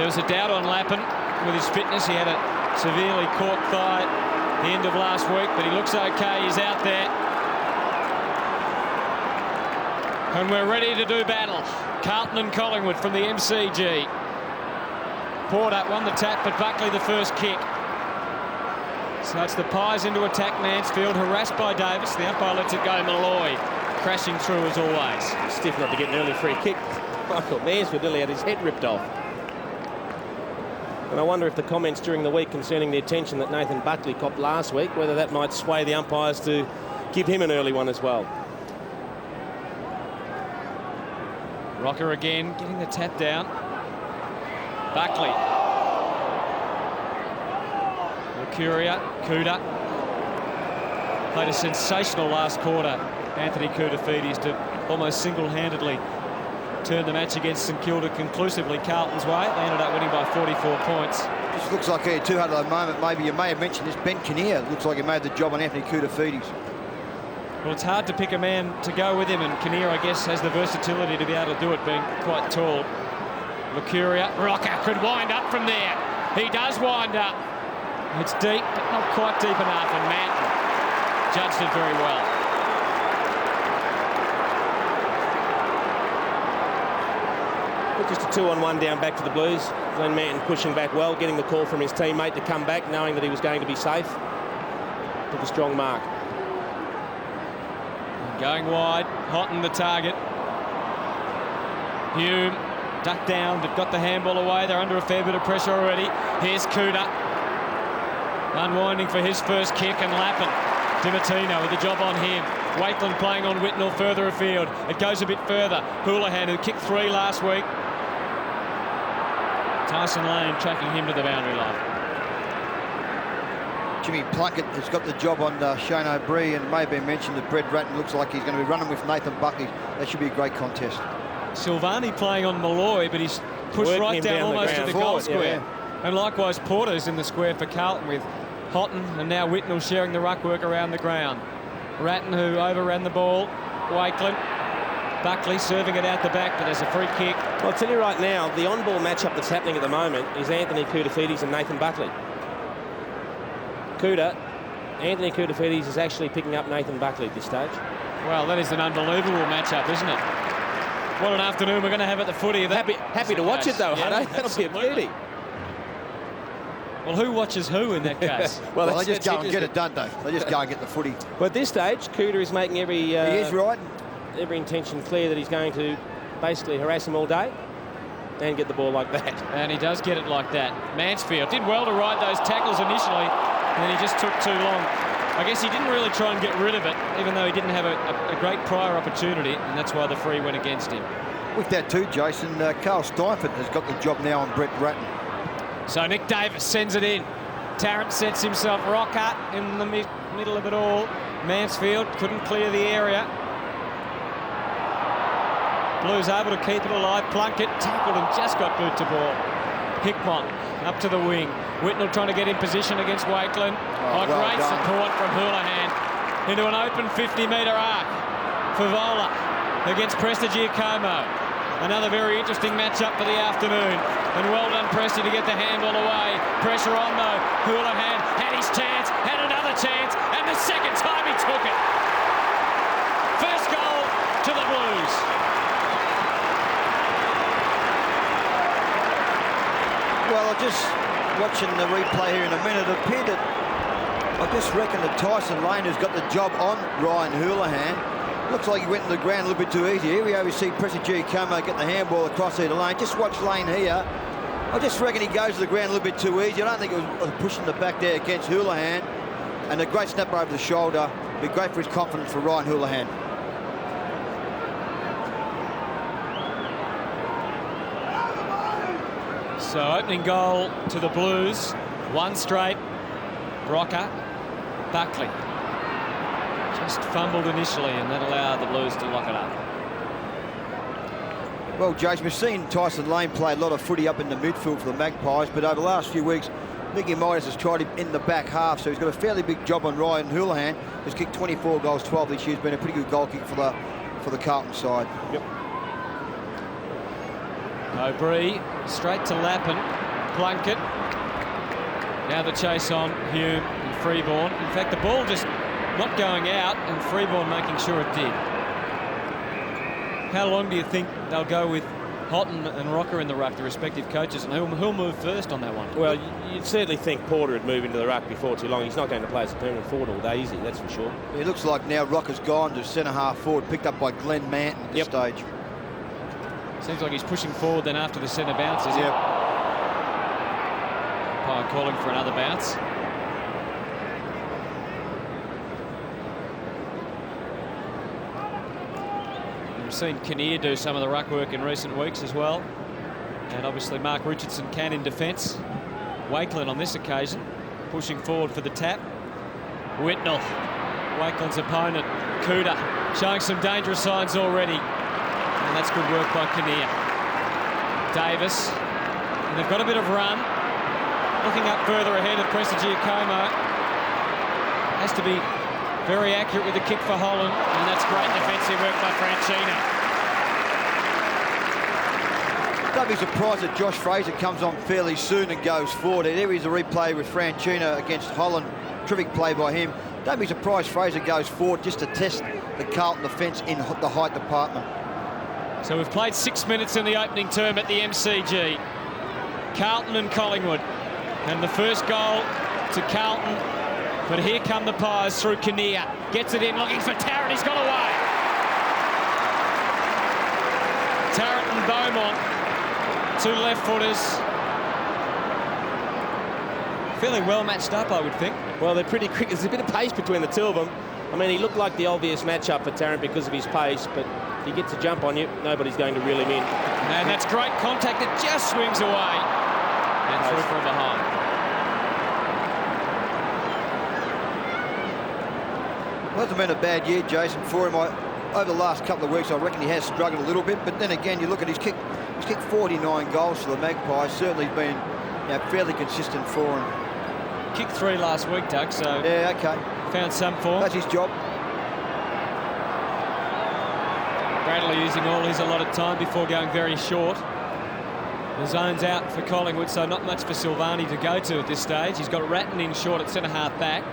There was a doubt on Lappin with his fitness. He had a severely corked thigh at the end of last week, but he looks okay. He's out there. And we're ready to do battle. Carlton and Collingwood from the MCG. Porter won the tap, but Buckley the first kick. So it's the Pies into attack. Mansfield harassed by Davis. The umpire lets it go. Malloy crashing through as always. Stiff not to get an early free kick. Michael Mansfield nearly had his head ripped off. And I wonder if the comments during the week concerning the attention that Nathan Buckley copped last week, whether that might sway the umpires to give him an early one as well. Rocker again, getting the tap down. Buckley. Mercuria, Kuda. Played a sensational last quarter. Anthony Koutafidis to almost single-handedly turn the match against St Kilda conclusively Carlton's way. They ended up winning by 44 points. This looks like a 200 at the moment. Maybe you may have mentioned this. Ben Kinnear looks like he made the job on Anthony Koutafidis. Well, it's hard to pick a man to go with him, and Kinnear, I guess, has the versatility to be able to do it, being quite tall. Mercuria, Rocker could wind up from there. He does wind up. It's deep, but not quite deep enough, and Manton judged it very well. Just a 2-on-1 down back to the Blues. Glenn Manton pushing back well, getting the call from his teammate to come back, knowing that he was going to be safe. Took a strong mark. Going wide, Houghton the target. Hume ducked down, but got the handball away. They're under a fair bit of pressure already. Here's Kuda. Unwinding for his first kick, and Lappin. Dimartino with the job on him. Wakeland playing on Whitnell further afield. It goes a bit further. Houlihan, who kicked 3 last week. Tyson Lane tracking him to the boundary line. Jimmy Plunkett has got the job on Shane O'Brien, and it may have been mentioned that Brett Ratton looks like he's going to be running with Nathan Buckley. That should be a great contest. Silvani playing on Malloy, but he's pushed right down almost to the goal square. Yeah. And likewise, Porter's in the square for Carlton with Houghton and now Whitnell sharing the ruck work around the ground. Ratton, who overran the ball. Wakeland. Buckley serving it out the back, but there's a free kick. Well, I'll tell you right now, the on-ball matchup that's happening at the moment is Anthony Koutafidis and Nathan Buckley. Anthony Koutafidis is actually picking up Nathan Buckley at this stage. Well, that is an unbelievable matchup, isn't it? What an afternoon we're going to have at the footy. Happy to watch it, though, yeah, Hutto. That'll be a beauty. Well, who watches who in that case? well, they just go and get it done, though. They just go and get the footy. Well, at this stage, Kuda is making he is right. Every intention clear that he's going to basically harass him all day and get the ball like that. And he does get it like that. Mansfield did well to ride those tackles initially, and then he just took too long. I guess he didn't really try and get rid of it, even though he didn't have a great prior opportunity, and that's why the free went against him. With that too, Jason, Carl Steinford has got the job now on Brett Ratton. So Nick Davis sends it in. Tarrant sets himself rocker in the middle of it all. Mansfield couldn't clear the area. Blues able to keep it alive. Plunkett tackled and just got boot to ball. Hickmott up to the wing. Whitnell trying to get in position against Wakeland. Great support from Houlihan into an open 50-metre arc for Vola against Prestigiacomo. Another very interesting matchup for the afternoon. And well done, Presti, to get the handball away. Pressure on, though. Houlihan had his chance, had another chance, and the second time he took it. First goal to the Blues. Well, I'm just watching the replay here in a minute. It appeared that I just reckon that Tyson Lane has got the job on Ryan Houlihan. Looks like he went to the ground a little bit too easy. Here we see Prestigiacomo get the handball across here to Lane. Just watch Lane here. I just reckon he goes to the ground a little bit too easy. I don't think it was pushing the back there against Houlihan. And a great snap over the shoulder. Be great for his confidence for Ryan Houlihan. So opening goal to the Blues. One straight. Rocker. Buckley. Just fumbled initially, and that allowed the Blues to lock it up. Well, Jason, we've seen Tyson Lane play a lot of footy up in the midfield for the Magpies, but over the last few weeks, Mickey Midas has tried him in the back half, so he's got a fairly big job on Ryan Houlihan, who's kicked 24 goals, 12 this year. Has been a pretty good goal kick for the Carlton side. Yep. O'Brien straight to Lappin. Plunkett. Now the chase on Hume and Freeborn. In fact, the ball just not going out and Freeborn making sure it did. How long do you think they'll go with Houghton and Rocker in the ruck, the respective coaches, and who'll move first on that one? Well, you'd certainly think Porter would move into the ruck before too long. He's not going to play as a permanent forward all day, is he? That's for sure. It looks like now Rocker's gone to centre-half forward, picked up by Glenn Manton at this stage. Seems like he's pushing forward then after the centre bounce, is he? Umpire calling for another bounce. We've seen Kinnear do some of the ruck work in recent weeks as well. And obviously Mark Richardson can in defence. Wakelin on this occasion, pushing forward for the tap. Whitnell, Wakelin's opponent. Cooter showing some dangerous signs already. And that's good work by Kinnear. Davis, and they've got a bit of run. Looking up further ahead of Prestigiacomo. Has to be very accurate with the kick for Holland, and that's great defensive work by Franchina. Don't be surprised that Josh Fraser comes on fairly soon and goes forward. There is a replay with Franchina against Holland. Terrific play by him. Don't be surprised Fraser goes forward just to test the Carlton defence in the height department. So we've played 6 minutes in the opening term at the MCG. Carlton and Collingwood. And the first goal to Carlton. But here come the Pies through Kinnear. Gets it in, looking for Tarrant. He's got away. Tarrant and Beaumont, two left-footers. Fairly well matched up, I would think. Well, they're pretty quick. There's a bit of pace between the two of them. I mean, he looked like the obvious matchup for Tarrant because of his pace, but if he gets a jump on you, nobody's going to reel him in. And that's great contact. It just swings away. And through from behind. Well, hasn't been a bad year, Jason, for him. Over the last couple of weeks, I reckon he has struggled a little bit. But then again, you look at his kick. He's kicked 49 goals for the Magpies. Certainly been fairly consistent for him. Kicked 3 last week, Doug, so yeah, okay. Found some form. That's his job. Bradley using all his allotted time before going very short. The zone's out for Collingwood, so not much for Silvani to go to at this stage. He's got Ratton in short at centre-half back.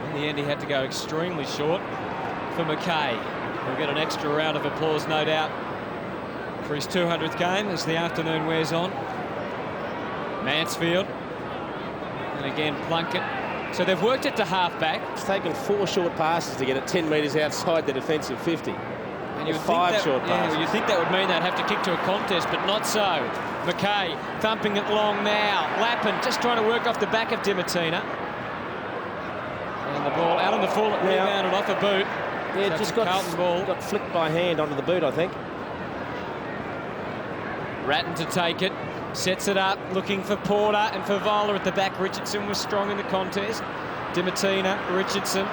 In the end, he had to go extremely short for McKay. He'll get an extra round of applause, no doubt, for his 200th game as the afternoon wears on. Mansfield. And again, Plunkett. So they've worked it to half-back. It's taken 4 short passes to get it 10 metres outside the defensive 50. And you 5 short passes. Yeah, you think that would mean they'd have to kick to a contest, but not so. McKay thumping it long now. Lappin just trying to work off the back of Dimatina. And the ball out on the full, rebounded off a boot. Yeah, so just got flicked by hand onto the boot, I think. Ratton to take it. Sets it up, looking for Porter and for Vola at the back. Richardson was strong in the contest. Dimatina, Richardson.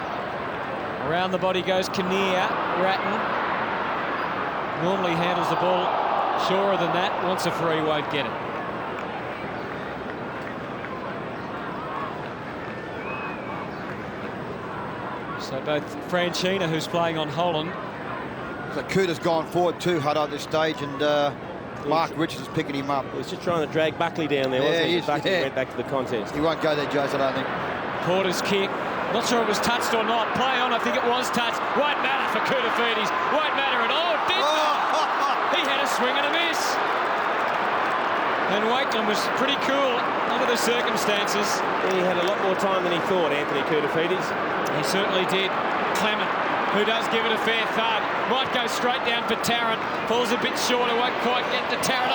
Around the body goes Kinnear. Ratton normally handles the ball surer than that. Wants a free, won't get it. So both Franchina, who's playing on Holland. So Cooter's gone forward too, Hutto, at this stage, and Mark Richardson's picking him up. He's just trying to drag Buckley down there, wasn't he? Buckley went back to the contest. He won't go there, Jason, I don't think. Porter's kick. Not sure it was touched or not. Play on, I think it was touched. Won't matter for Koutafidis. Won't matter at all. Did not. He had a swing and a miss. And Wakelin was pretty cool under the circumstances. He had a lot more time than he thought, Anthony Koutafidis. He certainly did. Clement, who does give it a fair thud, might go straight down for Tarrant. Falls a bit shorter, won't quite get to Tarrant.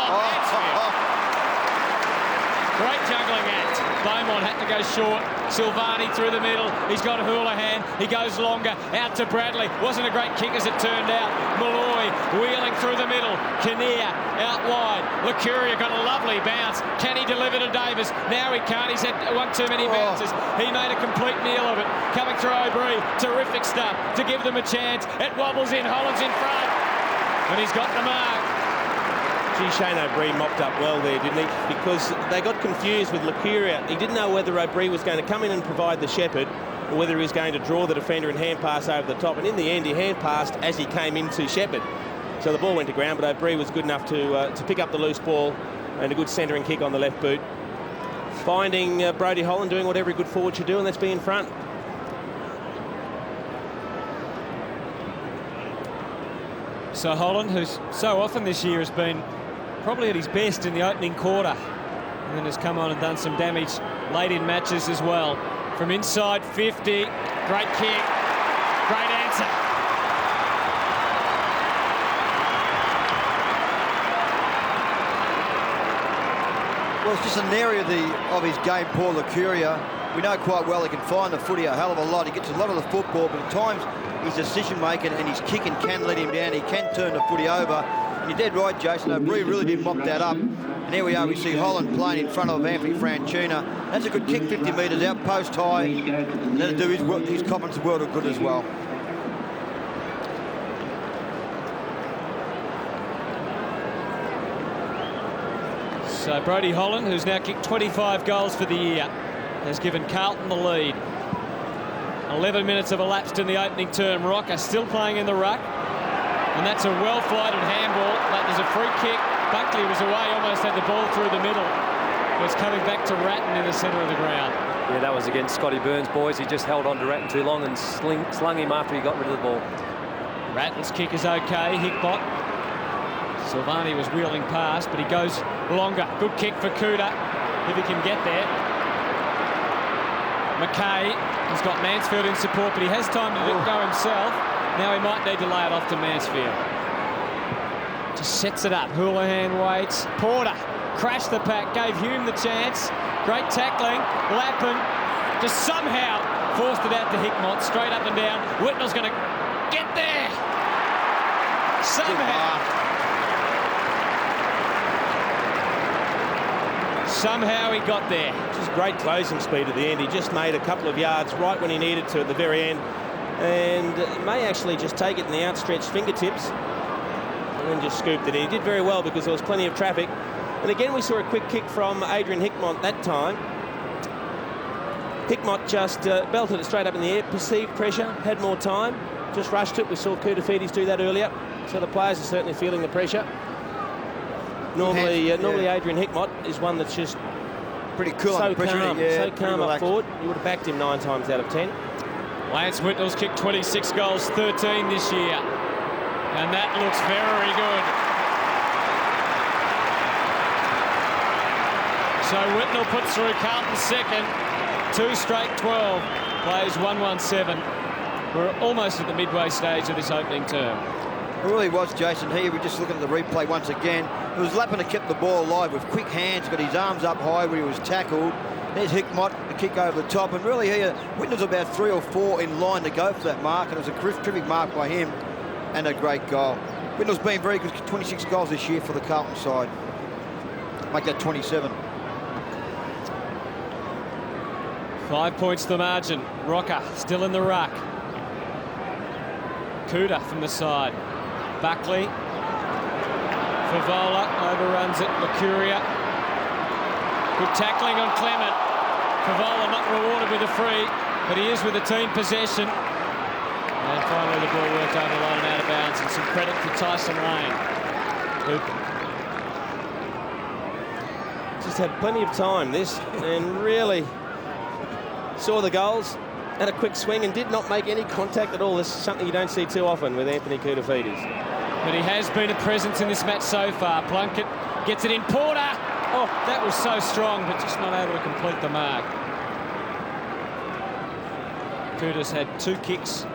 Great juggling act. Beaumont had to go short. Silvani through the middle. He's got Houlihan. He goes longer. Out to Bradley. Wasn't a great kick as it turned out. Malloy wheeling through the middle. Kinnear out wide. Lucuria got a lovely bounce. Can he deliver to Davis? Now he can't. He's had one too many bounces. He made a complete meal of it. Coming through O'Brien. Terrific stuff to give them a chance. It wobbles in. Holland's in front. And he's got the mark. Gee, Shane O'Brien mopped up well there, didn't he? Because they got confused with Lucuria. He didn't know whether O'Brien was going to come in and provide the shepherd or whether he was going to draw the defender and hand pass over the top. And in the end, he hand passed as he came into shepherd. So the ball went to ground, but O'Brien was good enough to pick up the loose ball and a good centering kick on the left boot. Finding Brodie Holland doing what every good forward should do, and that's be in front. So Holland, who's so often this year has been probably at his best in the opening quarter, and then has come on and done some damage late in matches as well. From inside 50, great kick, great answer. Well, it's just an area of his game, Paul Licuria. We know quite well he can find the footy a hell of a lot. He gets a lot of the football, but at times his decision-making and his kicking can let him down. He can turn the footy over. And you're dead right, Jason. O'Brien really did mop that up. And here we are, we see Holland playing in front of Anthony Franchina. That's a good kick, 50 metres out, post high. And that'll do his confidence a world of good as well. So Brodie Holland, who's now kicked 25 goals for the year, has given Carlton the lead. 11 minutes have elapsed in the opening term. Rocker still playing in the ruck. And that's a well-flighted handball. But there's a free kick. Buckley was away, almost had the ball through the middle. But it's coming back to Ratton in the centre of the ground. Yeah, that was against Scotty Burns, boys. He just held on to Ratton too long and slung him after he got rid of the ball. Ratton's kick is okay. Hickbot. Silvani was wheeling past, but he goes longer. Good kick for Kuda, if he can get there. McKay has got Mansfield in support, but he has time to go himself. Now he might need to lay it off to Mansfield. Just sets it up. Houlihan waits. Porter crashed the pack, gave Hume the chance. Great tackling. Lappin just somehow forced it out to Hickmott, straight up and down. Whitnell's going to get there. Somehow he got there. Just great closing speed at the end. He just made a couple of yards right when he needed to at the very end, and may actually just take it in the outstretched fingertips and then just scooped it in. He did very well because there was plenty of traffic. And again, we saw a quick kick from Adrian Hickmott that time. Hickmott just belted it straight up in the air, perceived pressure, had more time, just rushed it. We saw Koutafidis do that earlier, so the players are certainly feeling the pressure. Normally Adrian Hickmott is one that's just pretty cool so under pressure. calm, so calm up forward. You would have backed him 9 times out of 10. Lance Whitnell's kicked 26 goals, 13 this year. And that looks very good. So Whitnell puts through Carlton's second. 2 straight 12. Plays 1-1-7. We're almost at the midway stage of this opening term. It really was, Jason. Here we're just looking at the replay once again. It was Lappin who kept the ball alive with quick hands, got his arms up high where he was tackled. There's Hickmott, the kick over the top, and really here, Whitnell's about 3 or 4 in line to go for that mark, and it was a terrific mark by him, and a great goal. Whitnell's been very good, 26 goals this year for the Carlton side. Make that 27. 5 points the margin. Rocker still in the ruck. Kuda from the side. Buckley. Favola overruns it. Licuria. Good tackling on Clement. Favola not rewarded with a free, but he is with the team possession. And finally the ball worked over the line and out of bounds, and some credit to Tyson Lane. Just had plenty of time, this, and really saw the goals, had a quick swing and did not make any contact at all. This is something you don't see too often with Anthony Koutafidis. But he has been a presence in this match so far. Plunkett gets it in. Porter! Oh, that was so strong, but just not able to complete the mark. Kuda's had 2 kicks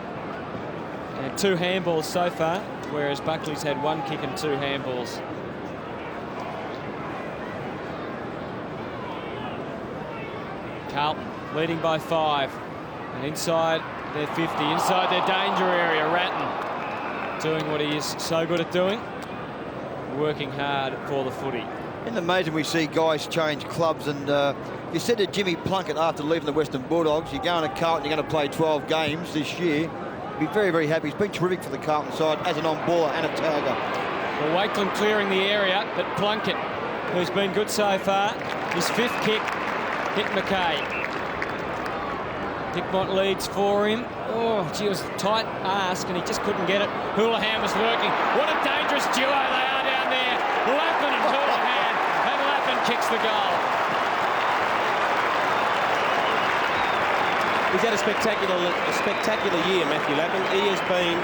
and 2 handballs so far, whereas Buckley's had 1 kick and 2 handballs. Carlton leading by 5. And inside their 50, inside their danger area, Ratton doing what he is so good at doing, working hard for the footy. Isn't it amazing we see guys change clubs, and you said to Jimmy Plunkett after leaving the Western Bulldogs, you're going to Carlton, you're going to play 12 games this year. Be very, very happy. He's been terrific for the Carlton side as an on-baller and a tagger. Well, Wakeland clearing the area, but Plunkett, who's been good so far, his 5th kick hit McKay. Hickmott leads for him. Oh, gee, it was a tight ask and he just couldn't get it. Houlihan was working. What a dangerous duo they are down there. Lappin and Houlihan. And Lappin kicks the goal. He's had a spectacular year, Matthew Lappin. He has been,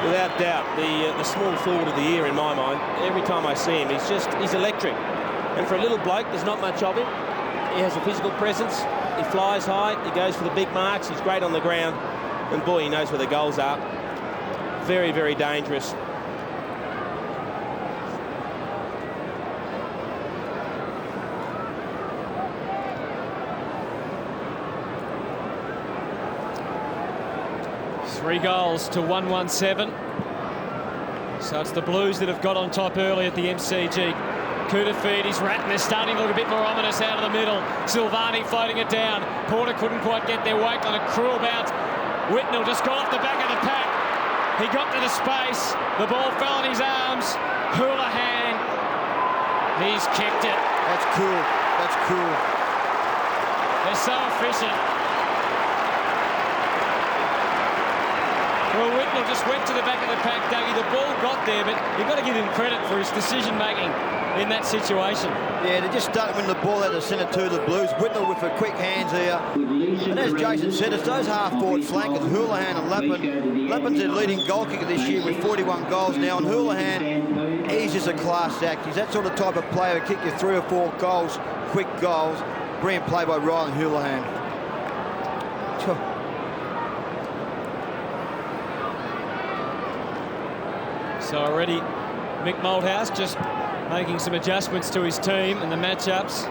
without doubt, the small forward of the year in my mind. Every time I see him, he's electric. And for a little bloke, there's not much of him. He has a physical presence. He flies high. He goes for the big marks. He's great on the ground. And boy, he knows where the goals are. Very, very dangerous. Three goals to 117. So it's the Blues that have got on top early at the MCG. Koudafides, Ratton is starting to look a bit more ominous out of the middle. Silvani floating it down. Porter couldn't quite get there. Wakelin, a cruel bounce. Whitnell just got off the back of the pack. He got to the space. The ball fell in his arms. Houlihan. He's kicked it. That's cool. That's cool. They're so efficient. Well, Whitnell just went to the back of the pack, Dougie. The ball got there, but you've got to give him credit for his decision-making in that situation. Yeah, they just started winning the ball out of centre to the Blues. Whitnell with the quick hands here. And as Jason said, it's those half-forward flankers, Houlihan and Lappin. Lappin's their leading goal kicker this year with 41 goals now. And Houlihan, he's just a class act. He's that sort of type of player who kick you 3 or 4 goals, quick goals. Brilliant play by Ryan Houlihan. So already Mick Malthouse just making some adjustments to his team and the matchups.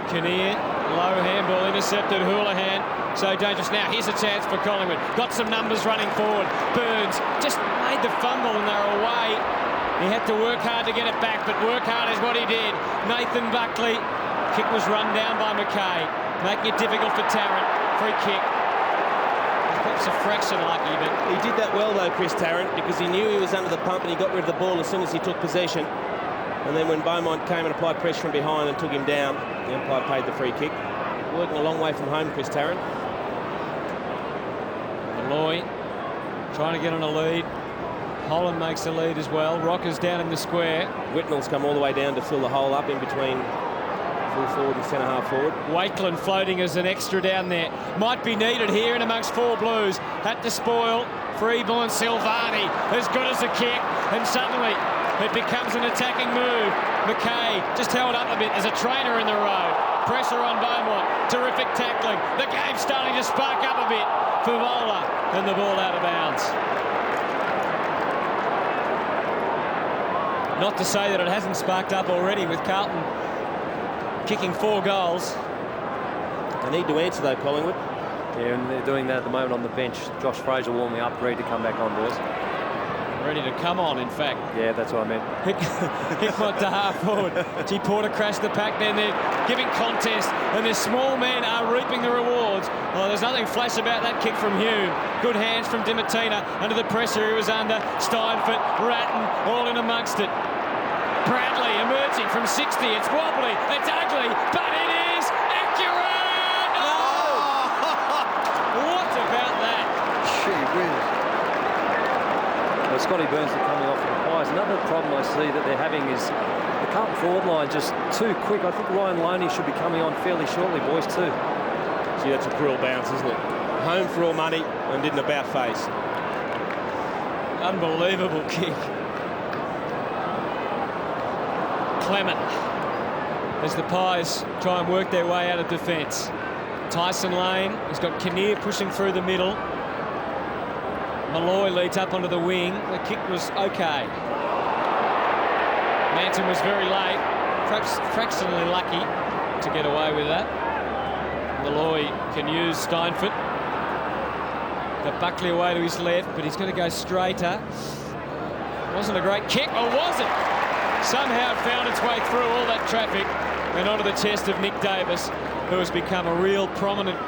Kinnear, low handball intercepted. Houlihan, so dangerous. Now here's a chance for Collingwood. Got some numbers running forward. Burns just made the fumble and they're away. He had to work hard to get it back, but work hard is what he did. Nathan Buckley, kick was run down by McKay, making it difficult for Tarrant. Free kick. Perhaps a fraction lucky, but he did that well though, Chris Tarrant, because he knew he was under the pump and he got rid of the ball as soon as he took possession. And then when Beaumont came and applied pressure from behind and took him down, the umpire paid the free kick. Working a long way from home, Chris Tarrant. Malloy trying to get on a lead. Holland makes the lead as well. Rocker's down in the square. Whitnell's come all the way down to fill the hole up in between full forward and centre half forward. Wakelin floating as an extra down there. Might be needed here in amongst 4 Blues. Had to spoil. Freeborn Silvani as good as a kick, and suddenly it becomes an attacking move. McKay just held up a bit. There's a trainer in the road. Pressure on Beaumont. Terrific tackling. The game's starting to spark up a bit for Vola, and the ball out of bounds. Not to say that it hasn't sparked up already with Carlton kicking 4 goals. They need to answer though, Collingwood. Yeah, and they're doing that at the moment on the bench. Josh Fraser warming up, ready to come back on, boys. Ready to come on, in fact. Yeah, that's what I meant. Hickmott to half forward. G. Porter crashed the pack, then they're giving contest, and their small men are reaping the rewards. Oh, there's nothing flash about that kick from Hume. Good hands from Dimatina under the pressure he was under. Steinfort, Ratton, all in amongst it. Bradley emerging from 60. It's wobbly, it's ugly, but it is accurate! Oh! What about that? Gee whiz. Well, Scotty Burns are coming off the Pies. Another problem I see that they're having is the Carlton forward line just too quick. I think Ryan Loney should be coming on fairly shortly, boys, too. Gee, that's a cruel bounce, isn't it? Home for all money and didn't about face. Unbelievable kick. Clement as the Pies try and work their way out of defence. Tyson Lane has got Kinnear pushing through the middle. Malloy leads up onto the wing. The kick was okay. Manton was very late, perhaps fractionally lucky to get away with that. Malloy can use Steinfort. Got Buckley away to his left, but he's going to go straighter. Wasn't a great kick, or was it? Somehow it found its way through all that traffic and onto the chest of Nick Davis, who has become a real prominent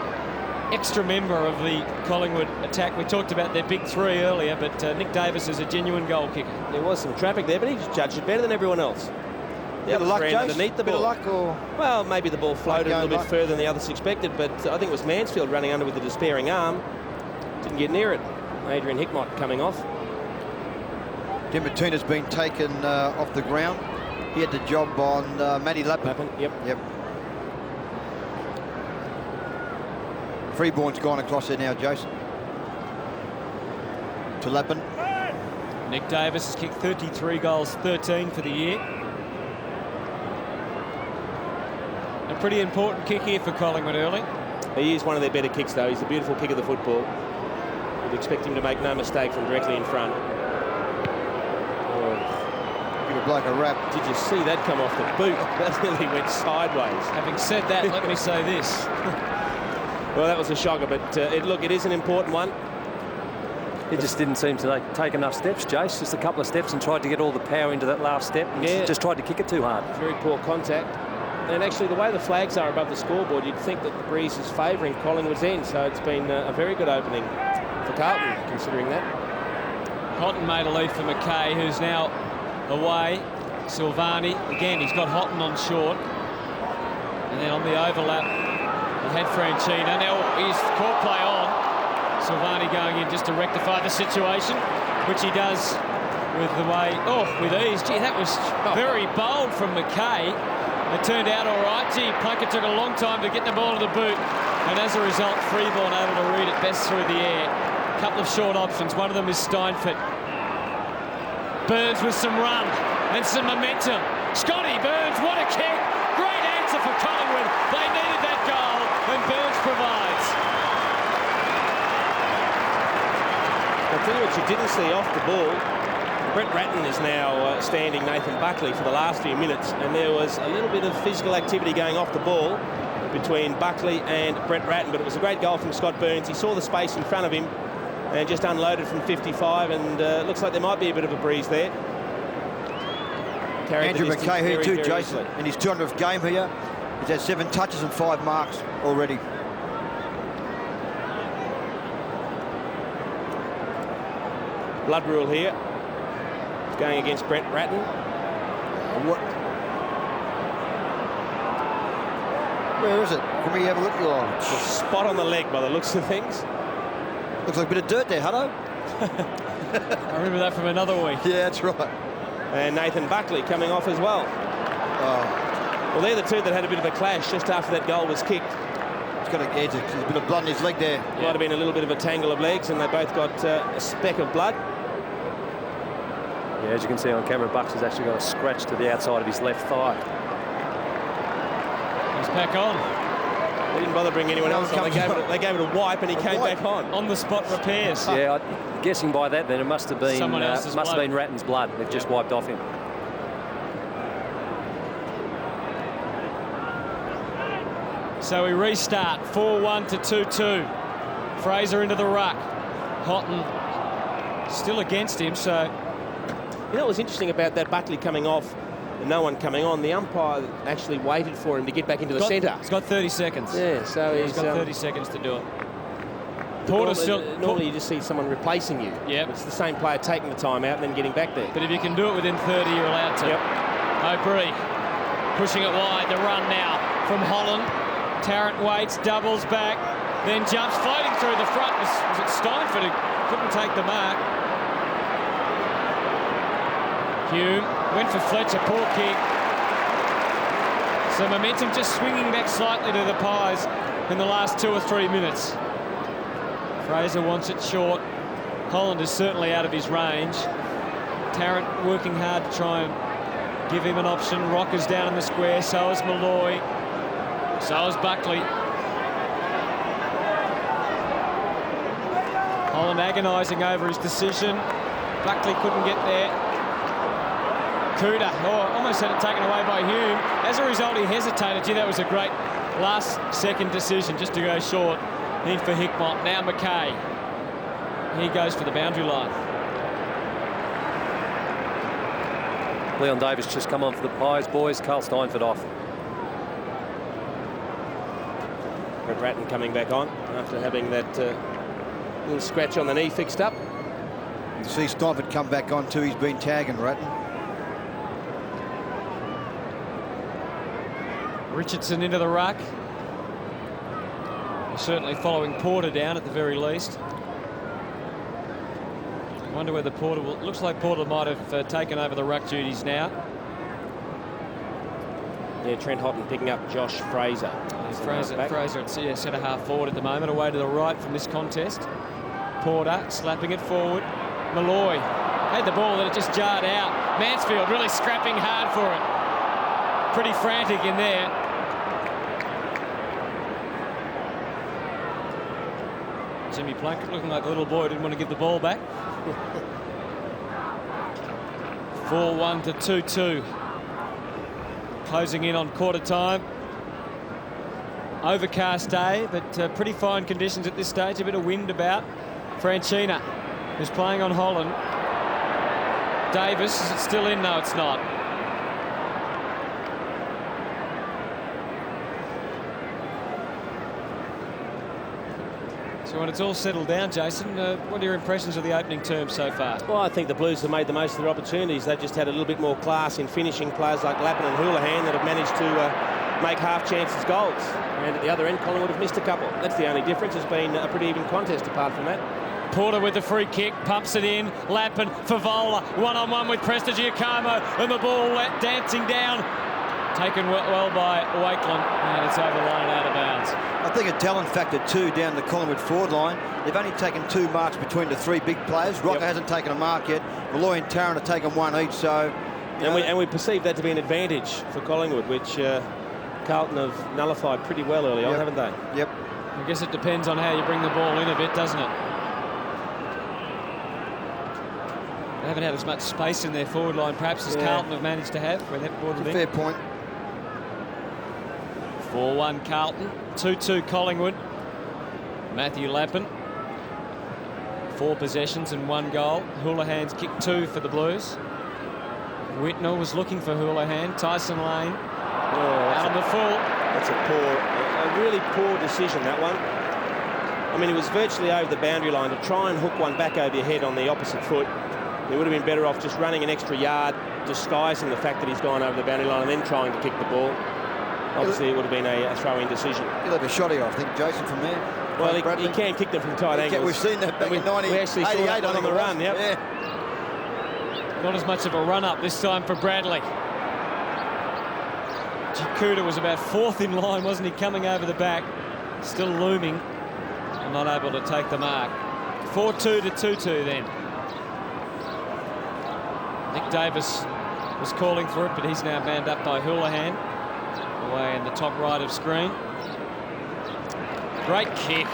extra member of the Collingwood attack. We talked about their big 3 earlier, but Nick Davis is a genuine goal kicker. There was some traffic there, but he just judged it better than everyone else. Bit of luck, ran Jace? underneath the Bit of ball. luck, or Well, maybe the ball floated a little bit luck. further than the others expected, but I think it was Mansfield running under with a despairing arm. Didn't get near it. Adrian Hickmott coming off. Tim Martina's been taken off the ground. He had the job on Matty Lappin. Yep. Freeborn's gone across there now, Jason. To Lappin. Nick Davis has kicked 33 goals, 13 for the year. A pretty important kick here for Collingwood early. He is one of their better kicks, though. He's a beautiful kick of the football. You'd expect him to make no mistake from directly in front. Give a bloke a rap. Did you see that come off the boot? That nearly went sideways. Having said that, let me say this. Well, that was a shocker, but look, it is an important one. He just didn't seem to take enough steps, Jace. Just a couple of steps and tried to get all the power into that last step. And just tried to kick it too hard. Very poor contact. And actually, the way the flags are above the scoreboard, you'd think that the breeze is favouring Collingwood's end. So it's been a very good opening for Carlton, considering that. Houghton made a lead for McKay, who's now away. Silvani, again, he's got Houghton on short. And then on the overlap, he had Franchina. Now he's caught play on. Silvani going in just to rectify the situation, which he does with the way, with ease. Gee, that was very bold from McKay. It turned out all right. Gee, Plunkett took a long time to get the ball to the boot. And as a result, Freeborn able to read it best through the air. A couple of short options. One of them is Steinfort. Burns with some run and some momentum. Scotty Burns, what a kick. Great answer for Collingwood. They needed that goal, and Burns provides. I'll tell you what you didn't see off the ball. Brett Ratton is now standing Nathan Buckley for the last few minutes, and there was a little bit of physical activity going off the ball between Buckley and Brett Ratton, but it was a great goal from Scott Burns. He saw the space in front of him and just unloaded from 55, and looks like there might be a bit of a breeze there. Andrew McKay here too, very Jason. easily. In his 200th game here, he's had 7 touches and 5 marks already. Blood rule here. Going against Brett Ratton. Where is it? Can we have a look? A spot on the leg by the looks of things. Looks like a bit of dirt there, Hutto. I remember that from another week. Yeah, that's right. And Nathan Buckley coming off as well. Well, they're the two that had a bit of a clash just after that goal was kicked. He's got a bit of blood in his leg there. Might have been a little bit of a tangle of legs, and they both got a speck of blood. Yeah, as you can see on camera, Bucks has actually got a scratch to the outside of his left thigh. He's back on. They didn't bother bringing anyone else on. They gave it a wipe, and he came back on. On the spot repairs. Yeah, I'm guessing by that then it must have been Someone else's must have blood. been Ratton's blood. They've just wiped off him. So we restart 4-1 to 2-2. Fraser into the ruck. Houghton still against him, so You know what was interesting about that Buckley coming off and no one coming on? The umpire actually waited for him to get back into the centre. He's got 30 seconds. Yeah, so He's got 30 seconds to do it. Porter's Normally you just see someone replacing you. Yep. It's the same player taking the time out and then getting back there. But if you can do it within 30, you're allowed to. Yep. O'Brien pushing it wide. The run now from Holland. Tarrant waits, doubles back, then jumps, floating through the front. Was it Steinford who couldn't take the mark? Hume went for Fletcher, poor kick. So momentum just swinging back slightly to the Pies in the last 2 or 3 minutes. Fraser wants it short. Holland is certainly out of his range. Tarrant working hard to try and give him an option. Rocker's down in the square, so is Malloy. So is Buckley. Holland agonising over his decision. Buckley couldn't get there. Kuda almost had it taken away by Hume. As a result, he hesitated. Gee, that was a great last-second decision just to go short. In for Hickmott. Now McKay. He goes for the boundary line. Leon Davis just come on for the Pies, boys. Carl Steinford off. Brett Ratton coming back on after having that little scratch on the knee fixed up. You see Steinford come back on too. He's been tagging Ratton. Richardson into the ruck. He's certainly following Porter down at the very least. Wonder whether Porter will... Looks like Porter might have taken over the ruck duties now. Yeah, Trent Houghton picking up Josh Fraser. Fraser at centre half forward at the moment, away to the right from this contest. Porter slapping it forward. Malloy had the ball and it just jarred out. Mansfield really scrapping hard for it. Pretty frantic in there. Jimmy Plunkett looking like a little boy, didn't want to give the ball back. 4-1 to 2-2. Closing in on quarter time. Overcast day, but pretty fine conditions at this stage. A bit of wind about. Franchina, who's playing on Holland. Davis, is it still in? No, it's not. So when it's all settled down, Jason, what are your impressions of the opening term so far? Well, I think the Blues have made the most of their opportunities. They've just had a little bit more class in finishing. Players like Lappin and Houlihan that have managed to make half chances goals. And at the other end, Collingwood have missed a couple. That's the only difference. It's been a pretty even contest apart from that. Porter with the free kick, pumps it in. Lappin, Favola, one-on-one with Prestigiacomo, and the ball dancing down. Taken well by Wakeland, and it's over the line and out of bounds. I think a talent factor too down the Collingwood forward line. They've only taken 2 marks between the 3 big players. Rocker hasn't taken a mark yet. Malloy and Tarrant have taken 1 each. So, and we perceive that to be an advantage for Collingwood, which Carlton have nullified pretty well early on, haven't they? Yep. I guess it depends on how you bring the ball in a bit, doesn't it? They haven't had as much space in their forward line, perhaps, as Carlton have managed to have when they've brought it in. Fair point. 4-1 Carlton, 2-2 Collingwood. Matthew Lappin, 4 possessions and 1 goal. Houlihan's kicked 2 for the Blues. Whitnell was looking for Houlihan. Tyson Lane out on the full. That's a really poor decision, that one. I mean, it was virtually over the boundary line. To try and hook one back over your head on the opposite foot, he would have been better off just running an extra yard, disguising the fact that he's gone over the boundary line and then trying to kick the ball. Obviously, it would have been a throw-in decision. He'll have a shot here, I think, Jason, from there. Well, he can kick them from tight angles. We've seen that back in 1988. We actually saw that on the run, yep. Yeah. Not as much of a run-up this time for Bradley. Jakuta was about 4th in line, wasn't he, coming over the back. Still looming and not able to take the mark. 4-2 to 2-2 then. Nick Davis was calling for it, but he's now manned up by Houlihan. Away in the top right of screen. Great kick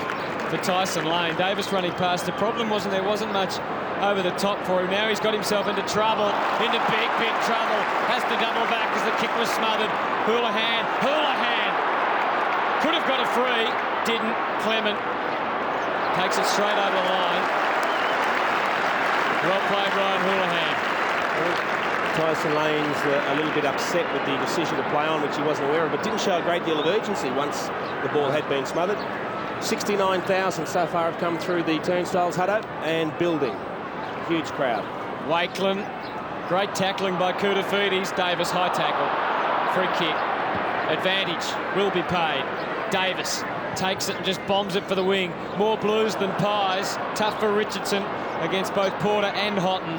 for Tyson Lane. Davis running past. The problem wasn't there wasn't much over the top for him. Now he's got himself into trouble, into big trouble. Has to double back as the kick was smothered. Houlihan could have got a free, didn't. Clement takes it straight over the line. Well played, Ryan Houlihan. Tyson Lane's a little bit upset with the decision to play on, which he wasn't aware of, but didn't show a great deal of urgency once the ball had been smothered. 69,000 so far have come through the turnstiles, Hutto, and building. Huge crowd. Wakeland, great tackling by Koutafidis. Davis, high tackle. Free kick. Advantage will be paid. Davis takes it and just bombs it for the wing. More Blues than Pies. Tough for Richardson against both Porter and Houghton.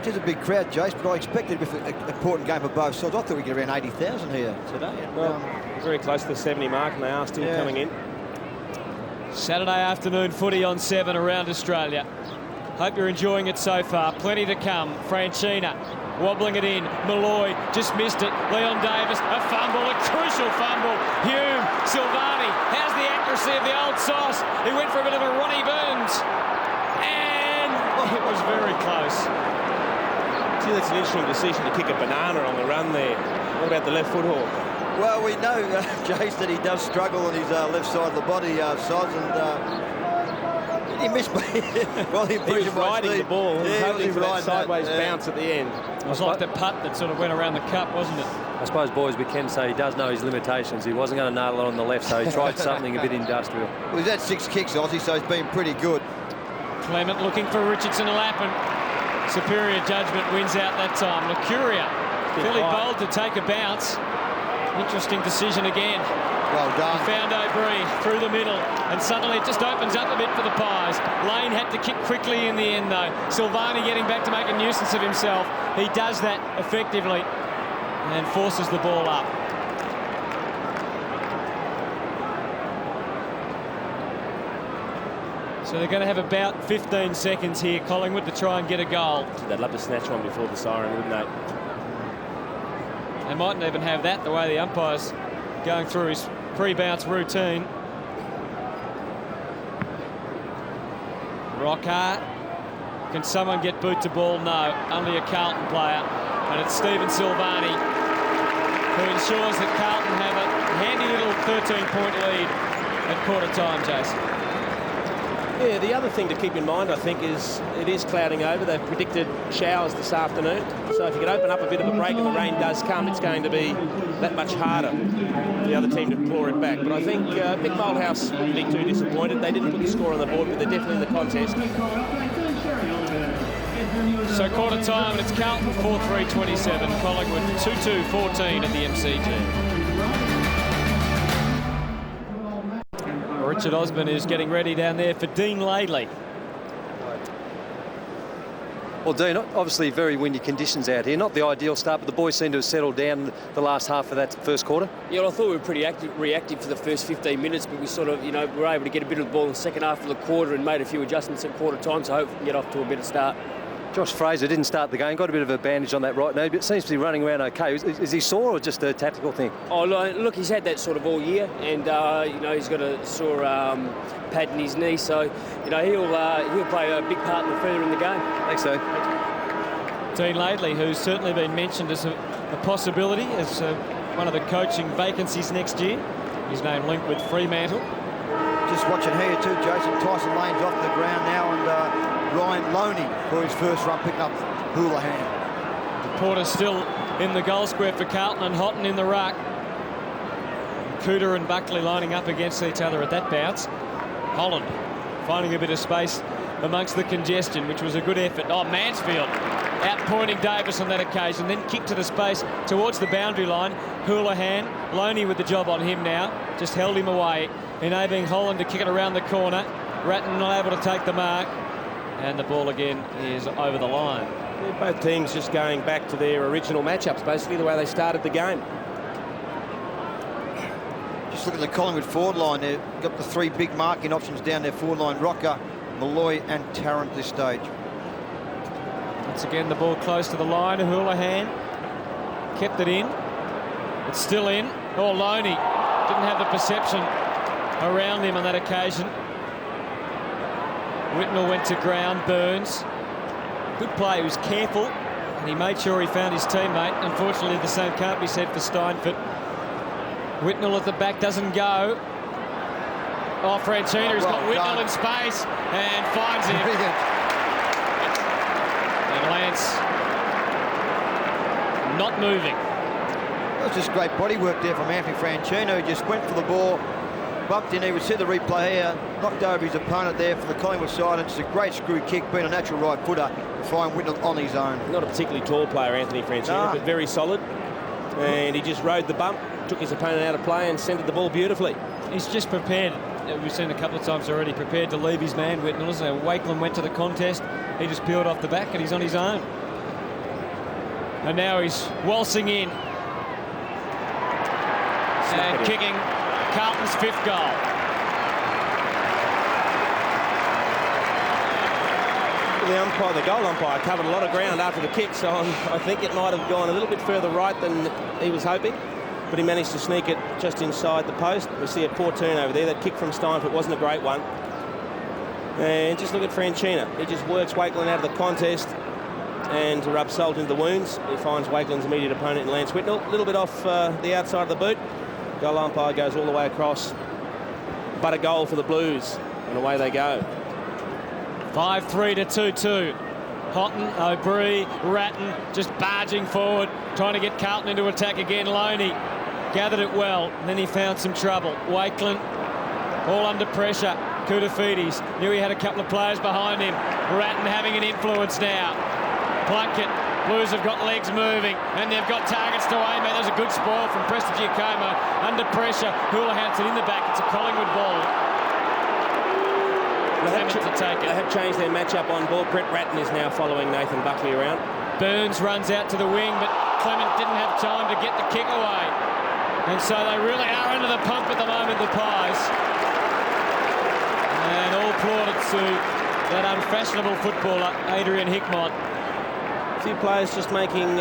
It is a big crowd, Jace, but I expected it an important game for both sides. I thought we'd get around 80,000 here today. Well, very close to the 70 mark, and they are still coming in. Saturday afternoon footy on 7 around Australia. Hope you're enjoying it so far. Plenty to come. Franchina wobbling it in. Malloy just missed it. Leon Davis, a fumble, a crucial fumble. Hume, Silvani, how's the accuracy of the old sauce? He went for a bit of a Ronnie Burns. And it was very close. See, that's an interesting decision to kick a banana on the run there. What about the left foot hawk? Well, we know, Jace, that he does struggle on his left side of the body, Soz, and he missed me. Well, he was riding the ball. He was hoping for that sideways bounce at the end. It was like the putt that sort of went around the cup, wasn't it? I suppose, boys, we can say he does know his limitations. He wasn't going to nail it on the left, so he tried something a bit industrial. Well, he's had 6 kicks, Aussie, so he's been pretty good. Clement looking for Richardson and Lappin. superior judgment wins out that time. Lucuria, fairly bold to take a bounce. Interesting decision again. Well done. He found O'Brien through the middle, and suddenly it just opens up a bit for the Pies. Lane had to kick quickly in the end, though. Silvani getting back to make a nuisance of himself. He does that effectively and forces the ball up. So they're going to have about 15 seconds here, Collingwood, to try and get a goal. They'd love to snatch one before the siren, wouldn't they? They mightn't even have that, the way the umpire's going through his pre-bounce routine. Rocker. Can someone get boot to ball? No, only a Carlton player. And it's Stephen Silvani who ensures that Carlton have a handy little 13-point lead at quarter time, Jason. Yeah, the other thing to keep in mind, I think, is it is clouding over. They've predicted showers this afternoon. So if you can open up a bit of a break and the rain does come, it's going to be that much harder for the other team to claw it back. But I think Mick Moldhouse wouldn't be too disappointed. They didn't put the score on the board, but they're definitely in the contest. So quarter time, and it's Carlton 4-3-27, Collingwood 2-2-14 at the MCG. Richard Osborne is getting ready down there for Dean Laidley. Well, Dean, obviously very windy conditions out here. Not the ideal start, but the boys seem to have settled down the last half of that first quarter. Yeah, well, I thought we were pretty reactive for the first 15 minutes, but we sort of, were able to get a bit of the ball in the second half of the quarter and made a few adjustments at quarter time, so I hope we can get off to a better start. Josh Fraser didn't start the game, got a bit of a bandage on that right knee, but seems to be running around okay. Is he sore or just a tactical thing? Oh, look, he's had that sort of all year, and he's got a sore pad in his knee, so he'll play a big part further in the game. Thanks, Dean. Dean Laidley, who's certainly been mentioned as a possibility as one of the coaching vacancies next year. His name linked with Fremantle. Just watching here too, Jason. Tyson Lane's off the ground now, and Ryan Loney for his first run, picking up Houlihan. Porter still in the goal square for Carlton, and Houghton in the ruck. Cooter and Buckley lining up against each other at that bounce. Holland finding a bit of space amongst the congestion, which was a good effort. Oh, Mansfield outpointing Davis on that occasion, then kicked to the space towards the boundary line. Houlihan, Loney with the job on him now, just held him away, enabling Holland to kick it around the corner. Ratton not able to take the mark, and the ball again is over the line. Yeah, both teams just going back to their original matchups, basically the way they started the game. Just look at the Collingwood forward line there. Got the three big marking options down their forward line: Rocker, Malloy and Tarrant at this stage. Once again, the ball close to the line. Houlihan kept it in. It's still in. Oh, Loney didn't have the perception around him on that occasion. Whitnell went to ground. Burns. Good play. He was careful, and he made sure he found his teammate. Unfortunately, the same can't be said for Steinfort. Whitnell at the back doesn't go. Oh, Franchina's got Whitnell in space and finds him. And Lance not moving. That was just great body work there from Anthony Franchino. He just went for the ball, bumped in. He would see the replay here, knocked over his opponent there for the Collingwood side. And it's a great screw kick, being a natural right footer, to find Whitnell on his own. Not a particularly tall player, Anthony Franchino, but very solid. And he just rode the bump, took his opponent out of play and centred the ball beautifully. He's just prepared. We've seen a couple of times already, prepared to leave his man, Whitnell. So Wakeland went to the contest. He just peeled off the back and he's on his own. And now he's waltzing in and kicking Carlton's fifth goal. The goal umpire covered a lot of ground after the kick, so I think it might have gone a little bit further right than he was hoping, but he managed to sneak it just inside the post. We see a poor turnover there. That kick from Steinfort wasn't a great one. And just look at Franchina. He just works Wakeland out of the contest, and to rub salt into the wounds, he finds Wakeland's immediate opponent in Lance Whitnell. A little bit off the outside of the boot. Goal umpire goes all the way across, but a goal for the Blues, and away they go. 5-3 to 2-2. Houghton, O'Brien, Ratton just barging forward, trying to get Carlton into attack again. Loney gathered it well, and then he found some trouble. Wakeland all under pressure. Koutafidis knew he had a couple of players behind him. Ratton having an influence now. Plunkett. Blues have got legs moving, and they've got targets to aim at. There's a good spoil from Preston Giacomo. Under pressure, Houlihan's in the back. It's a Collingwood ball. They have changed their matchup on ball. Brett Ratton is now following Nathan Buckley around. Burns runs out to the wing, but Clement didn't have time to get the kick away. And so they really are under the pump at the moment, the Pies. And all plaudits to that unfashionable footballer, Adrian Hickmott. A few players just making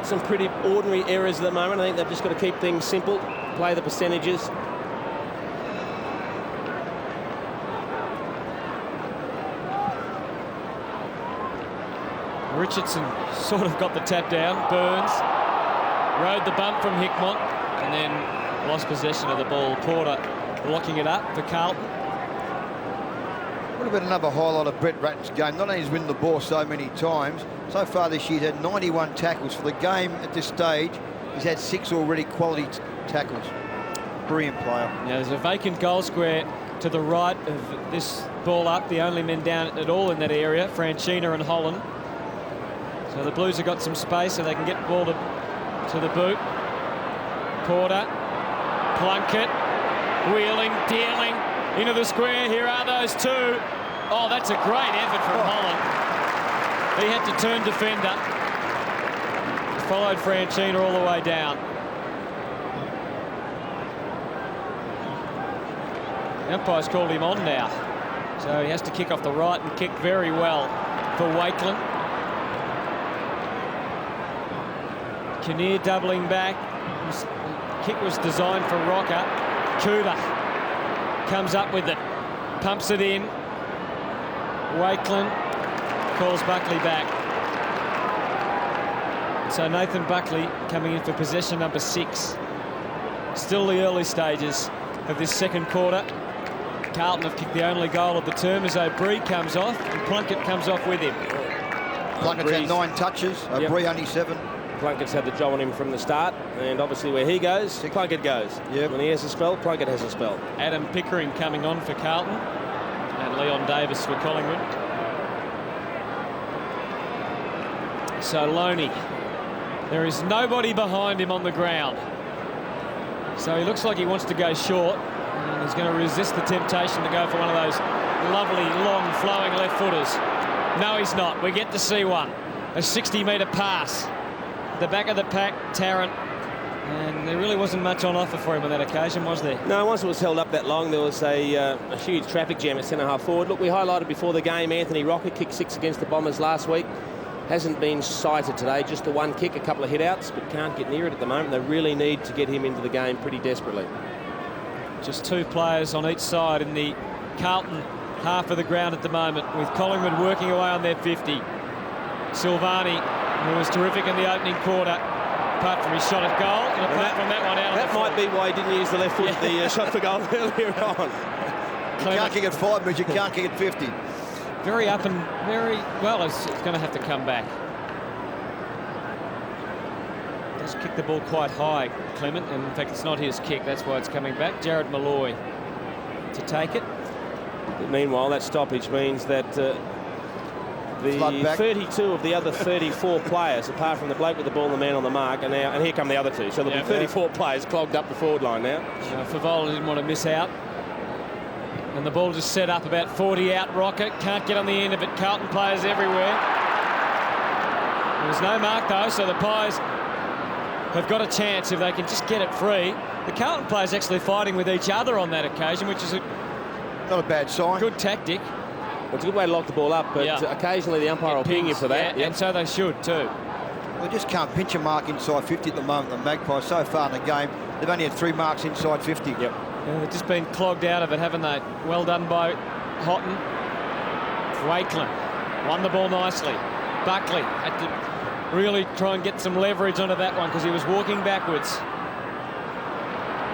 some pretty ordinary errors at the moment. I think they've just got to keep things simple, play the percentages. Richardson sort of got the tap down. Burns rode the bump from Hickmott and then lost possession of the ball. Porter locking it up for Carlton. Would have been another highlight of Brett Ratton's game. Not only has he won the ball so many times, so far this year he's had 91 tackles. For the game at this stage, he's had 6 already quality tackles. Brilliant player. Now there's a vacant goal square to the right of this ball up. The only men down at all in that area, Franchina and Holland. So the Blues have got some space so they can get the ball to the boot. Porter, Plunkett, wheeling, dealing into the square. Here are those two. Oh, that's a great effort from Holland. He had to turn defender. Followed Franchina all the way down. The umpire's called him on now. So he has to kick off the right and kick very well for Wakelin. Kinnear doubling back. The kick was designed for Rocker. Cooper comes up with it. Pumps it in. Wakelin calls Buckley back. So Nathan Buckley coming in for possession number 6. Still the early stages of this second quarter. Carlton have kicked the only goal of the term as O'Brien comes off and Plunkett comes off with him. Plunkett's had 9 touches, O'Brien only 7. Plunkett's had the job on him from the start, and obviously where he goes, Plunkett goes. Yep. When he has a spell, Plunkett has a spell. Adam Pickering coming on for Carlton and Leon Davis for Collingwood. So Loney, there is nobody behind him on the ground. So he looks like he wants to go short, and he's going to resist the temptation to go for one of those lovely, long, flowing left footers. No, he's not. We get to see one. A 60-metre pass. The back of the pack, Tarrant, and there really wasn't much on offer for him on that occasion, was there? No, once it was held up that long, there was a huge traffic jam at centre-half forward. Look, we highlighted before the game, Anthony Rocker kicked 6 against the Bombers last week. Hasn't been cited today, just the one kick, a couple of hit-outs, but can't get near it at the moment. They really need to get him into the game pretty desperately. Just 2 players on each side in the Carlton half of the ground at the moment, with Collingwood working away on their 50. Silvani, who was terrific in the opening quarter, apart from his shot at goal, and apart from that one out on the floor. That might be why he didn't use the left foot at the shot for goal earlier on. You can't kick at 5 metres, you can't kick at 50. Very up and very, well, it's going to have to come back. Does kick the ball quite high, Clement, and in fact it's not his kick, that's why it's coming back. Jared Malloy to take it. But meanwhile, that stoppage means that the 32 of the other 34 players, apart from the bloke with the ball and the man on the mark, are now, and here come the other 2. So there'll be 34 players clogged up the forward line now. Favola didn't want to miss out. And the ball just set up about 40 out. Rocket can't get on the end of it. Carlton players everywhere. There's no mark though, so the Pies have got a chance if they can just get it free. The Carlton players actually fighting with each other on that occasion, which is not a bad sign. Good tactic. Well, it's a good way to lock the ball up, but occasionally the umpire will ping you for that. And so they should too. They just can't pinch a mark inside 50 at the moment. The Magpies so far in the game, they've only had 3 marks inside 50. Yep. Yeah, they've just been clogged out of it, haven't they? Well done by Houghton. Wakelin won the ball nicely. Buckley had to really try and get some leverage onto that one because he was walking backwards.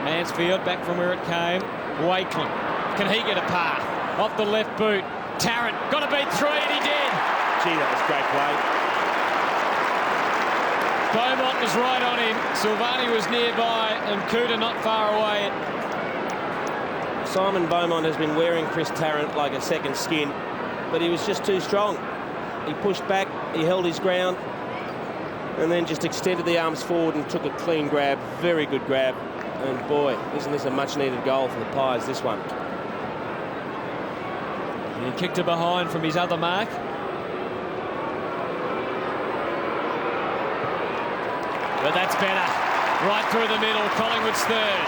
Mansfield back from where it came. Wakelin, can he get a path? Off the left boot. Tarrant got to beat 3 and he did. Gee, that was great play. Beaumont was right on him. Silvani was nearby and Cooter not far away. Simon Beaumont has been wearing Chris Tarrant like a second skin, but he was just too strong. He pushed back, he held his ground, and then just extended the arms forward and took a clean grab. Very good grab. And boy, isn't this a much-needed goal for the Pies, this one. He kicked it behind from his other mark. But that's better. Right through the middle, Collingwood's third.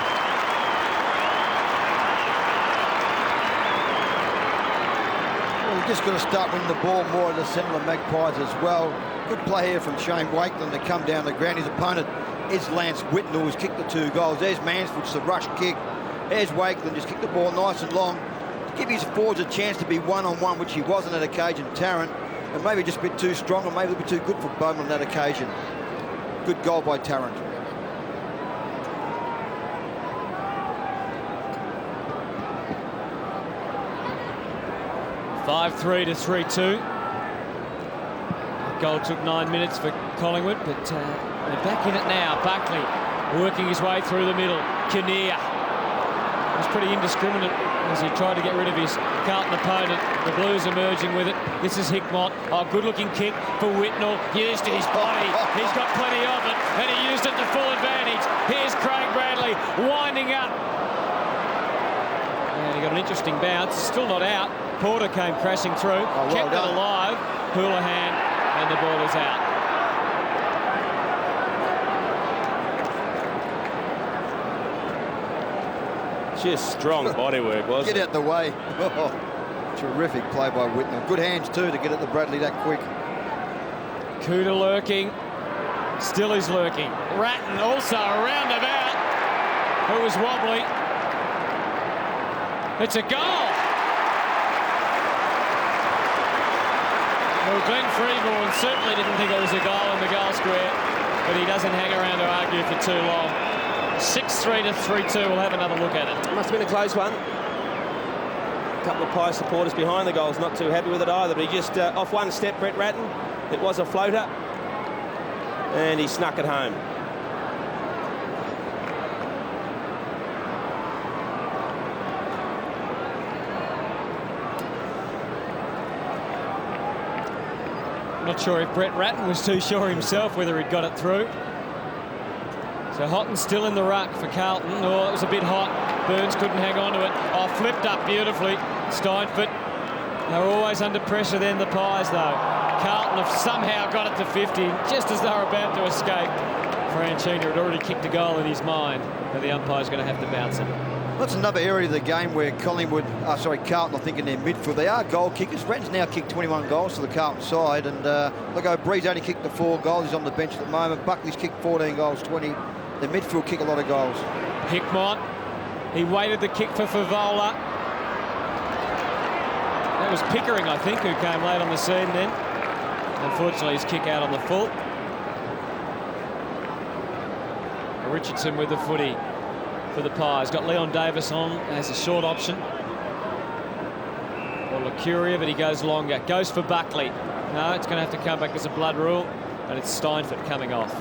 Well, we've just got to start winning the ball more at the centre of the Magpies as well. Good play here from Shane Wakeland to come down the ground. His opponent is Lance Whitnell, who's kicked the 2 goals. There's Mansford's the rush kick. There's Wakeland, just kicked the ball nice and long to give his forwards a chance to be one-on-one, which he wasn't that occasion, Tarrant. And maybe just a bit too strong, or maybe a little bit too good for Bowman on that occasion. Good goal by Tarrant. (5-3 to 3-2). Goal took 9 minutes for Collingwood, but they're back in it now. Buckley working his way through the middle. Kinnear was pretty indiscriminate as he tried to get rid of his Carlton opponent. The Blues emerging with it. This is Hickmott. Oh, good-looking kick for Whitnell. Used his body. He's got plenty of it, and he used it to full advantage. Here's Craig Bradley winding up. And he got an interesting bounce. Still not out. Porter came crashing through. Kept it alive. Houlihan, and the ball is out. Just strong bodywork, wasn't it? Get out the way. Terrific play by Whitnell. Good hands too to get at the Bradley that quick. Cooter lurking. Still is lurking. Ratton also around about. Who was wobbly. It's a goal. Well, Glenn Freeborn certainly didn't think it was a goal in the goal square, but he doesn't hang around to argue for too long. 6-3 to 3-2. We'll have another look at it. Must have been a close one. A couple of Pie supporters behind the goals not too happy with it either, but he just off one step, Brett Ratton. It was a floater, and he snuck it home. Not sure if Brett Ratton was too sure himself whether he'd got it through. So Houghton's still in the ruck for Carlton. Oh, it was a bit hot. Burns couldn't hang on to it. Oh, flipped up beautifully. Steinfort. They're always under pressure then, the Pies, though. Carlton have somehow got it to 50, just as they were about to escape. Franchina had already kicked a goal in his mind, but the umpire's going to have to bounce it. That's another area of the game where Carlton, I think in their midfield, they are goal kickers. Ratton's now kicked 21 goals to the Carlton side, and look, O'Bree's only kicked the 4 goals. He's on the bench at the moment. Buckley's kicked 14 goals, 20. The midfield kick a lot of goals. Hickmott, he waited the kick for Favola. That was Pickering, I think, who came late on the scene then. Unfortunately, his kick out on the full. Richardson with the footy for the Pies. Got Leon Davis on as a short option. Or Lacuria, but he goes longer. Goes for Buckley. No, it's going to have to come back as a blood rule, and it's Steinfort coming off.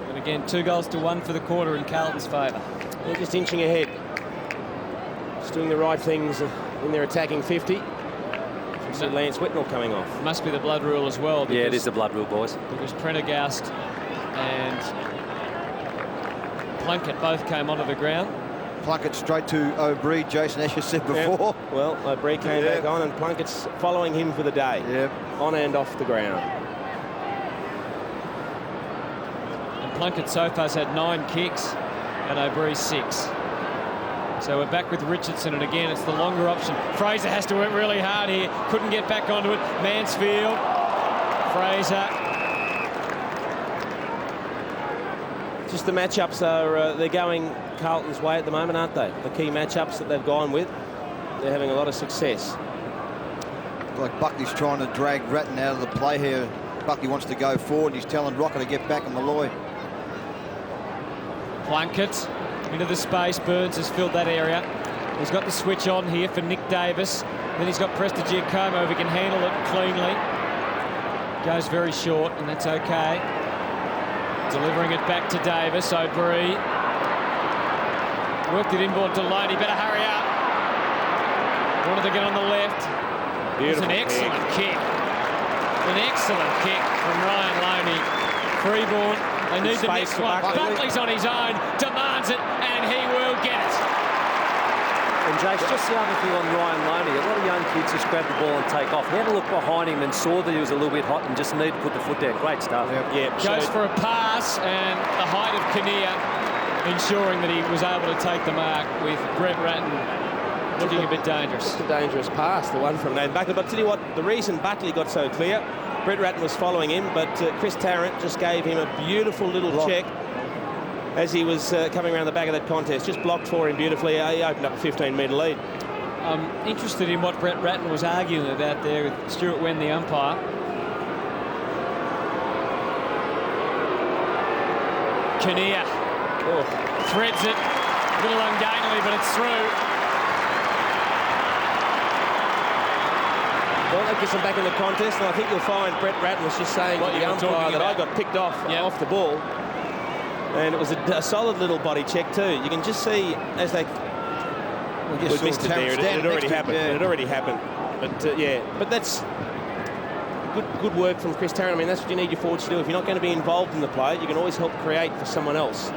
And again, 2-1 for the quarter in Carlton's favour. They're just inching ahead. Just doing the right things in their attacking 50. See Lance Whitnell coming off. Must be the blood rule as well. Yeah, it is the blood rule, boys. Because Prendergast and Plunkett both came onto the ground. Plunkett straight to O'Bree, Jason Escher said before. Yep. Well, O'Bree came back on, and Plunkett's following him for the day. Yep. On and off the ground. And Plunkett so far has had 9 kicks and O'Bree 6. So we're back with Richardson, and again, it's the longer option. Fraser has to work really hard here. Couldn't get back onto it. Mansfield. Fraser. Just the matchups are, they're going Carlton's way at the moment, aren't they? The key matchups that they've gone with, they're having a lot of success. Like Buckley's trying to drag Ratton out of the play here. Buckley wants to go forward. He's telling Rocker to get back on Malloy. Plunkett into the space. Burns has filled that area. He's got the switch on here for Nick Davis. Then he's got Prestigiacomo if he can handle it cleanly. Goes very short, and that's okay. Delivering it back to Davis. O'Bree. Worked it inboard to Loney. Better hurry up. Wanted to get on the left. It's an excellent kick. An excellent kick from Ryan Loney. Freeborn. They need the next one. Buckley's on his own. Demands it, and he will get it. And Jace, just the other thing on Ryan Loney, a lot of young kids just grab the ball and take off. He had a look behind him and saw that he was a little bit hot and just needed to put the foot down. Great stuff. Yeah, goes for a pass, and the height of Kinnear ensuring that he was able to take the mark with Brett Ratton looking a bit dangerous. Just a dangerous pass, the one from Nathan Buckley. But I'll tell you what, the reason Buckley got so clear, Brett Ratton was following him, but Chris Tarrant just gave him a beautiful little check as he was coming around the back of that contest. Just blocked for him beautifully. He opened up a 15-metre lead. I'm interested in what Brett Ratton was arguing about there with Stuart Wen, the umpire. Kinnear threads it. A little ungainly, but it's through. Well, that gets him back in the contest, and I think you'll find Brett Ratton was just saying to the umpire that I got picked off off the ball. And it was a solid little body check too. You can just see as they missed it there. It had already happened. It had already happened. But but that's good work from Chris Tarrant. I mean, that's what you need your forwards to do. If you're not going to be involved in the play, you can always help create for someone else.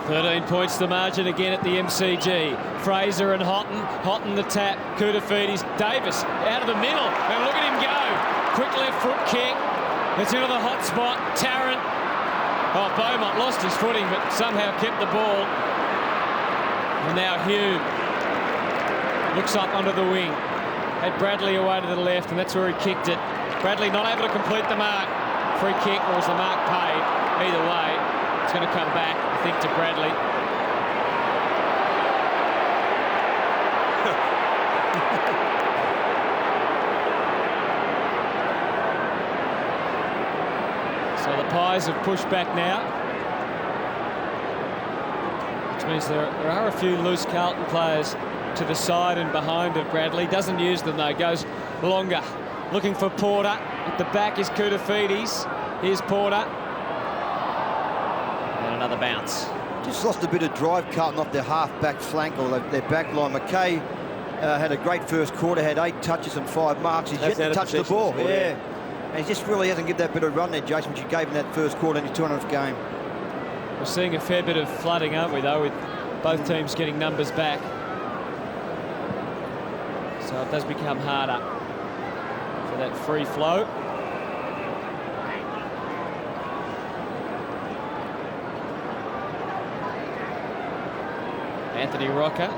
$13 points the margin again at the MCG. Fraser and Houghton the tap. Koutafidis. Davis out of the middle. And look at him go. Quick left foot kick. It's into the hot spot. Tarrant. Oh, Beaumont lost his footing, but somehow kept the ball. And now Hugh looks up under the wing. Had Bradley away to the left, and that's where he kicked it. Bradley not able to complete the mark. Free kick, or was the mark paid? Either way, it's going to come back, I think, to Bradley. So the Pies have pushed back now, which means there are a few loose Carlton players to the side and behind of Bradley. Doesn't use them though, goes longer. Looking for Porter. At the back is Koutafidis. Here's Porter. And another bounce. Just lost a bit of drive, Carlton, off their half-back flank or their back line. McKay had a great first quarter, had 8 touches and 5 marks. He's yet to touch the ball. Yeah. And he just really hasn't given that bit of run there, Jason, which he gave in that first quarter in his 200th game. We're seeing a fair bit of flooding, aren't we, though, with both teams getting numbers back. So it does become harder for that free flow. Anthony Rocker,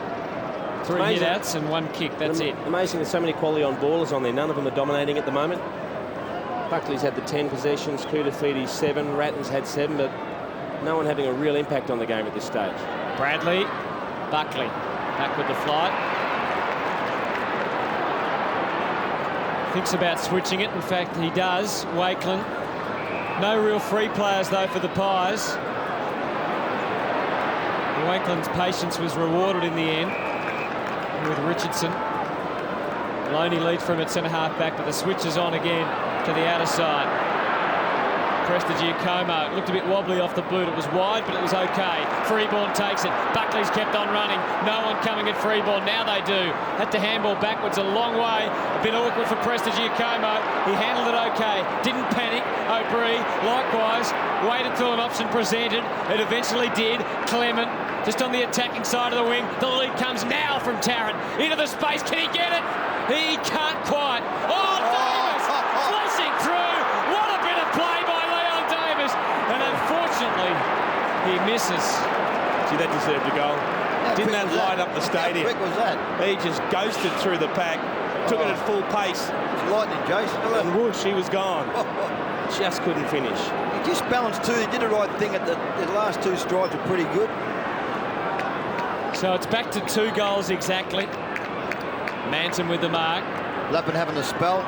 3 hit-outs and 1 kick, that's it. Amazing there's so many quality on ballers on there. None of them are dominating at the moment. Buckley's had the 10 possessions, Koutafidis 7, Ratton's had 7, but no one having a real impact on the game at this stage. Bradley, Buckley, back with the flight. Thinks about switching it. In fact, he does. Wakeland. No real free players, though, for the Pies. Wakeland's patience was rewarded in the end with Richardson. Loney leads from at centre-half back, but the switch is on again to the outer side. Prestigiacomo looked a bit wobbly off the boot. It was wide, but it was okay. Freeborn takes it. Buckley's kept on running. No one coming at Freeborn. Now they do. Had to handball backwards a long way. A bit awkward for Prestigiacomo. He handled it okay. Didn't panic. O'Brien, likewise, waited till an option presented. It eventually did. Clement just on the attacking side of the wing. The lead comes now from Tarrant. Into the space. Can he get it? He can't quite. Oh, Davis! Flashing through. What a bit of play by Leon Davis. And unfortunately, he misses. See, that deserved a goal. Didn't that light up the stadium? How quick was that? He just ghosted through the pack. Took it at full pace. It's lightning, Jason. And whoosh, he was gone. Just couldn't finish. He just balanced too. He did the right thing. At the last 2 strides were pretty good. So it's back to 2 goals exactly. Manton with the mark. Lappin having a spell.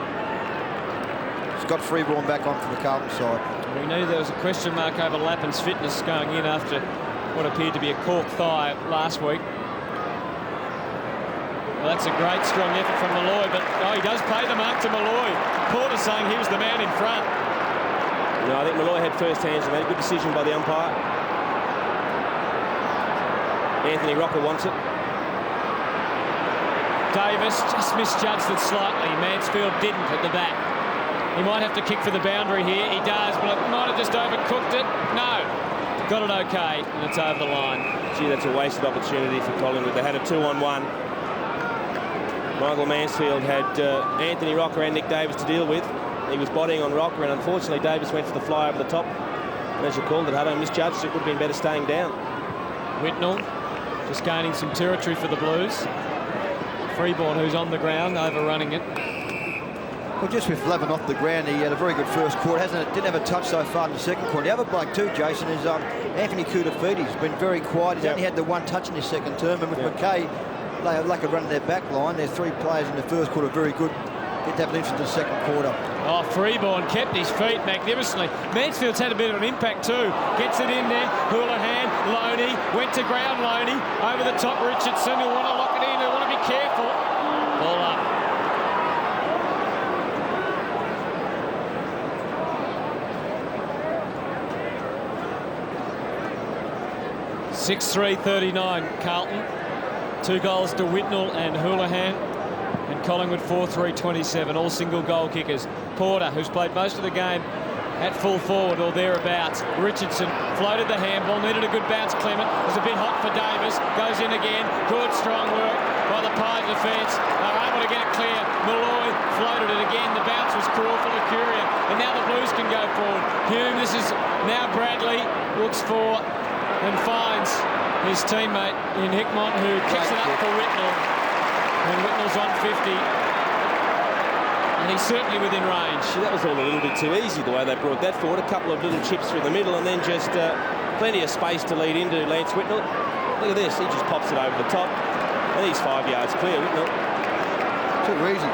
Scott Freeborn back on for the Carlton side. We knew there was a question mark over Lappin's fitness going in after what appeared to be a cork thigh last week. Well, that's a great, strong effort from Malloy, but he does pay the mark to Malloy. Porter saying he was the man in front. No, I think Malloy had first hands and made a good decision by the umpire. Anthony Rocker wants it. Davis just misjudged it slightly. Mansfield didn't at the back. He might have to kick for the boundary here. He does, but it might have just overcooked it. No. Got it okay, and it's over the line. Gee, that's a wasted opportunity for Collingwood. They had a 2-on-1. Michael Mansfield had Anthony Rocker and Nick Davis to deal with. He was bodying on Rocker, and unfortunately Davis went for the fly over the top. And as you called it, Hutto misjudged. It would have been better staying down. Whitnell just gaining some territory for the Blues. Freeborn, who's on the ground, overrunning it. Well, just with 11 off the ground, he had a very good first quarter. Didn't have a touch so far in the second quarter. The other bloke too, Jason, is Anthony Koutafiti. He's been very quiet. He's only had the one touch in his second term. And with McKay, they have lack of running their back line. There's 3 players in the first quarter very good. Didn't have an interest in the second quarter. Oh, Freeborn kept his feet magnificently. Mansfield's had a bit of an impact too. Gets it in there. Houlihan, Loney, went to ground Loney. Over the top, Richardson. He'll want to lock it in. He'll want to be careful. Ball up. 6-3-39 Carlton. 2 goals to Whitnell and Houlihan. And Collingwood 4-3-27, all single goal kickers. Porter, who's played most of the game at full forward or thereabouts. Richardson floated the handball, needed a good bounce. Clement was a bit hot for Davis, goes in again. Good strong work by the Pies defence. They're able to get it clear. Malloy floated it again. The bounce was cruel for Lucuria, and now the Blues can go forward. Hume, this is now Bradley, looks for and finds his teammate in Hickmott, who kicks it up for Whitnell. And Whitnell's on 50. And he's certainly within range. That was all a little bit too easy, the way they brought that forward. A couple of little chips through the middle, and then just plenty of space to lead into Lance Whitnell. Look at this, he just pops it over the top. And he's 5 yards clear, Whitnell. Too easy.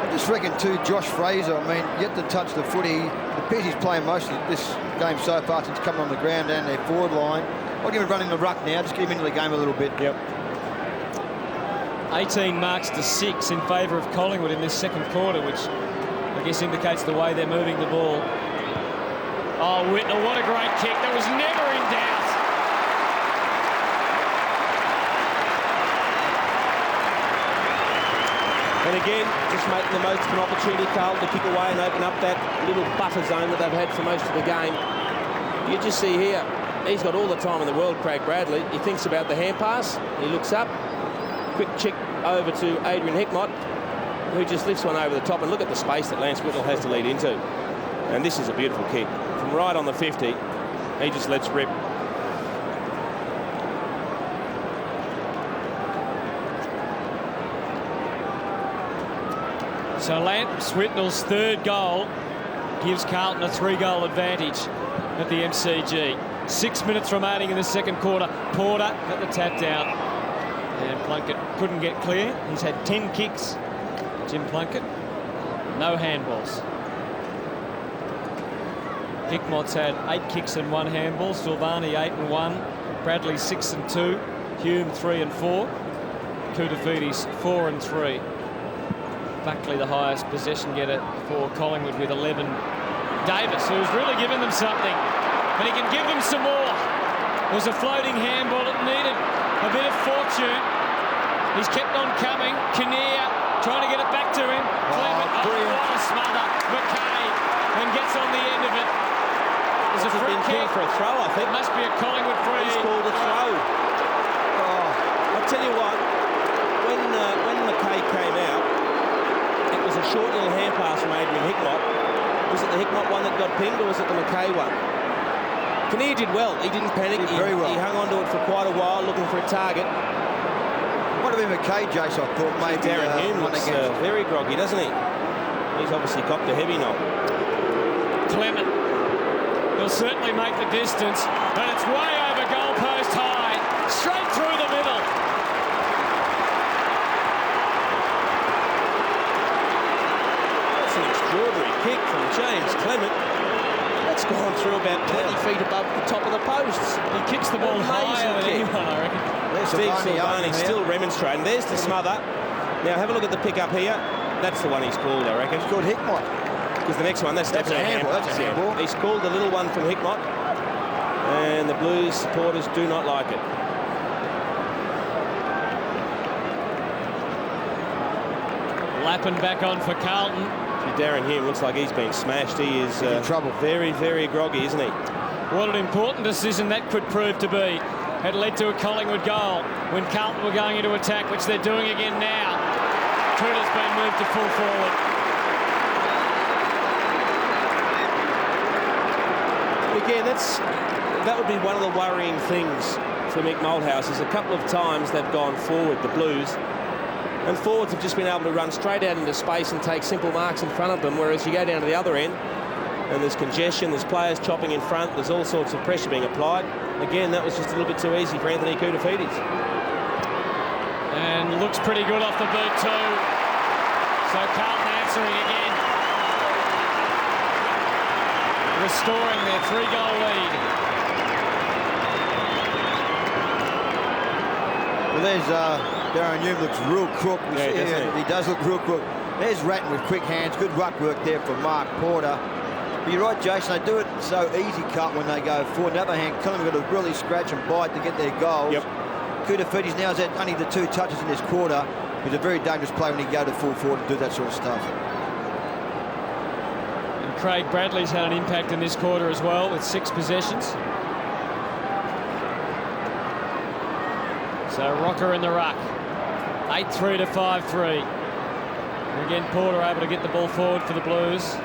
I just reckon too, Josh Fraser, I mean, yet to touch the footy. The piece he's playing most of this game so far since coming on the ground and their forward line. I'll give him running the ruck now, just get him into the game a little bit. Yep. 18 marks to 6 in favour of Collingwood in this second quarter, which I guess indicates the way they're moving the ball. Oh, Whitnell, what a great kick. That was never in doubt. And again, just making the most of an opportunity, Carlton, to kick away and open up that little buffer zone that they've had for most of the game. You just see here, he's got all the time in the world, Craig Bradley. He thinks about the hand pass. He looks up. Quick check over to Adrian Hickmott, who just lifts one over the top. And look at the space that Lance Whitnell has to lead into. And this is a beautiful kick. From right on the 50, he just lets rip. So Lance Whitnell's third goal gives Carlton a 3-goal advantage at the MCG. 6 minutes remaining in the second quarter. Porter got the tap down. And Plunkett couldn't get clear. He's had 10 kicks, Jim Plunkett. No handballs. Hickmott's had 8 kicks and 1 handball. Silvani 8 and 1. Bradley 6 and 2. Hume 3 and 4. Koutafiti's 4 and 3. Buckley the highest possession getter for Collingwood with 11. Davis, who's really given them something, and he can give them some more. It was a floating handball. It needed a bit of fortune. He's kept on coming. Kinnear trying to get it back to him. Clement, what a smother. McKay, and gets on the end of it. There's a free kick for a throw, I think. It must be a Collingwood free. He's called a throw. Oh, I'll tell you what, when McKay came out, it was a short little hand pass from Adrian Hickmott. Was it the Hickmott one that got pinged, or was it the McKay one? Kinnear did well. He didn't panic. Very well. He hung on to it for quite a while, looking for a target. Might have been McKay, Jace, I thought. Maybe Darren Hume looks very groggy, doesn't he? He's obviously copped a heavy knock. Clement will certainly make the distance, but it's way over goalpost high, straight through the middle. That's an extraordinary kick from James Clement. That's gone through about 20 feet above the top of the posts. He kicks the ball higher than anyone, I reckon. Steve Silvani Silvani still remonstrating. There's the smother. Now have a look at the pick up here. That's the one he's called, I reckon. It's called Hickmott. Because the next one, that's a handball. That's a handball. He's called the little one from Hickmott. And the Blues supporters do not like it. Lappin back on for Carlton. Darren Hume looks like he's been smashed. He is in trouble. Very, very groggy, isn't he? What an important decision that could prove to be. It led to a Collingwood goal when Carlton were going into attack, which they're doing again now. Cooter's been moved to full forward. Again, that would be one of the worrying things for Mick Malthouse, is a couple of times they've gone forward, the Blues, and forwards have just been able to run straight out into space and take simple marks in front of them, whereas you go down to the other end and there's congestion, there's players chopping in front, there's all sorts of pressure being applied. Again, that was just a little bit too easy for Anthony Koutafidis. And looks pretty good off the boot too. So Carlton answering again. Restoring their 3-goal lead. Well, there's Darren Hume looks real crook. Yeah, he does look real crook. There's Ratton with quick hands. Good ruck work there for Mark Porter. But you're right, Jason, they do it so easy cut when they go forward. On the other hand, Collingwood got to really scratch and bite to get their goals. Yep. Koutafidis now has had only the 2 touches in this quarter. He's a very dangerous player when he go to full forward and do that sort of stuff. And Craig Bradley's had an impact in this quarter as well with 6 possessions. So Rocker in the ruck. 8-3 to 5-3. And again, Porter able to get the ball forward for the Blues.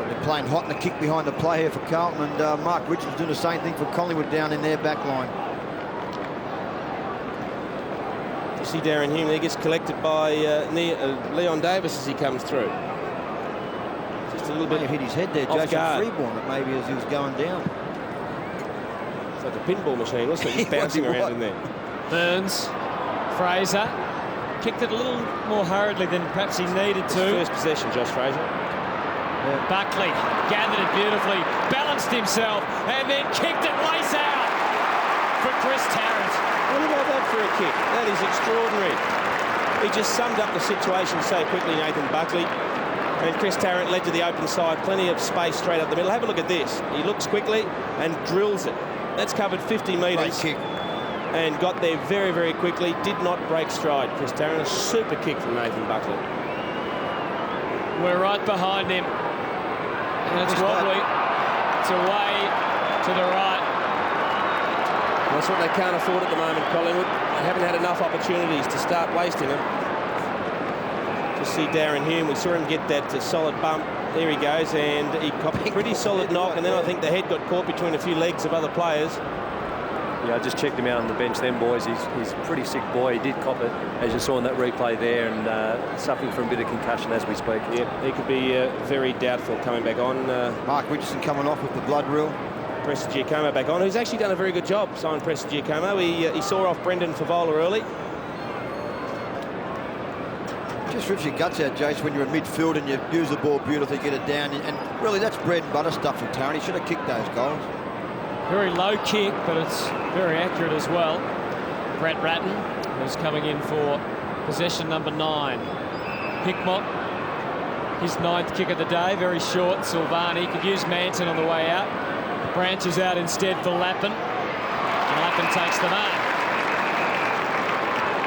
They're playing hot in the kick behind the play here for Carlton, and Mark Richards doing the same thing for Collingwood down in their back line. You see Darren Hume, he gets collected by Leon Davis as he comes through. Just a little bit hit his head there, off Jason guard. Freeborn, maybe as he was going down. It's like a pinball machine, wasn't it? Just bouncing around in there. Burns, Fraser, kicked it a little more hurriedly than perhaps he needed to. First possession, Josh Fraser. Yeah. Buckley gathered it beautifully, balanced himself, and then kicked it lace out for Chris Tarrant. What about that for a kick? That is extraordinary. He just summed up the situation so quickly, Nathan Buckley. And Chris Tarrant led to the open side, plenty of space straight up the middle. Have a look at this. He looks quickly and drills it. That's covered 50 metres. Great kick. And got there very, very quickly. Did not break stride. Chris Tarrant, a super kick from Nathan Buckley. We're right behind him. And it's wobbly. It's away to the right. That's what they can't afford at the moment, Collingwood. They haven't had enough opportunities to start wasting them. Just see Darren Hume. We saw him get that solid bump. There he goes, and he copped a pretty solid knock, and then I think the head got caught between a few legs of other players. Yeah, I just checked him out on the bench then, boys. He's a pretty sick boy. He did cop it, as you saw in that replay there, and suffering from a bit of concussion as we speak. Yeah, he could be very doubtful coming back on. Mark Richardson coming off with the blood rule. Preston Giacomo back on, who's actually done a very good job, Simon Preston Giacomo. He saw off Brendan Favola early. Just rips your guts out, Jace, when you're in midfield and you use the ball beautifully, get it down. And really, that's bread and butter stuff for Tarrant. He should have kicked those goals. Very low kick, but it's very accurate as well. Brett Ratton, who's coming in for possession number 9. Hickmott, his 9th kick of the day, very short. Silvani could use Manton on the way out. Branch is out instead for Lappin. And Lappin takes the mark.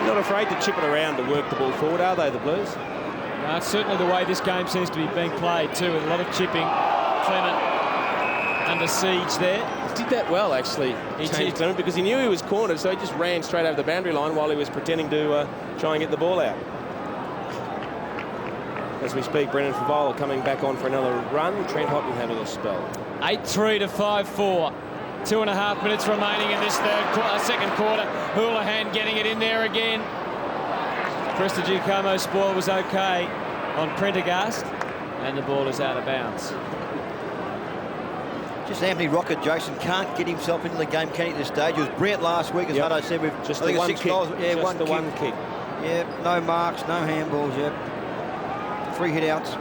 Not afraid to chip it around to work the ball forward, are they, the Blues? No, it's certainly the way this game seems to be being played too, with a lot of chipping. Clement under siege there. He did that well, actually, Clement, because he knew he was cornered, so he just ran straight over the boundary line while he was pretending to try and get the ball out. As we speak, Brendan Favola coming back on for another run. Trent Houghton having a spell. 8-3 to 5-4. 2.5 minutes remaining in this second quarter. Houlihan getting it in there again. Preston Giacomo's spoil was okay on Prendergast, and the ball is out of bounds. Just Anthony Rocket, Jason, can't get himself into the game, can he, at this stage? He was brilliant last week, as Hutto said. With just the one 6 kick. goals. Yeah, just one kick. Yeah, no marks, no handballs, yeah. 3 hit-outs.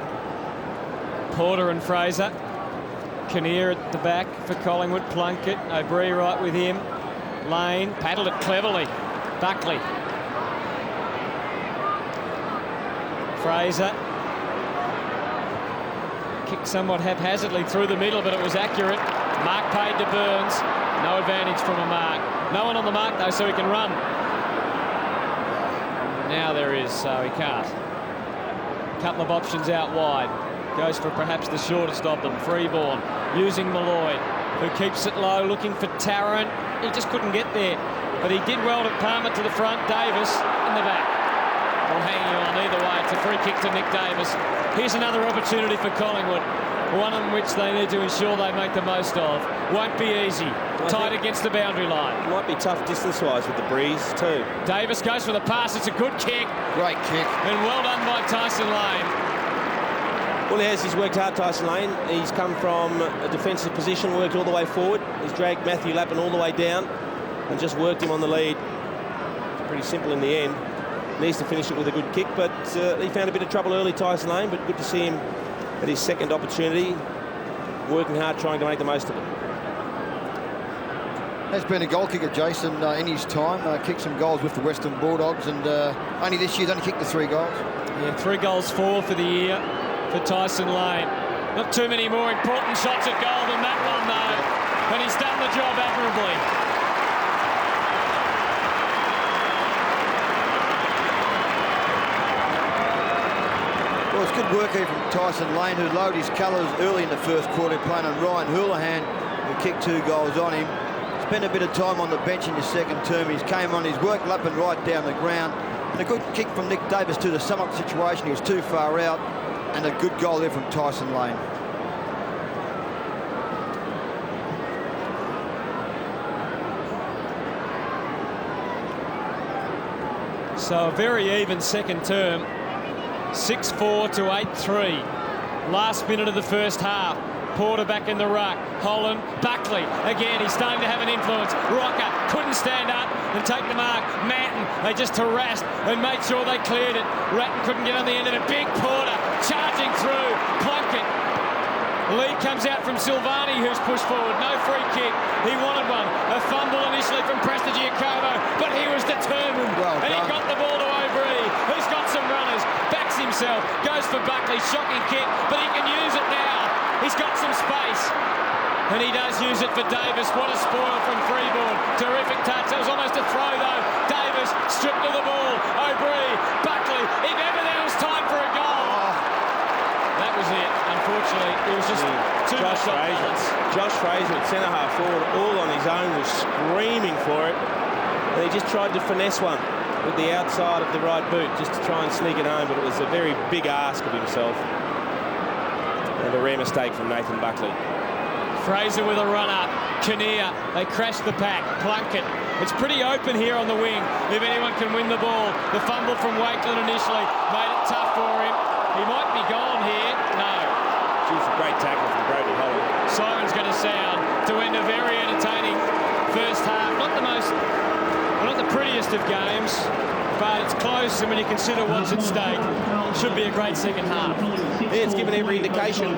Porter and Fraser. Kinnear at the back for Collingwood. Plunkett, O'Brien right with him. Lane paddled it cleverly. Buckley. Fraser. Kicked somewhat haphazardly through the middle, but it was accurate. Mark paid to Burns. No advantage from a mark. No one on the mark, though, so he can run. Now there is, so he can't. Couple of options out wide. Goes for perhaps the shortest of them. Freeborn using Malloy, who keeps it low, looking for Tarrant. He just couldn't get there, but he did well to palm it to the front. Davis in the back. Well, hanging on either way. It's a free kick to Nick Davis. Here's another opportunity for Collingwood, one in which they need to ensure they make the most of. Won't be easy. Tight against the boundary line. Might be tough distance-wise with the breeze too. Davis goes for the pass. It's a good kick. Great kick. And well done by Tyson Lane. Well, he has. He's worked hard, Tyson Lane. He's come from a defensive position, worked all the way forward. He's dragged Matthew Lappin all the way down and just worked him on the lead. It's pretty simple in the end. Needs to finish it with a good kick, but he found a bit of trouble early, Tyson Lane, but good to see him at his second opportunity, working hard, trying to make the most of it. Has been a goal kicker, Jason, in his time. Kicked some goals with the Western Bulldogs, and only this year he's only kicked the 3 goals. Yeah, 3 goals, 4 for the year for Tyson Lane. Not too many more important shots at goal than that one, though, and he's done the job admirably. Well, it's good work here from Tyson Lane, who lowered his colours early in the first quarter, playing on Ryan Houlihan, who kicked 2 goals on him. Spent a bit of time on the bench in his second term. He's came on, he's worked Lappin right down the ground. And a good kick from Nick Davis to sum up the situation. He was too far out. And a good goal there from Tyson Lane. So a very even second term. 6-4 to 8-3. Last minute of the first half. Porter back in the ruck. Holland, Buckley again. He's starting to have an influence. Rocker couldn't stand up and take the mark. Manton, they just harassed and made sure they cleared it. Ratton couldn't get on the end of it. Big Porter charging through. Plunkett. Lead comes out from Silvani, who's pushed forward. No free kick. He wanted one. A fumble initially from Prestigiacomo, but he was determined. And he got the ball to O'Brien, who's got some runners. Backs himself. Goes for Buckley. Shocking kick, but he can use it now. He's got some space. And he does use it for Davis. What a spoil from Freeborn. Terrific touch. That was almost a throw, though. Davis stripped of the ball. O'Brien, Buckley. If ever there was time for a goal. That was it. Unfortunately, it was just too much off balance. Josh Fraser at centre-half forward, all on his own, was screaming for it. And he just tried to finesse one with the outside of the right boot just to try and sneak it home, but it was a very big ask of himself. And a rare mistake from Nathan Buckley. Fraser with a run-up. Kinnear, they crashed the pack. Plunkett. It's pretty open here on the wing if anyone can win the ball. The fumble from Wakeland initially made it tough for him. He might be gone here. No. Geez, a great tackle from Brody Holland. Siren's going to sound to end a very entertaining first half. Not the prettiest of games, but it's close, and when you consider what's at stake, it should be a great second half. Yeah, it's given every indication.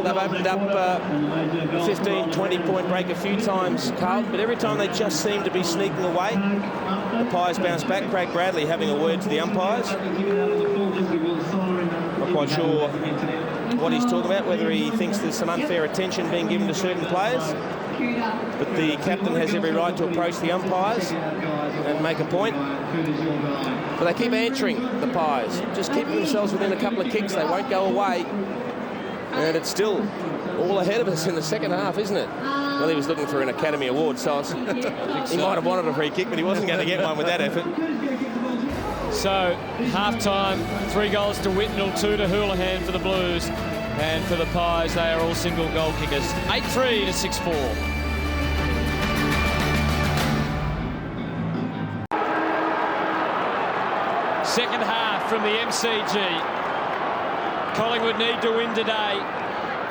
They've opened up a 15, 20-point break a few times, Carlton, but every time they just seem to be sneaking away. The Pies bounce back. Craig Bradley having a word to the umpires. Not quite sure what he's talking about, whether he thinks there's some unfair attention being given to certain players. But the captain has every right to approach the umpires and make a point. But they keep answering the Pies, just keeping themselves within a couple of kicks. They won't go away. And it's still all ahead of us in the second half, isn't it? Well, he was looking for an Academy Award, so he might have wanted a free kick, but he wasn't going to get one with that effort. So, half-time, 3 goals to Whitnell, 2 to Houlihan for the Blues. And for the Pies, they are all single goal kickers. 8-3 to 6-4. Second half from the MCG. Collingwood need to win today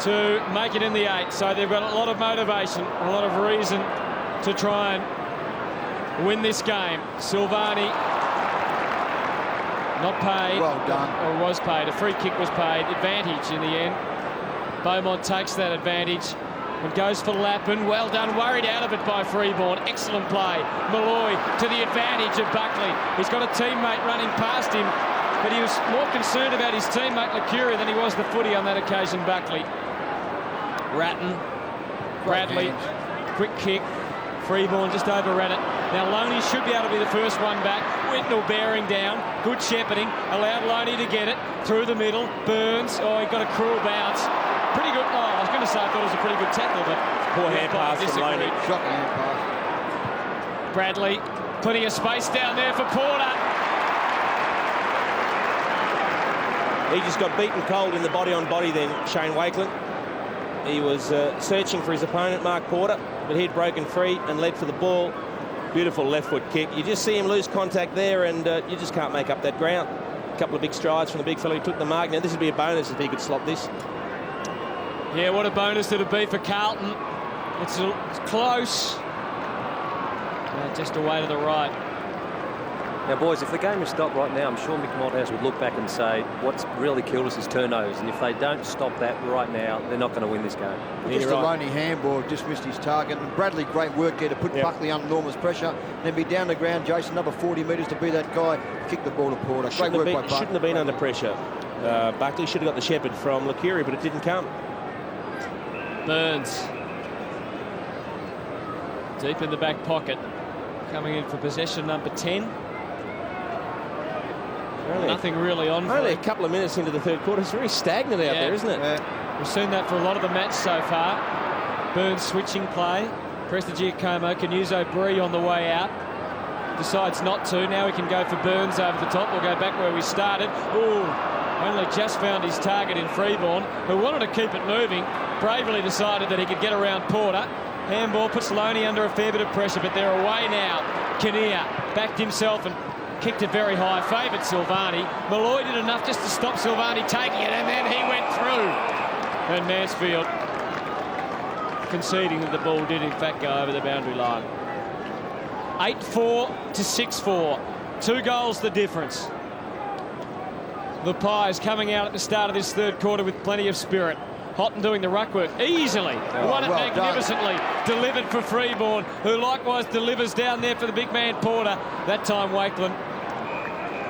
to make it in the 8. So they've got a lot of motivation, a lot of reason to try and win this game. Silvani not paid. Well done. Or was paid. A free kick was paid. Advantage in the end. Beaumont takes that advantage and goes for Lappin. Well done, worried out of it by Freeborn. Excellent play. Malloy to the advantage of Buckley. He's got a teammate running past him, but he was more concerned about his teammate Lucuria than he was the footy on that occasion, Buckley. Ratton, Bradley, quick kick. Freeborn just overran it. Now Loney should be able to be the first one back. Whitnell bearing down. Good shepherding. Allowed Loney to get it. Through the middle. Burns. Oh, he got a cruel bounce. Pretty good. Oh, I was going to say I thought it was a pretty good tackle, but poor hand pass from Loney. Shocking hand pass. Bradley, plenty of space down there for Porter. He just got beaten cold in the body-on-body then, Shane Wakeland. He was searching for his opponent, Mark Porter, but he'd broken free and led for the ball. Beautiful left foot kick. You just see him lose contact there, and you just can't make up that ground. A couple of big strides from the big fellow who took the mark. Now this would be a bonus if he could slot this. Yeah, what a bonus it'd be for Carlton. It's close. Just away to the right. Now, boys, if the game is stopped right now, I'm sure Mick Malthouse would look back and say, what's really killed us is turnovers. And if they don't stop that right now, they're not going to win this game. Just a lonely handball, just missed his target. And Bradley, great work there to put Buckley under enormous pressure. Then be down the ground, Jason, another 40 metres to be that guy. Kick the ball to Porter. Great work by Buckley. Shouldn't have been under pressure. Buckley should have got the shepherd from Lucuria, but it didn't come. Burns. Deep in the back pocket. Coming in for possession number 10. Nothing really on. Only a couple of minutes into the third quarter. It's very stagnant out there, isn't it? Yeah. We've seen that for a lot of the match so far. Burns switching play. Prestigiacomo can use O'Brien on the way out. Decides not to. Now he can go for Burns over the top. We'll go back where we started. Ooh, only just found his target in Freeborn, who wanted to keep it moving. Bravely decided that he could get around Porter. Handball puts Loney under a fair bit of pressure, but they're away now. Kinnear backed himself and kicked it very high, favoured Silvani. Malloy did enough just to stop Silvani taking it, and then he went through. And Mansfield conceding that the ball did in fact go over the boundary line. 8-4 to 6-4. 2 goals the difference. The Pies coming out at the start of this third quarter with plenty of spirit. Houghton doing the ruck work easily. Won it magnificently. Delivered for Freeborn, who likewise delivers down there for the big man Porter. That time Wakeland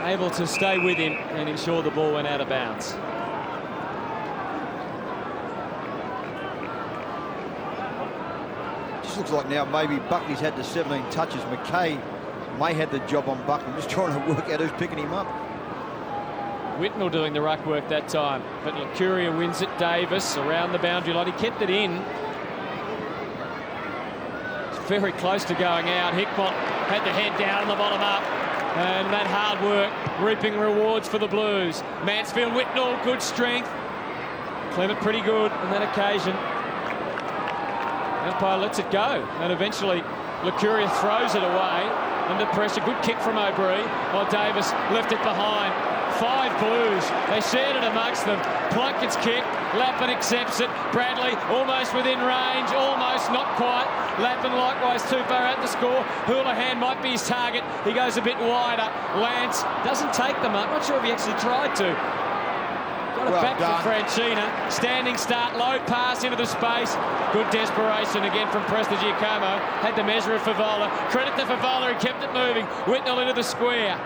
able to stay with him and ensure the ball went out of bounds. Just looks like now maybe Buckley's had the 17 touches. McKay may have the job on Buckley. Just trying to work out who's picking him up. Whitnell doing the ruck work that time, but Lucuria wins it. Davis around the boundary line. He kept it in. It's very close to going out. Hickmott had the head down and the bottom up. And that hard work reaping rewards for the Blues. Mansfield, Whitnell, good strength. Clement pretty good on that occasion. Umpire lets it go, and eventually Lucuria throws it away under pressure. Good kick from O'Brien. Oh, Davis left it behind. 5 Blues. They shared it amongst them. Plunkett's kick. Lappin accepts it. Bradley almost within range. Almost, not quite. Lappin likewise too far out to score. Houlihan might be his target. He goes a bit wider. Lance doesn't take them up. Not sure if he actually tried to. Got it back for Franchina. Standing start. Low pass into the space. Good desperation again from Prestigiacomo. Had the measure of Favola. Credit to Favola. He kept it moving. Whitnell into the square.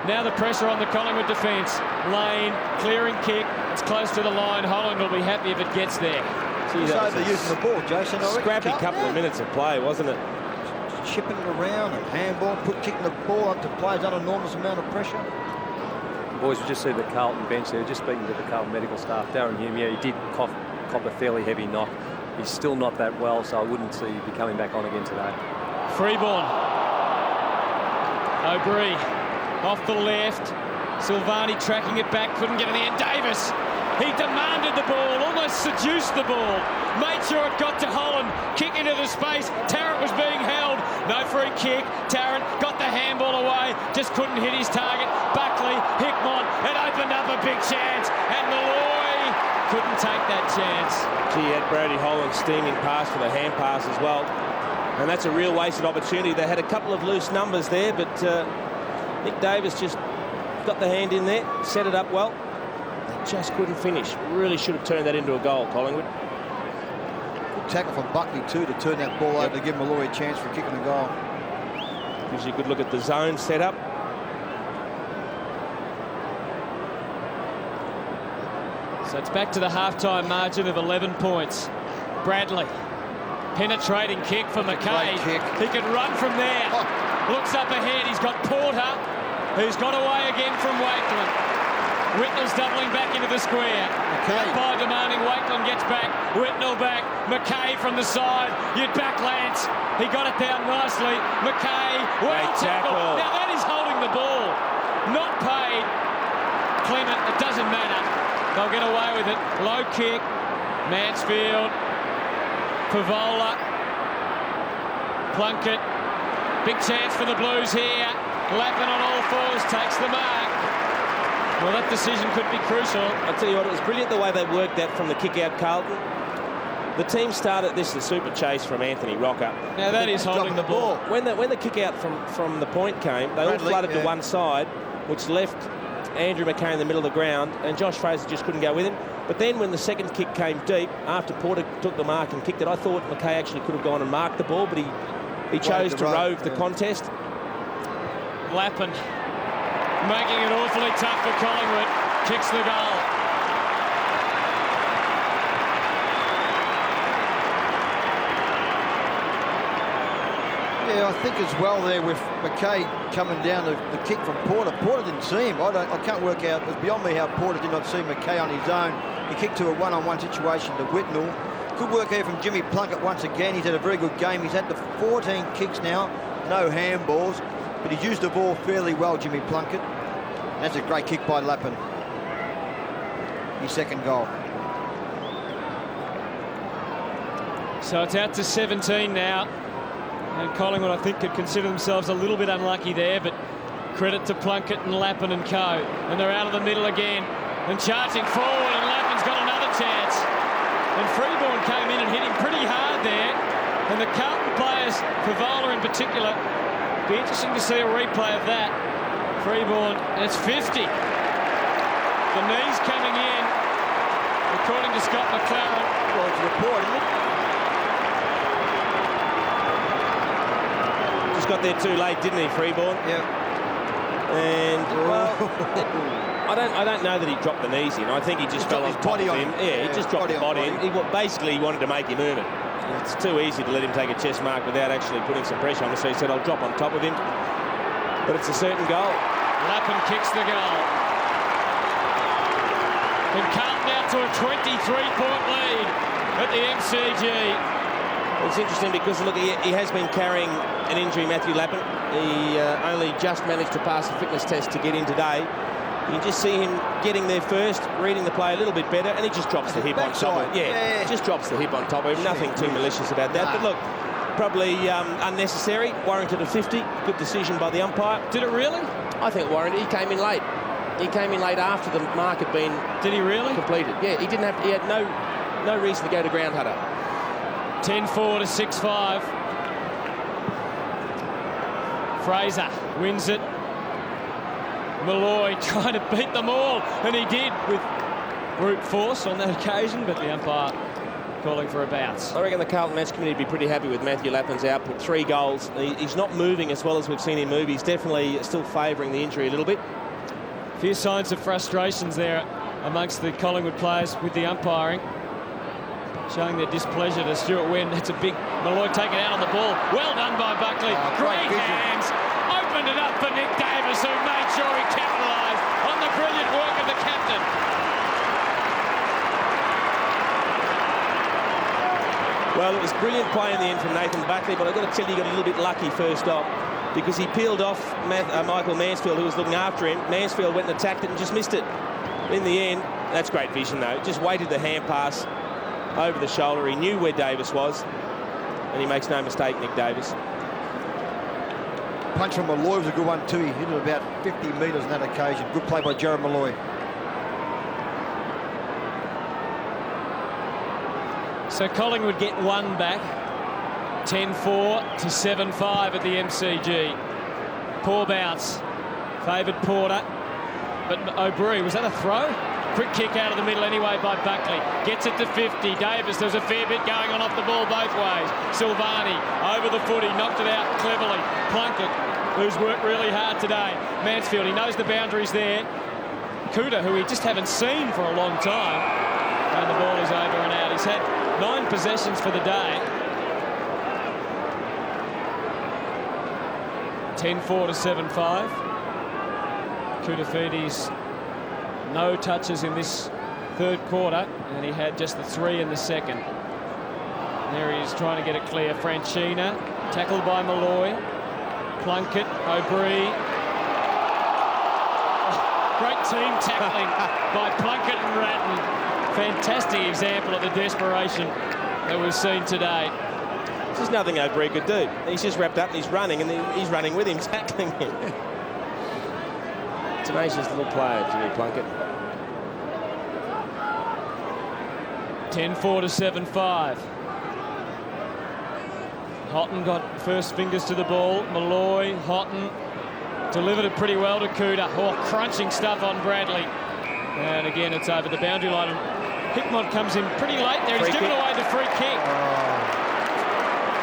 Now the pressure on the Collingwood defence. Lane, clearing kick. It's close to the line. Holland will be happy if it gets there. He's overusing the ball, Jason. Scrappy couple of minutes of play, wasn't it? Chipping it around and handball, kicking the ball up to players under enormous amount of pressure. Boys, we just see the Carlton bench there. Just speaking to the Carlton medical staff, Darren Hume, yeah, he did cop a fairly heavy knock. He's still not that well, so I wouldn't see he'd be coming back on again today. Freeborn. O'Brien. Off the left. Silvani tracking it back. Couldn't get in the end. Davis. He demanded the ball. Almost seduced the ball. Made sure it got to Holland. Kick into the space. Tarrant was being held. No free kick. Tarrant got the handball away. Just couldn't hit his target. Buckley. Hickmott. It opened up a big chance. And Malloy couldn't take that chance. Gee, had Brody Holland steaming past for the hand pass as well. And that's a real wasted opportunity. They had a couple of loose numbers there, but Nick Davis just got the hand in there, set it up well. They just couldn't finish. Really should have turned that into a goal, Collingwood. Good tackle from Buckley too to turn that ball over to give Malloy a chance for kicking the goal. Gives you a good look at the zone setup. So it's back to the half-time margin of 11 points. Bradley, penetrating kick for McKay. He can run from there. Looks up ahead. He's got Porter, who's got away again from Wakeland. Whitnell's doubling back into the square. Umpire demanding Wakeland gets back. Whitnell back. McKay from the side. You'd back Lance. He got it down nicely. McKay, well tackled. Now that is holding the ball. Not paid. Clement, it doesn't matter. They'll get away with it. Low kick. Mansfield. Favola. Plunkett. Big chance for the Blues here. Lappin on all fours takes the mark. Well, that decision could be crucial. I'll tell you what, it was brilliant the way they worked that from the kick-out, Carlton. The team started this, the super chase from Anthony Rocker. Now that is holding the ball. When the kick-out from the point came, they all flooded to one side, which left Andrew McKay in the middle of the ground, and Josh Fraser just couldn't go with him. But then when the second kick came deep, after Porter took the mark and kicked it, I thought McKay actually could have gone and marked the ball, but he chose to rove the contest. Lappin making it awfully tough for Collingwood. Kicks the goal. Yeah, I think as well there with McKay coming down the kick from Porter. Porter didn't see him. I can't work out. It's beyond me how Porter did not see McKay on his own. He kicked to a one-on-one situation to Whitnell. Good work here from Jimmy Plunkett once again. He's had a very good game. He's had the 14 kicks now, no handballs, but he's used the ball fairly well, Jimmy Plunkett. And that's a great kick by Lappin. His second goal. So it's out to 17 now. And Collingwood, I think, could consider themselves a little bit unlucky there, but credit to Plunkett and Lappin and co. And they're out of the middle again and charging forward, and Lappin's got another chance. And Freeborn came in and hit him pretty hard there. And the Carlton players, Favola in particular, be interesting to see a replay of that. Freeborn, and it's 50. The knees coming in, according to Scott McLaren. Well, it's a report, isn't it? Just got there too late, didn't he, Freeborn? Yeah. And well, I don't know that he dropped the knees in. I think he just fell on top of him. Yeah, he just dropped the body in. Basically, he wanted to make him earn it. It's too easy to let him take a chest mark without actually putting some pressure on him. So he said, "I'll drop on top of him." But it's a certain goal. Lappin kicks the goal. And Carlton down to a 23-point lead at the MCG. It's interesting because, look, he has been carrying an injury, Matthew Lappin. He only just managed to pass the fitness test to get in today. You can just see him getting there first, reading the play a little bit better, and he just drops the hip on top of it. Yeah, just drops the hip on top of him. Nothing too malicious about that. But look, probably unnecessary. Warranted a 50. Good decision by the umpire. Did it really? I think warranted. He came in late. He came in late after the mark had been Did he really? completed. Yeah, he didn't have to, he had no reason to go to ground hutter. 10-4 to 6-5. Fraser wins it. Malloy trying to beat them all, and he did with brute force on that occasion, but the umpire calling for a bounce. I reckon the Carlton match committee would be pretty happy with Matthew Lappin's output. 3 goals. He's not moving as well as we've seen him move. He's definitely still favouring the injury a little bit. A few signs of frustrations there amongst the Collingwood players with the umpiring, showing their displeasure to Stuart Wynn. That's a big Malloy taken out on the ball. Well done by Buckley. Great hands. Opened it up for Nick Davis, who made sure he capitalised on the brilliant work of the captain. Well, it was brilliant play in the end from Nathan Buckley, but I've got to tell you, he got a little bit lucky first off because he peeled off Michael Mansfield, who was looking after him. Mansfield went and attacked it and just missed it. In the end, that's great vision, though. Just waited the hand pass over the shoulder. He knew where Davis was, and he makes no mistake, Nick Davis. Punch from Malloy was a good one too. He hit it about 50 metres on that occasion. Good play by Jared Malloy. So Collingwood get one back. 10-4 to 7-5 at the MCG. Poor bounce. Favoured Porter. But O'Brien, was that a throw? Quick kick out of the middle anyway by Buckley. Gets it to 50. Davis, there's a fair bit going on off the ball both ways. Silvani over the footy, knocked it out cleverly. Plunkett, who's worked really hard today. Mansfield, he knows the boundaries there. Kuda, who we just haven't seen for a long time. And the ball is over and out. He's had 9 possessions for the day. 10-4 to 7-5. Kudafides, no touches in this third quarter, and he had just the 3 in the second. There he is trying to get it clear. Franchina, tackled by Malloy. Plunkett, O'Brien. Oh, great team tackling by Plunkett and Ratton. Fantastic example of the desperation that we've seen today. There's nothing O'Brien could do. He's just wrapped up and he's running, and he's running with him, tackling him. Tenacious little player, Jimmy Plunkett. 10-4 to 7-5. Houghton got first fingers to the ball. Malloy, Houghton delivered it pretty well to Kuda. Oh, crunching stuff on Bradley. And again, it's over the boundary line. Hickmott comes in pretty late there. He's given away the free kick.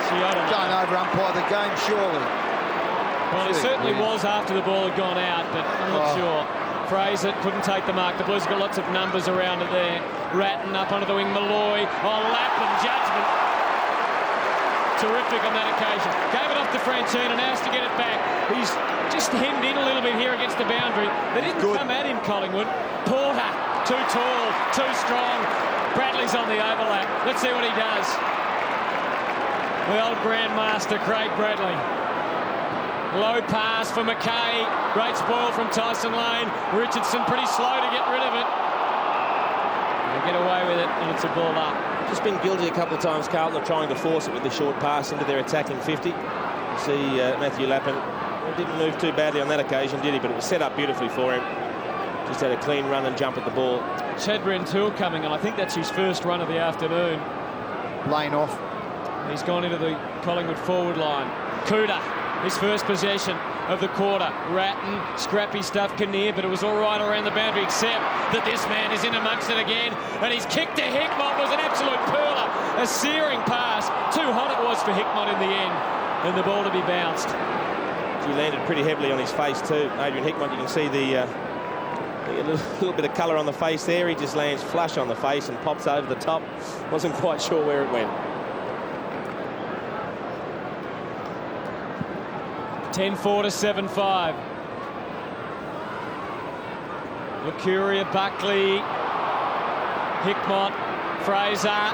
Don't over-umpire the game, surely. Well, it certainly was after the ball had gone out, but I'm not sure. Fraser couldn't take the mark. The Blues have got lots of numbers around it there. Ratton up onto the wing. Malloy. Oh, lap and judgment. Terrific on that occasion. Gave it off to Franchina. Now has to get it back. He's just hemmed in a little bit here against the boundary. They didn't come at him, Collingwood. Porter, too tall, too strong. Bradley's on the overlap. Let's see what he does. The old grandmaster, Craig Bradley. Low pass for McKay. Great spoil from Tyson Lane. Richardson pretty slow to get rid of it. They get away with it, and it's a ball up. Just been guilty a couple of times, Carlton, of trying to force it with the short pass into their attacking 50. You see Matthew Lappin didn't move too badly on that occasion, did he? But it was set up beautifully for him. Just had a clean run and jump at the ball. Chad Rentoul coming on. I think that's his first run of the afternoon. Lane off. He's gone into the Collingwood forward line. Kuda, his first possession of the quarter. Ratton, scrappy stuff, Kinnear, but it was all right around the boundary, except that this man is in amongst it again. And his kick to Hickmott was an absolute pearler. A searing pass. Too hot it was for Hickmott in the end. And the ball to be bounced. He landed pretty heavily on his face too. Adrian Hickmott, you can see a little bit of colour on the face there. He just lands flush on the face and pops over the top. Wasn't quite sure where it went. 10-4 to 7-5. Lucuria, Buckley, Hickmott, Fraser,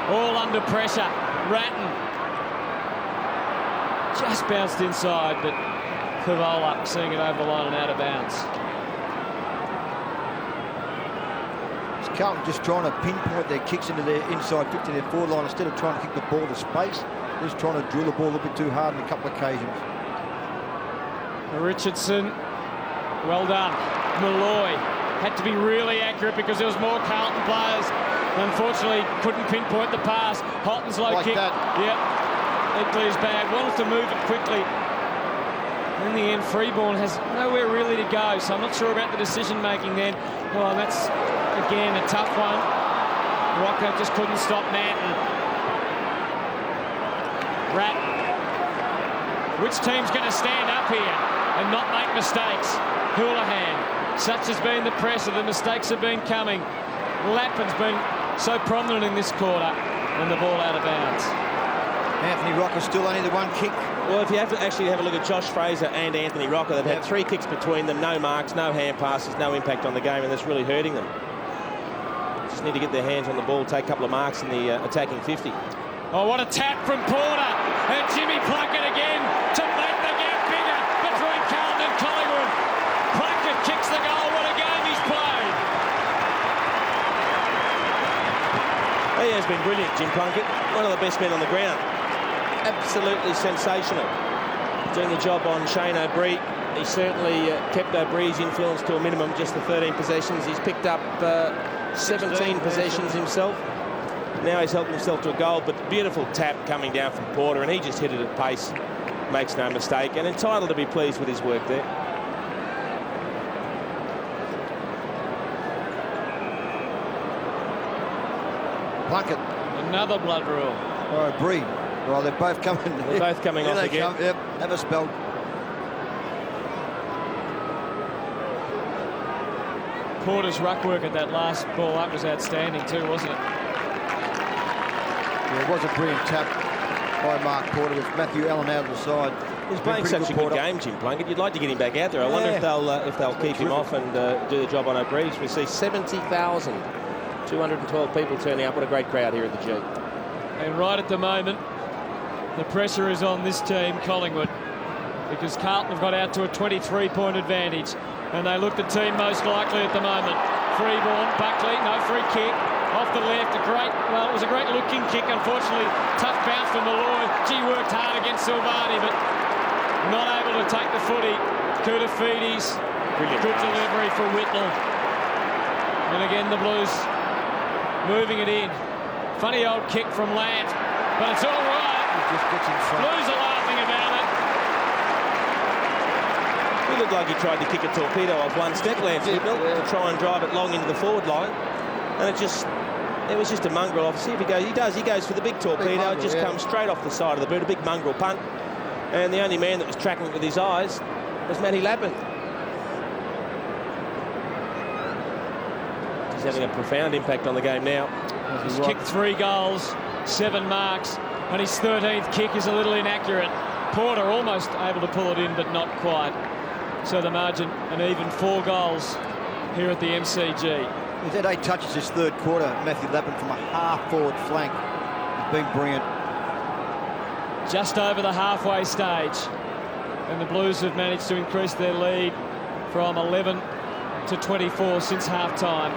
all under pressure. Ratton just bounced inside, but Cavola seeing it over the line and out of bounds. Is Carlton just trying to pinpoint their kicks into their inside 50, their forward line, instead of trying to kick the ball to space? Just trying to drill the ball a bit too hard on a couple of occasions. Richardson, well done. Malloy had to be really accurate because there was more Carlton players. Unfortunately, couldn't pinpoint the pass. Houghton's low like kick. That. Yep, it clears bad. Wanted to move it quickly. In the end, Freeborn has nowhere really to go, so I'm not sure about the decision-making then. Oh, that's, again, a tough one. Rocco just couldn't stop Manton. Ratton. Which team's going to stand up here and not make mistakes? Houlihan. Such has been the pressure. The mistakes have been coming. Lappin's been so prominent in this quarter, and the ball out of bounds. Anthony Rocca still only the one kick. Well, if you have to actually have a look at Josh Fraser and Anthony Rocca, they've had 3 kicks between them, no marks, no hand passes, no impact on the game, and that's really hurting them. Just need to get their hands on the ball, take a couple of marks in the attacking 50. Oh, what a tap from Porter. And Jimmy Plunkett again to make the gap bigger between Carlton and Collingwood. Plunkett kicks the goal. What a game he's played. He has been brilliant, Jim Plunkett. One of the best men on the ground. Absolutely sensational. Doing the job on Shane O'Brien. He certainly kept O'Brien's influence to a minimum, just the 13 possessions. He's picked up 17 possessions himself. Now he's helped himself to a goal, but beautiful tap coming down from Porter, and he just hit it at pace. Makes no mistake, and entitled to be pleased with his work there. Plunkett. Another blood rule. All right, Bree. Well, they're both coming. They're both coming off again. Yep, have a spell. Porter's ruck work at that last ball up was outstanding too, wasn't it? Yeah, it was a brilliant tap by Mark Porter with Matthew Allen out of the side. He's playing such a good game, Jim Plunkett. You'd like to get him back out there. I wonder if they'll keep him off and do the job on O'Brien's. We see 70,212 people turning up. What a great crowd here at the G. And right at the moment, the pressure is on this team, Collingwood, because Carlton have got out to a 23-point advantage, and they look the team most likely at the moment. Freeborn, Buckley, no free kick. Off the left, it was a great looking kick. Unfortunately, tough bounce from Malloy. Gee, worked hard against Silvani, but not able to take the footy. Koutafidis, good delivery for Whitnell. And again, the Blues moving it in. Funny old kick from Lant, but it's all right. Just gets in front. Blues are laughing about it. He looked like he tried to kick a torpedo off one step, Lance Whitnell, to try and drive it long into the forward line. And it was just a mongrel off. See if he goes for the big torpedo. It just comes straight off the side of the boot, a big mongrel punt. And the only man that was tracking it with his eyes was Matty Lappin. He's having a profound impact on the game now. He's kicked 3 goals, 7 marks, and his 13th kick is a little inaccurate. Porter almost able to pull it in, but not quite. So the margin, an even 4 goals here at the MCG. He's had 8 touches this third quarter, Matthew Lappin, from a half-forward flank. He's been brilliant. Just over the halfway stage, and the Blues have managed to increase their lead from 11 to 24 since half-time.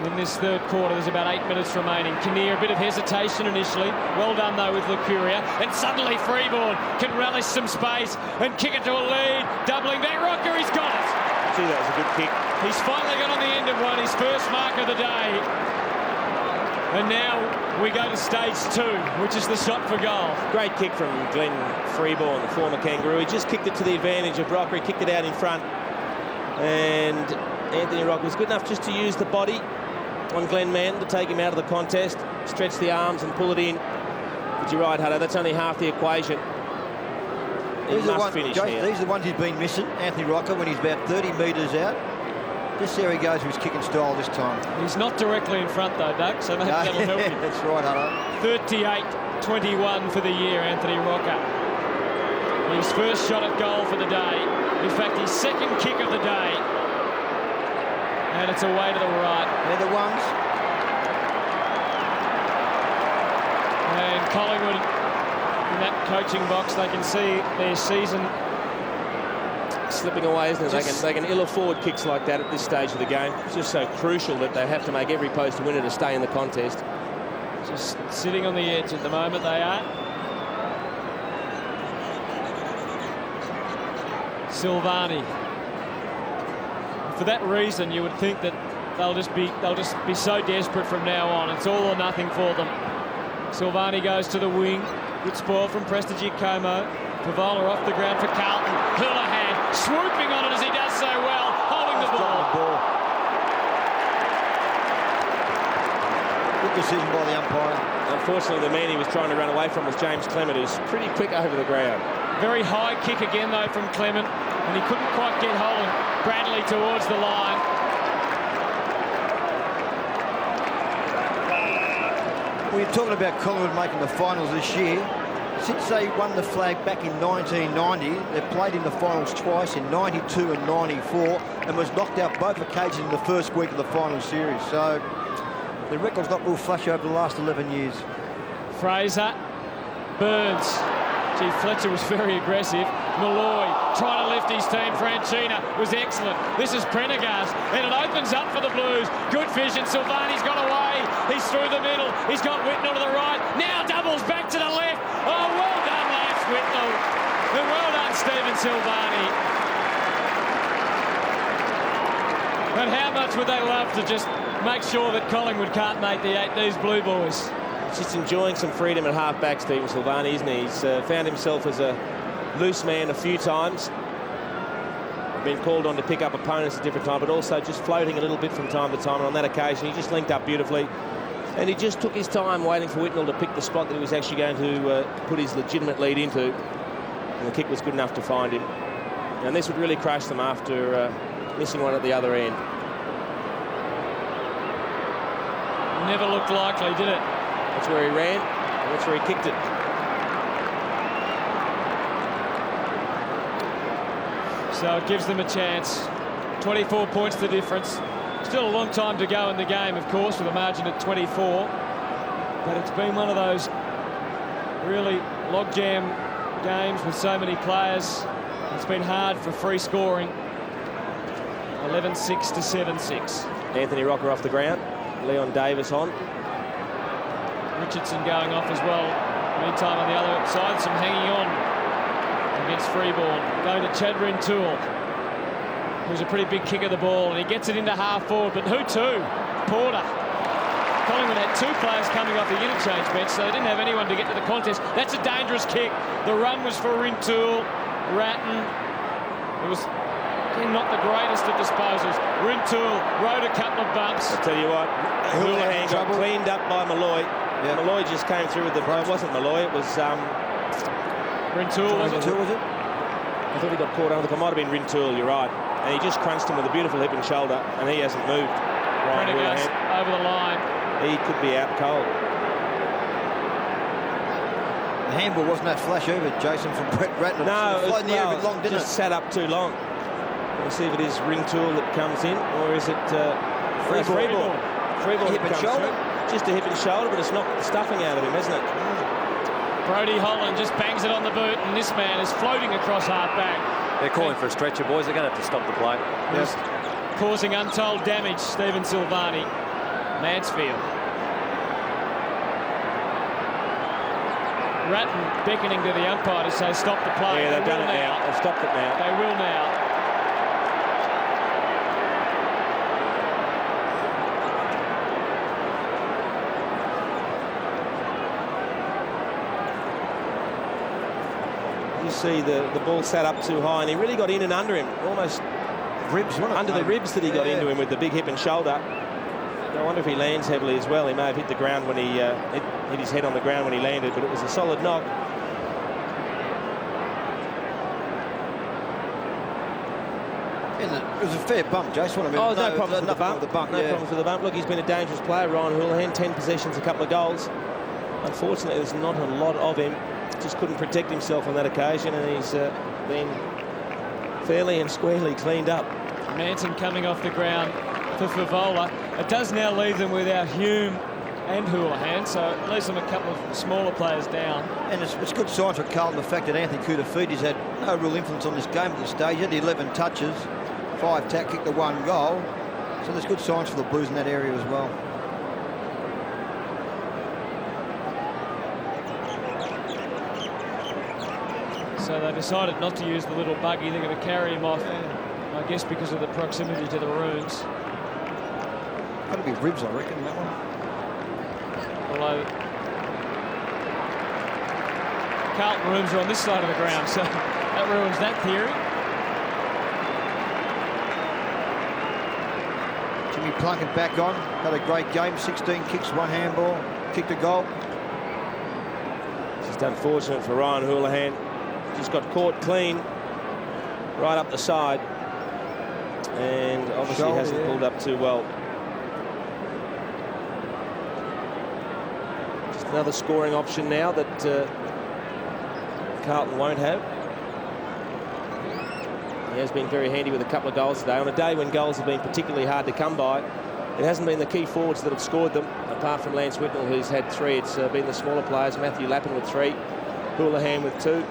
In this third quarter, there's about 8 minutes remaining. Kinnear, a bit of hesitation initially. Well done, though, with Lucuria. And suddenly Freeborn can relish some space and kick it to a lead. Doubling back. Rocker, he's got it. Gee, that was a good kick. He's finally got on the end of one, his first mark of the day. And now we go to stage 2, which is the shot for goal. Great kick from Glenn Freeborn, the former Kangaroo. He just kicked it to the advantage of Rocker. He kicked it out in front. And Anthony Rocker was good enough just to use the body on Glenn Mann to take him out of the contest, stretch the arms and pull it in. But you're right, Hutto, that's only half the equation. He must finish here. These are the ones he's been missing, Anthony Rocker, when he's about 30 metres out. Just there he goes with his kicking style this time. He's not directly in front, though, Doug, so maybe that'll help him. That's right, Hutto. 38-21 for the year, Anthony Rocker. His first shot at goal for the day. In fact, his second kick of the day. And it's away to the right. They're the ones. And Collingwood in that coaching box, they can see their season slipping away, isn't it? They can ill afford kicks like that at this stage of the game. It's just so crucial that they have to make every post a winner to stay in the contest. Just sitting on the edge at the moment, they are. Silvani. For that reason, you would think that they'll just be so desperate from now on. It's all or nothing for them. Silvani goes to the wing. Good spoil from Prestigiacomo. Pavola off the ground for Carlton. Houlihan swooping on it as he does so well, holding the ball. Good decision by the umpire. Unfortunately, the man he was trying to run away from was James Clement, who's pretty quick over the ground. Very high kick again, though, from Clement, and he couldn't quite get Holland. Bradley towards the line. We're talking about Collingwood making the finals this year. Since they won the flag back in 1990, they've played in the finals twice, in 92 and 94, and was knocked out both occasions in the first week of the final series. So the record's not real flush over the last 11 years. Fraser, Burns. Gee, Fletcher was very aggressive. Malloy trying to lift his team. Franchina was excellent. This is Prendergast, and it opens up for the Blues. Good vision. Silvani's got away. He's through the middle. He's got Whitnell to the right. Now doubles back to the left. Oh, well done, Lance Whitnell. And well done, Stephen Silvani. And how much would they love to just make sure that Collingwood can't make these Blue Boys? He's just enjoying some freedom at half-back, Stephen Silvani, isn't he? He's found himself as a loose man a few times. Been called on to pick up opponents at different times, but also just floating a little bit from time to time. And on that occasion, he just linked up beautifully. And he just took his time waiting for Whitnell to pick the spot that he was actually going to put his legitimate lead into. And the kick was good enough to find him. And this would really crush them after missing one at the other end. Never looked likely, did it? That's where he ran, and that's where he kicked it. So it gives them a chance. 24 points the difference. Still a long time to go in the game, of course, with a margin at 24. But it's been one of those really logjam games with so many players. It's been hard for free scoring. 11-6 to 7-6. Anthony Rocker off the ground. Leon Davis on. Richardson going off as well. Meantime, on the other side, some hanging on against Freeborn. Going to Chad Rintoul, who's a pretty big kick of the ball, and he gets it into half forward. But who to? Porter. Collingwood had two players coming off the interchange bench, so they didn't have anyone to get to the contest. That's a dangerous kick. The run was for Rintoul. Ratton. It was not the greatest of disposals. Rintoul rode a couple of bumps. I'll tell you what, Houlihan got cleaned up by Malloy. Yeah. Malloy just came through with the... It wasn't Malloy, it was... Rintoul, was it? I thought he got caught under. It might have been Rintoul, you're right. And he just crunched him with a beautiful hip and shoulder, and he hasn't moved. Prendergast over the line. He could be out cold. The handball wasn't that flash over, Jason, from Brett Ratton. No, it was the air a bit long, didn't just sat up too long. We'll see if it is Rintoul that comes in, or is it Freeborn? Freeborn hip and shoulder. Just a hip and shoulder, but it's knocked the stuffing out of him, hasn't it? Brodie Holland just bangs it on the boot, and this man is floating across half back. They're calling for a stretcher, boys. They're going to have to stop the play. Yes. Causing untold damage, Stephen Silvani. Mansfield. Ratton beckoning to the umpire to say stop the play. Yeah, they've done it now. They've stopped it now. They will now. You see the ball sat up too high, and he really got in and under him, almost ribs, under the ribs that he got into him with the big hip and shoulder. I wonder if he lands heavily as well. He may have hit the ground when he hit his head on the ground when he landed, but it was a solid knock. It was a fair bump, Jason. I mean, no problems with the bump. No problems with the bump. Look, he's been a dangerous player, Ryan Houlihan. 10 possessions, a couple of goals. Unfortunately, there's not a lot of him. Just couldn't protect himself on that occasion, and he's been fairly and squarely cleaned up. Manson coming off the ground for Favola. It does now leave them without Hume and Houlihan, so it leaves them a couple of smaller players down. And it's good sign for Carlton, the fact that Anthony Koutafidis had no real influence on this game at this stage. He had 11 touches, 5 tack, kicked the 1 goal. So there's good signs for the Blues in that area as well. So they decided not to use the little buggy. They're going to carry him off, I guess, because of the proximity to the runes. Got to be ribs, I reckon, that one. Although Carlton rooms are on this side of the ground, so that ruins that theory. Jimmy Plunkett back on. Had a great game. 16 kicks, 1 handball. Kicked a goal. Just unfortunate for Ryan Houlihan. Just got caught clean right up the side, and obviously hasn't pulled up too well. Just another scoring option now that Carlton won't have. He has been very handy with a couple of goals today. On a day when goals have been particularly hard to come by, it hasn't been the key forwards that have scored them, apart from Lance Whitnell, who's had 3. It's been the smaller players, Matthew Lappin with 3, Houlihan with 2.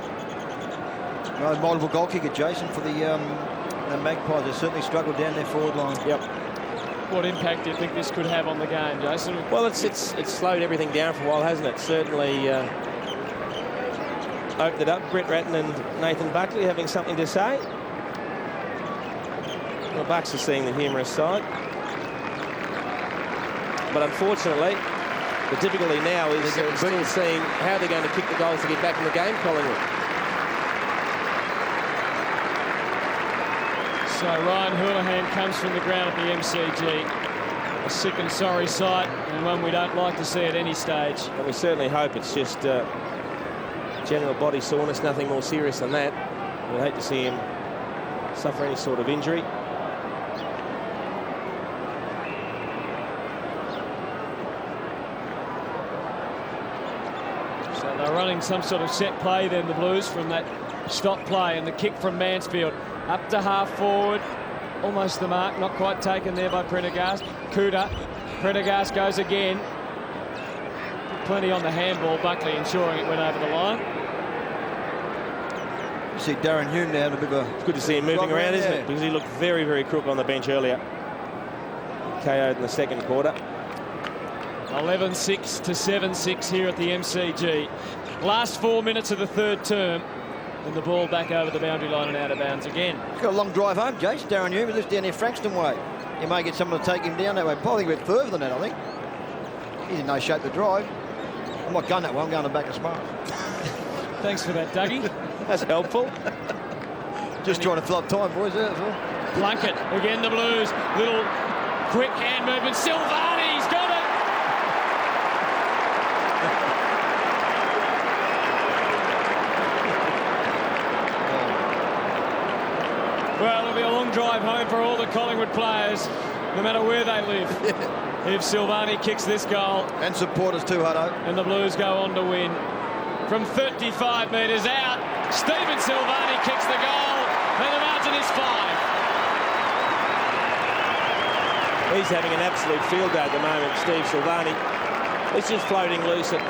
No multiple goal kicker, Jason, for the Magpies. They certainly struggled down their forward line. Yep. What impact do you think this could have on the game, Jason? Well, it's slowed everything down for a while, hasn't it? Certainly opened it up. Brett Ratton and Nathan Buckley having something to say. The Bucks are seeing the humorous side. But unfortunately, the difficulty now is still seeing how they're going to kick the goals to get back in the game, Collingwood. So Ryan Houlihan comes from the ground at the MCG. A sick and sorry sight, and one we don't like to see at any stage. And we certainly hope it's just general body soreness, nothing more serious than that. We'd hate to see him suffer any sort of injury. So they're running some sort of set play then, the Blues, from that stop play, and the kick from Mansfield up to half forward. Almost the mark, not quite taken there by Prendergast. Kuda. Prendergast goes again. Plenty on the handball, Buckley ensuring it went over the line. You see Darren Hume now in a bit of a... It's good to see him moving around, isn't it? Because he looked very, very crook on the bench earlier. KO'd in the second quarter. 11-6 to 7-6 here at the MCG. Last 4 minutes of the third term. And the ball back over the boundary line and out of bounds again. He's got a long drive home, Jace. Darren Hume, he lives down near Frankston way. You may get someone to take him down that way. Probably a bit further than that, I think. He's in no shape to drive. I'm not going that way. I'm going to back of Smart. Thanks for that, Dougie. That's helpful. Just trying to fill up time, boys. That's all. Plunkett, again the Blues. Little quick hand movement. Silvani's got it! Well, it'll be a long drive home for all the Collingwood players, no matter where they live. If Silvani kicks this goal. And supporters too, Hutto. And the Blues go on to win. From 35 metres out, Stephen Silvani kicks the goal, and the margin is 5. He's having an absolute field day at the moment, Steve Silvani. He's just floating loose at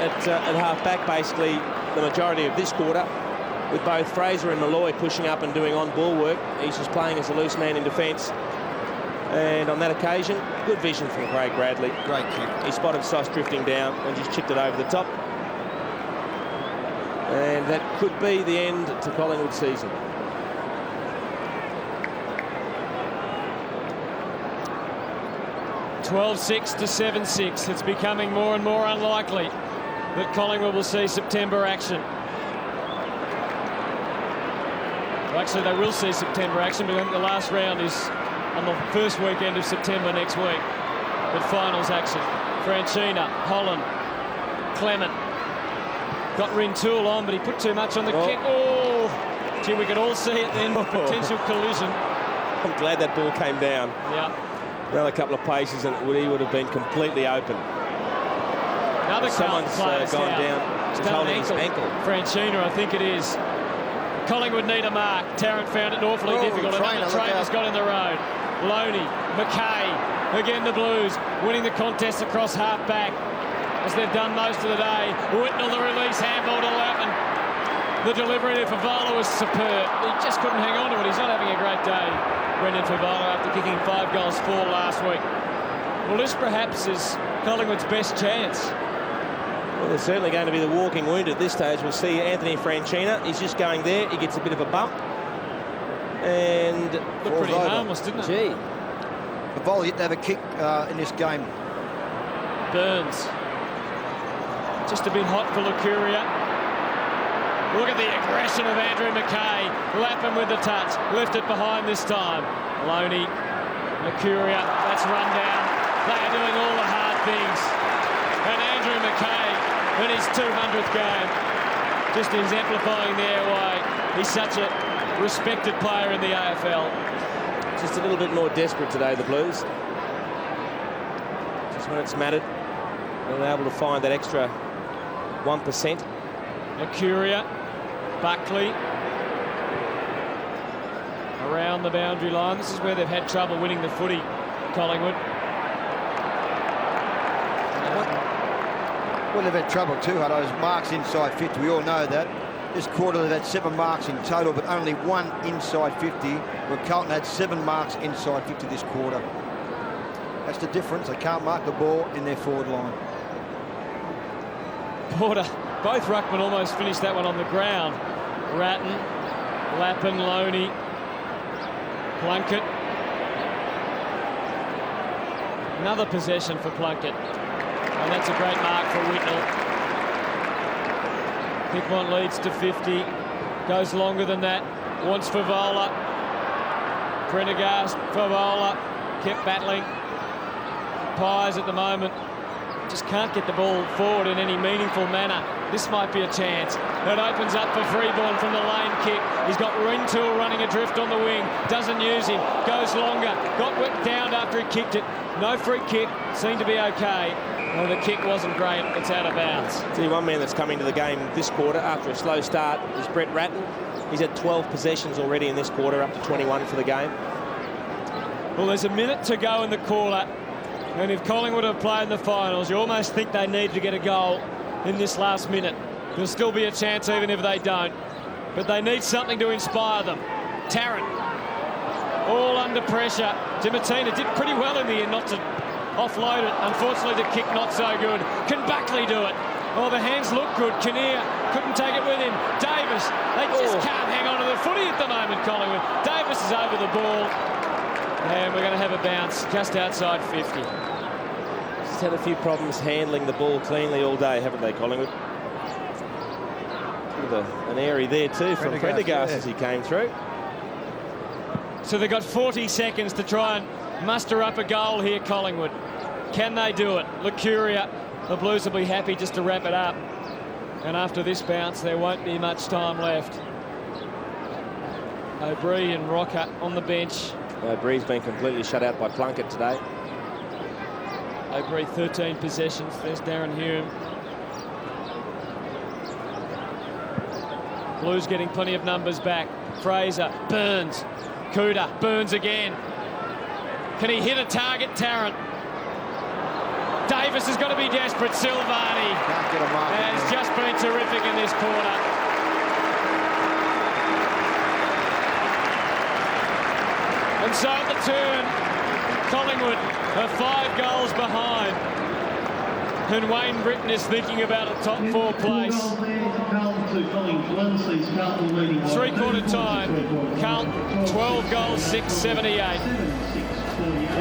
half-back, basically, the majority of this quarter, with both Fraser and Malloy pushing up and doing on-ball work. He's just playing as a loose man in defence. And on that occasion, good vision from Craig Bradley. Great kick. He spotted Sauce drifting down and just chipped it over the top. And that could be the end to Collingwood season. (12-6 to 7-6). It's becoming more and more unlikely that Collingwood will see September action. Well, actually, they will see September action, but I think the last round is on the first weekend of September next week. But finals action. Franchina, Holland, Clement. Got Rintoul on, but he put too much on the kick. Oh, gee, we could all see it then. Potential collision. I'm glad that ball came down. Yeah. Another couple of paces and he would have been completely open. Another Someone's gone down. He's holding his ankle. Franchina, I think it is. Collingwood need a mark. Tarrant found it awfully difficult. Another trainer's got in the road. Loney, McKay, again the Blues, winning the contest across half-back, as they've done most of the day. Whitnell, the release, handball to Lappin. The delivery to Favola was superb. He just couldn't hang on to it. He's not having a great day, Brendan Favola, after kicking 5 goals 4 last week. Well, this perhaps is Collingwood's best chance. Well, there's certainly going to be the walking wound at this stage. We'll see Anthony Franchina. He's just going there. He gets a bit of a bump. And looked pretty harmless, didn't it? Gee. Favola yet to have a kick in this game. Burns. Just a bit hot for Lucuria. Look at the aggression of Andrew McKay. Lappin with the touch. Left it behind this time. Loney, Lucuria, that's run down. They are doing all the hard things. And Andrew McKay, in his 200th game, just exemplifying there why he's such a respected player in the AFL. Just a little bit more desperate today, the Blues. Just when it's mattered, they're able to find that extra 1%. Lucuria, Buckley, around the boundary line. This is where they've had trouble winning the footy, Collingwood. Well, they've had trouble too, Hutto. Those marks inside 50, we all know that. This quarter they've had 7 marks in total, but only 1 inside 50, where Carlton had 7 marks inside 50 this quarter. That's the difference. They can't mark the ball in their forward line. Porter, both ruckmen almost finished that one on the ground. Ratton, Lappin, Loney, Plunkett. Another possession for Plunkett. And that's a great mark for Whitnell. Pickmont leads to 50. Goes longer than that. Wants Favola. Prendergast, Favola. Kept battling. Pies at the moment just can't get the ball forward in any meaningful manner. This might be a chance. It opens up for Freeborn from the lane kick. He's got Rintoul running adrift on the wing. Doesn't use him. Goes longer. Got downed after he kicked it. No free kick. Seemed to be okay. Well, the kick wasn't great. It's out of bounds. See, one man that's come into the game this quarter after a slow start is Brett Ratton. He's had 12 possessions already in this quarter, up to 21 for the game. Well, there's a minute to go in the quarter. And if Collingwood are playing the finals, you almost think they need to get a goal in this last minute. There'll still be a chance even if they don't. But they need something to inspire them. Tarrant, all under pressure. Dimatina did pretty well in the end not to offload it. Unfortunately, the kick not so good. Can Buckley do it? Oh, the hands look good. Kinnear couldn't take it with him. Davis, they just can't hang on to the footy at the moment, Collingwood. Davis is over the ball. And we're going to have a bounce just outside 50. Just had a few problems handling the ball cleanly all day, haven't they, Collingwood? An airy there too from Prendergast as he came through. So they've got 40 seconds to try and muster up a goal here, Collingwood. Can they do it? Lucuria, the Blues will be happy just to wrap it up. And after this bounce, there won't be much time left. O'Brien and Rocker on the bench. Bree's been completely shut out by Plunkett today. O'Brien 13 possessions. There's Darren Hume. Blues getting plenty of numbers back. Fraser, Burns, Cooter, Burns again. Can he hit a target? Tarrant. Davis has got to be desperate. Silvani Can't get a mark. has just been terrific in this quarter. And so at the turn, Collingwood are 5 goals behind. And Wayne Britton is thinking about a top 4 place. 3-quarter time, Carlton 12 goals, 678.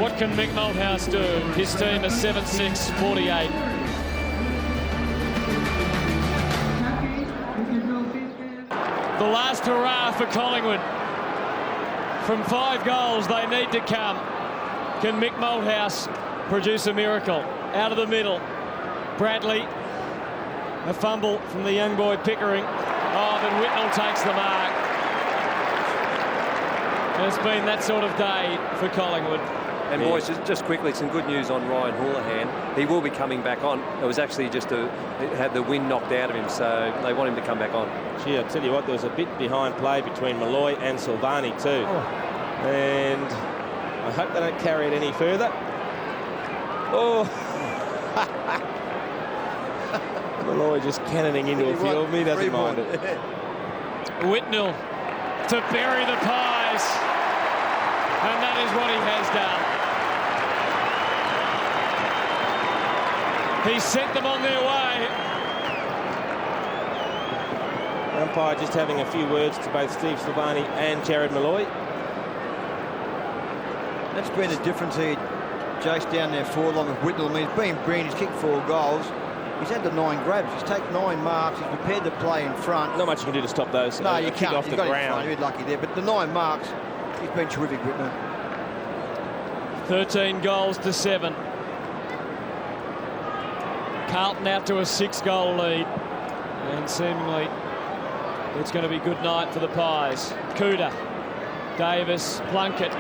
What can Mick Malthouse do? His team is 7-6-48. The last hurrah for Collingwood. From 5 goals, they need to come. Can Mick Malthouse produce a miracle? Out of the middle, Bradley. A fumble from the young boy Pickering. Oh, but Whitnell takes the mark. And it's been that sort of day for Collingwood. And boys, just quickly, some good news on Ryan Houlihan. He will be coming back on. It was actually just had the wind knocked out of him, so they want him to come back on. Gee, I tell you what, there was a bit behind play between Malloy and Silvani too. And I hope they don't carry it any further. Oh. Malloy just cannoning into a field. He doesn't mind it. Whitnell to bury the Pies. And that is what he has done. He sent them on their way. The umpire just having a few words to both Steve Silvani and Jared Malloy. That's been the difference here. Jake's down there forlorn with Whitnell. I mean, he's been brilliant. He's kicked 4 goals. He's had the 9 grabs. He's taken 9 marks. He's prepared to play in front. Not much you can do to stop those. No, you can't. Off the ground. You're lucky there. But the 9 marks, he's been terrific, Whitnell. 13 goals to 7. Carlton out to a 6-goal lead. And seemingly it's going to be good night for the Pies. Cooter, Davis, Plunkett.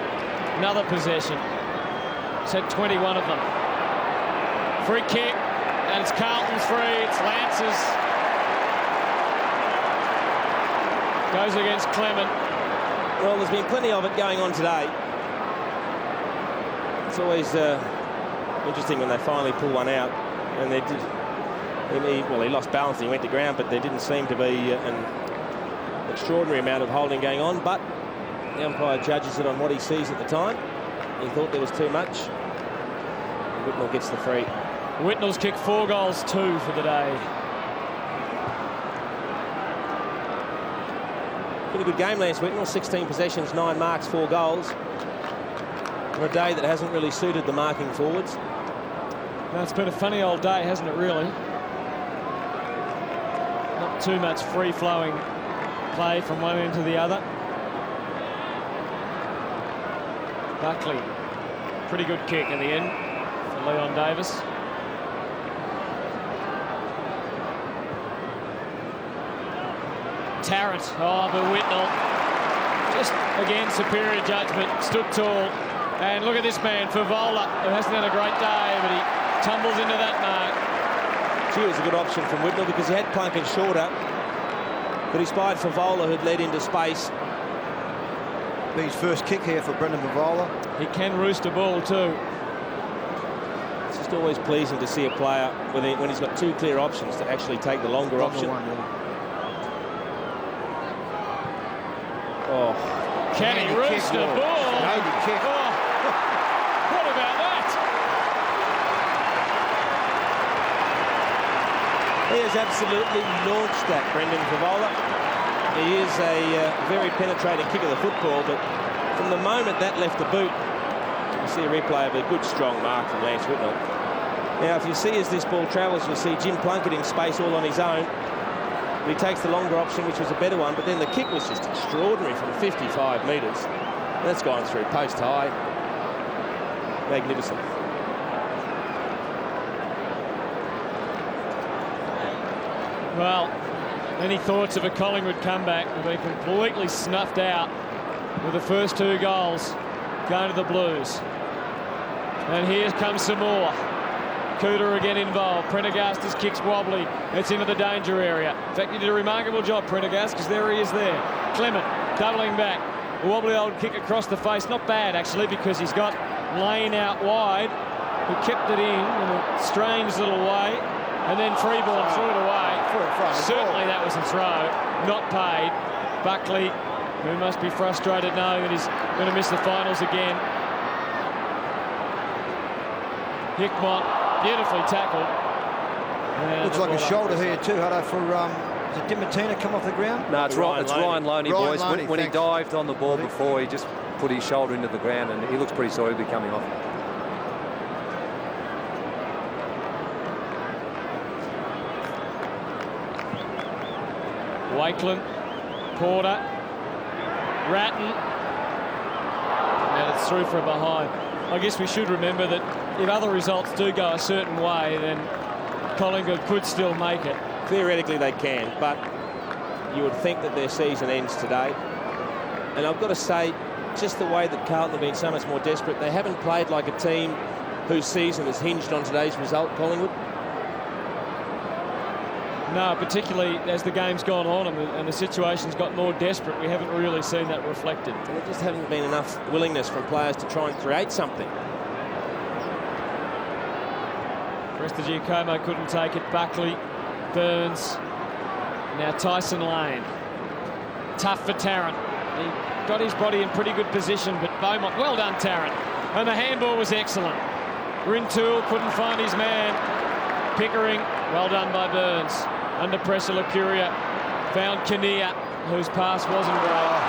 Another possession. He's had 21 of them. Free kick. And it's Carlton's free. It's Lance's. Goes against Clement. Well, there's been plenty of it going on today. It's always interesting when they finally pull one out. And they did. He lost balance and he went to ground, but there didn't seem to be an extraordinary amount of holding going on. But the umpire judges it on what he sees at the time. He thought there was too much. Whitnell gets the free. Whitnell's kicked 4 goals, 2 for the day. Been a good game, Lance Whitnell. 16 possessions, 9 marks, 4 goals. On a day that hasn't really suited the marking forwards. No, it's been a funny old day, hasn't it, really? Not too much free-flowing play from one end to the other. Buckley, pretty good kick in the end. for Leon Davis. Tarrant, oh, but Whitnell, just again superior judgment, stood tall. And look at this man, Favola, who hasn't had a great day, but he tumbles into that mark. Gee, it was a good option from Whitnell because he had Plunkett shorter, but he spied Favola, who'd led into space. His first kick here for Brendan Favola. He can roost a ball too. It's just always pleasing to see a player when he's got two clear options to actually take the longer option. One, yeah. Oh, Can he roost a ball? Handy kick. Oh, what about that? he has absolutely launched that, Brendan Favola. He is a very penetrating kick of the football, but from the moment that left the boot, you see a replay of a good, strong mark from Lance Whitnell. Now, if you see as this ball travels, you'll see Jim Plunkett in space all on his own. He takes the longer option, which was a better one, but then the kick was just extraordinary from 55 metres. That's gone through post high. Magnificent. Well, any thoughts of a Collingwood comeback have been completely snuffed out with the first two goals going to the Blues. And here comes some more. Cooter again involved. Prendergast's kick's wobbly. It's into the danger area. In fact, he did a remarkable job, Prendergast, because there he is there. Clement doubling back. A wobbly old kick across the face. Not bad, actually, because he's got Lane out wide, who kept it in a strange little way. And then Freeborn threw it away. Certainly that was a throw. Not paid. Buckley, who must be frustrated knowing that he's going to miss the finals again. Hickmott, beautifully tackled. And looks like a shoulder here too, Hutto, for is it Dimatina come off the ground? No, it's Ryan Loney, boys. Loney, when he dived on the ball before, he just put his shoulder into the ground, and he looks pretty sorry to be coming off. Wakeland, Porter, Ratton, and it's through for a behind. I guess we should remember that if other results do go a certain way, then Collingwood could still make it. Theoretically they can, but you would think that their season ends today. And I've got to say, just the way that Carlton have been so much more desperate, they haven't played like a team whose season is hinged on today's result, Collingwood. No, particularly as the game's gone on and the situation's got more desperate, we haven't really seen that reflected. There just haven't been enough willingness from players to try and create something. Prestigiacomo couldn't take it. Buckley, Burns, now Tyson Lane. Tough for Tarrant. He got his body in pretty good position, but Beaumont, well done Tarrant. And the handball was excellent. Rintoul couldn't find his man. Pickering, well done by Burns. Under pressure, Lucuria found Kinnear, whose pass wasn't great.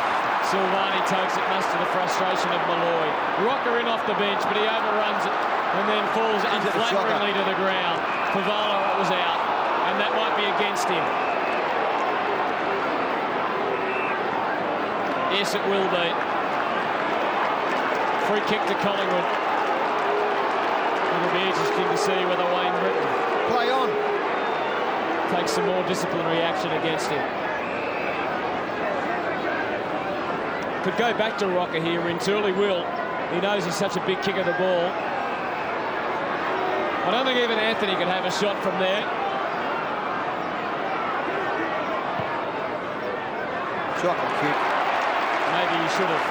Silvani takes it, much to the frustration of Malloy. Rocker in off the bench, but he overruns it and then falls unflatteringly to the ground. Favola was out, and that might be against him. Yes, it will be. Free kick to Collingwood. It'll be interesting to see whether Wayne Britton Play on. takes some more disciplinary action against him. Could go back to Rocker here. Rintoul, he will. He knows he's such a big kick of the ball. I don't think even Anthony could have a shot from there. Shocking kick. Maybe he should have.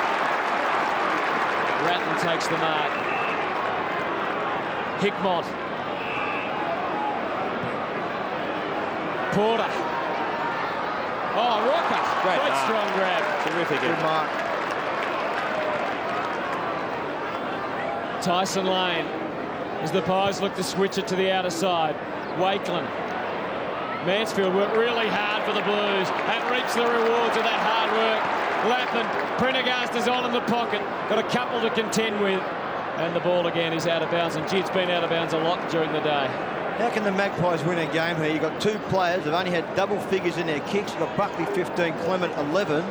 Ratton takes the mark. Hickmott. Porter. Oh, Rocker. Great strong grab. Terrific. Good mark. Tyson Lane, as the Pies look to switch it to the outer side. Wakeland. Mansfield worked really hard for the Blues and reaps the rewards of that hard work. Lappin, Prendergast is on in the pocket. Got a couple to contend with. And the ball again is out of bounds. And gee, it's been out of bounds a lot during the day. How can the Magpies win a game here? You've got two players that have only had double figures in their kicks. You've got Buckley 15, Clement 11.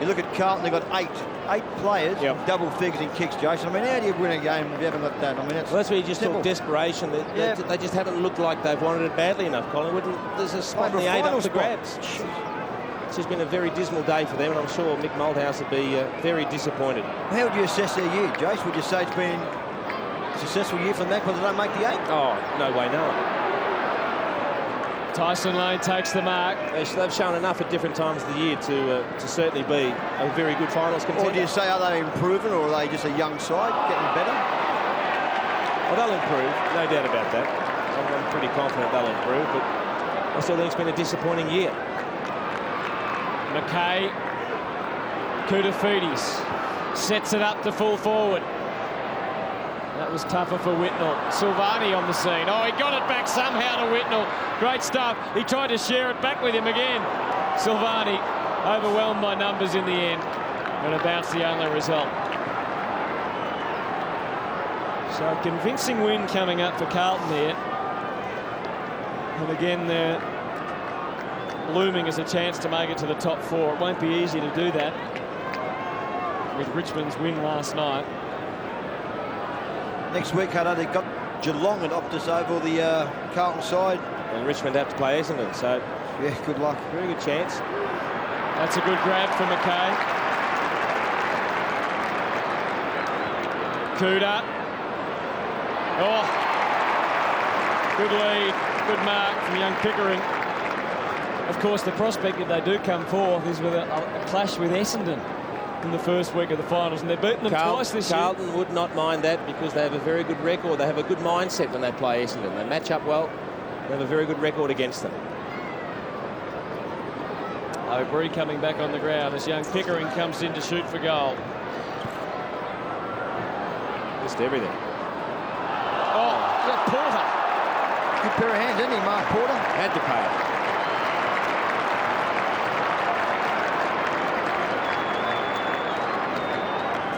You look at Carlton, they've got eight players, double figures in kicks, Jason. I mean, how do you win a game if you haven't got that? I mean, that's where you just talk desperation. They just haven't looked like they've wanted it badly enough, Collingwood. And there's a spot in the 8 up for grabs. It's just been a very dismal day for them, and I'm sure Mick Malthouse would be very disappointed. How would you assess their year, Jace? Would you say it's been a successful year for them because they don't make the 8? Oh, no way, no. Tyson Lane takes the mark. They've shown enough at different times of the year to certainly be a very good finals contender. Or do you say, are they improving, or are they just a young side getting better? Well, they'll improve, no doubt about that. I'm pretty confident they'll improve, but I still think it's been a disappointing year. McKay, Koutafidis sets it up to full forward. That was tougher for Whitnell. Silvani on the scene. Oh, he got it back somehow to Whitnell. Great stuff. He tried to share it back with him again. Silvani overwhelmed by numbers in the end, but a bounce the only result. So a convincing win coming up for Carlton here. And again, they're looming as a chance to make it to the top 4. It won't be easy to do that with Richmond's win last night. Next week, Hutto, they've got Geelong and Optus Oval, the Carlton side. And Richmond have to play Essendon, so yeah, good luck. Very good chance. That's a good grab for McKay. Kuda. Oh, good lead, good mark from young Pickering. Of course, the prospect if they do come forth is with a clash with Essendon in the first week of the finals, and they've beaten them twice this year. Carlton would not mind that because they have a very good record. They have a good mindset when they play Essendon. They match up well. They have a very good record against them. O'Brien coming back on the ground as young Pickering comes in to shoot for goal. Missed everything. Oh, Porter. Good pair of hands, didn't he, Mark Porter? Had to pay it.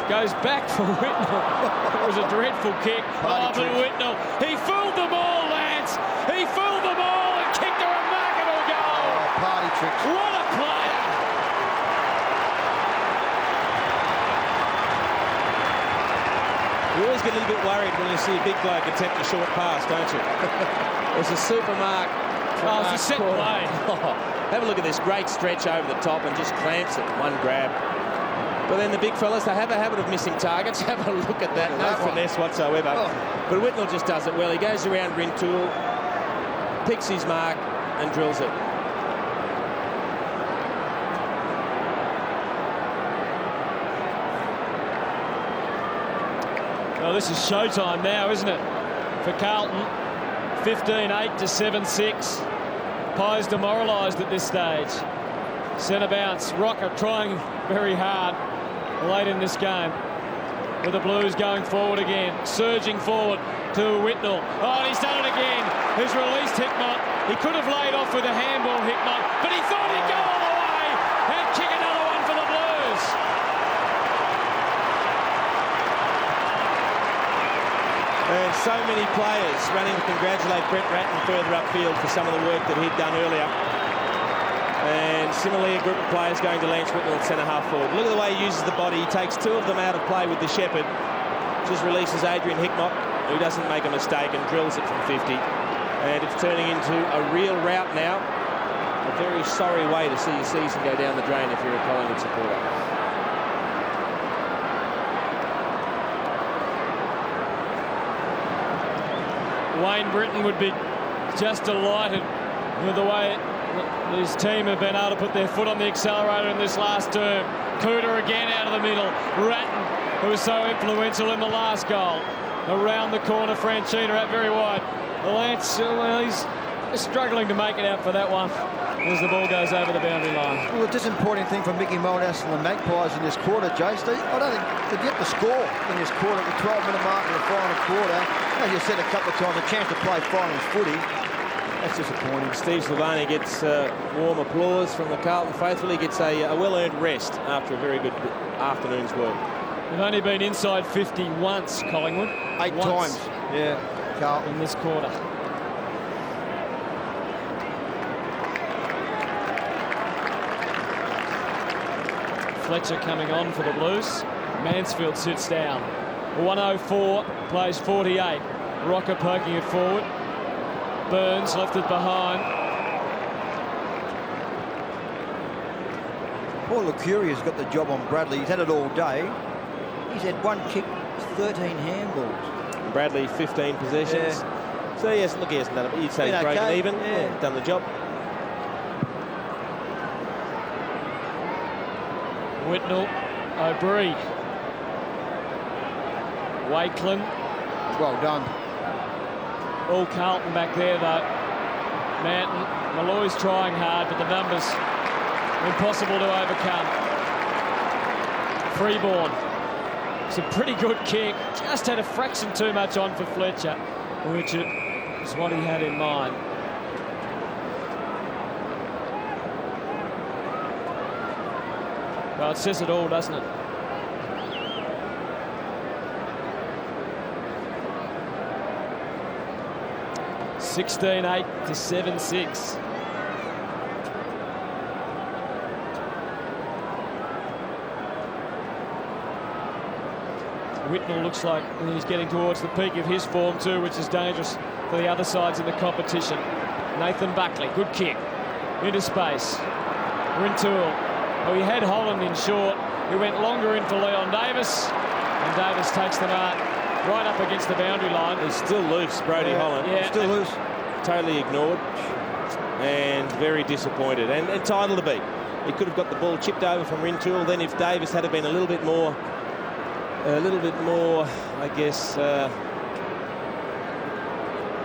Goes back for Whitnell. It was a dreadful kick. But Whitnell, he fooled them all, Lance. He fooled them all and kicked a remarkable goal. Oh, party tricks. What a player. You always get a little bit worried when you see a big bloke attempt a short pass, don't you? It's a super mark. Oh, it's a set play. Have a look at this great stretch over the top and just clamps it. One grab. But then the big fellas, they have a habit of missing targets. Have a look at that. No finesse whatsoever. Oh. But Whitnell just does it well. He goes around Rintoul, picks his mark and drills it. Well, this is showtime now, isn't it? For Carlton, 15-8 to 7-6. Pies demoralised at this stage. Centre bounce. Rocker trying very hard late in this game. With the Blues going forward again. Surging forward to Whitnell. Oh, and he's done it again. He's released Hickmott. He could have laid off with a handball, Hickmott, but he thought he'd go all the way and kick another one for the Blues. And so many players running to congratulate Brett Ratton further upfield for some of the work that he'd done earlier. And similarly, a group of players going to Lance Whitnell at centre-half forward. Look at the way he uses the body. He takes 2 of them out of play with the Shepherd. Just releases Adrian Hickmott, who doesn't make a mistake and drills it from 50. And it's turning into a real rout now. A very sorry way to see your season go down the drain if you're a Collingwood supporter. Wayne Britton would be just delighted with the way his team have been able to put their foot on the accelerator in this last term. Kuda again out of the middle. Ratton, who was so influential in the last goal. Around the corner, Franchina out very wide. Lance, well, he's struggling to make it out for that one as the ball goes over the boundary line. Well, the disappointing thing for Mickey Malthouse and the Magpies in this quarter, Jace, I don't think they get the score in this quarter at the 12-minute mark in the final quarter. As you said a couple of times, a chance to play finals footy. That's disappointing. Steve Silvani gets warm applause from the Carlton faithful. He gets a well-earned rest after a very good afternoon's work. They've only been inside 50 once, Collingwood. 8 times. Yeah, Carlton. In this quarter. Fletcher coming on for the Blues. Mansfield sits down. 104, plays 48. Rocker poking it forward. Burns left it behind. Paul Lecuria's got the job on Bradley. He's had it all day. He's had 1 kick, 13 handballs. Bradley, 15 possessions. Yeah. So, yes, look, he hasn't done it. You'd say he's broken okay. even. Yeah. Done the job. Whitnell, O'Brien. Wakelin. Well done. All Carlton back there, though. Manton, Malloy's trying hard, but the numbers impossible to overcome. Freeborn. It's a pretty good kick. Just had a fraction too much on for Fletcher, which is what he had in mind. Well, it says it all, doesn't it? (16-8 to 7-6). Whitnell looks like he's getting towards the peak of his form too, which is dangerous for the other sides in the competition. Nathan Buckley, good kick. Into space. Rintoul. Oh, he had Holland in short. He went longer in for Leon Davis. And Davis takes the mark right up against the boundary line. He's still loose, Brody Holland. Yeah, Still loose. Totally ignored. And very disappointed. And entitled to be. He could have got the ball chipped over from Rintoul. Then if Davis had been a little bit more, I guess.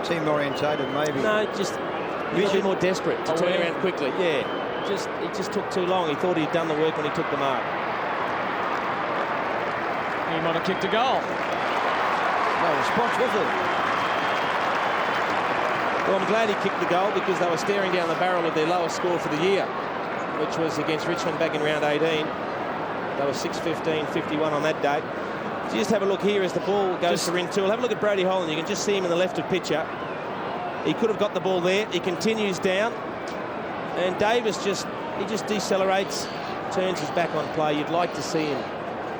Team orientated, maybe. No, just a little bit more desperate to turn around quickly. Yeah, it just took too long. He thought he'd done the work when he took the mark. He might have kicked a goal. No response, was it? Well, I'm glad he kicked the goal because they were staring down the barrel of their lowest score for the year, which was against Richmond back in round 18. They were 6-15-51 on that day. So just have a look here as the ball goes to Rintoul. Have a look at Brody Holland. You can just see him in the left of picture. He could have got the ball there. He continues down. And Davis just decelerates, turns his back on play. You'd like to see him.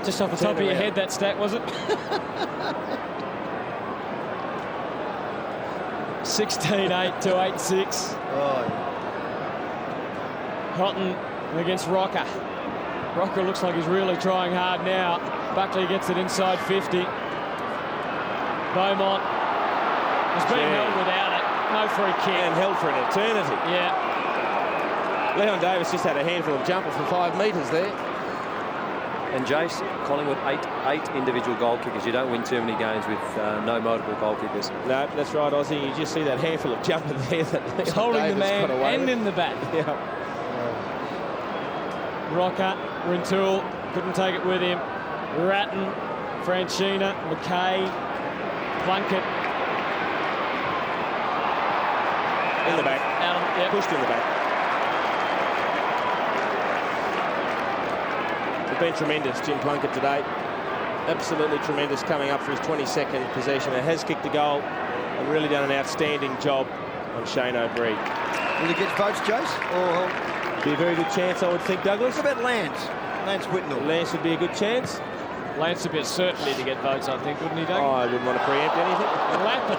Just off the top of your head, that stat, was it? 16-8 to 8-6. Oh, Houghton against Rocker. Rocker looks like he's really trying hard now. Buckley gets it inside 50. Beaumont was being held without it. No free kick. And held for an eternity. Yeah. Leon Davis just had a handful of jumpers from 5 metres there. And Jace, Collingwood, eight individual goal kickers. You don't win too many games with no multiple goal kickers. No, that's right, Ozzy. You just see that handful of jumper there. That He's holding Davis the man got away and with. in the back. Yeah. Rocker, Rintoul couldn't take it with him. Ratton, Franchina, McKay, Plunkett. In the back. Yep. Pushed in the back. Been tremendous, Jim Plunkett today. Absolutely tremendous coming up for his 22nd possession. It has kicked a goal and really done an outstanding job on Shane O'Brien. will he get votes, Jace? Or Be a very good chance, I would think, Douglas. what about Lance? Lance Whitnell. Lance would be a good chance. Lance would be a certainty to get votes, I think, wouldn't he, Doug? Oh, I wouldn't want to preempt anything. Lappin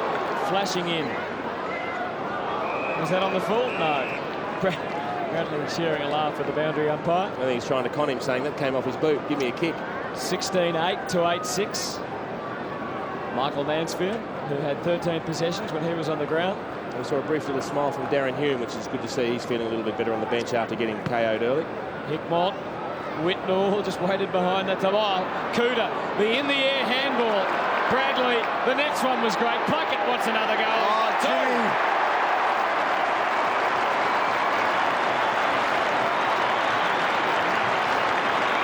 flashing in. Was that on the full? No. Bradley sharing a laugh with the boundary umpire. I think he's trying to con him, saying that came off his boot. Give me a kick. 16-8 to 8-6. Michael Mansfield, who had 13 possessions when he was on the ground. We saw a brief little smile from Darren Hume, which is good to see. He's feeling a little bit better on the bench after getting KO'd early. Hickmont, Whitnell just waited behind that time. Oh, Cooter, the in-the-air handball. Bradley, the next one was great. Plunkett wants another goal. Oh, Jimmy.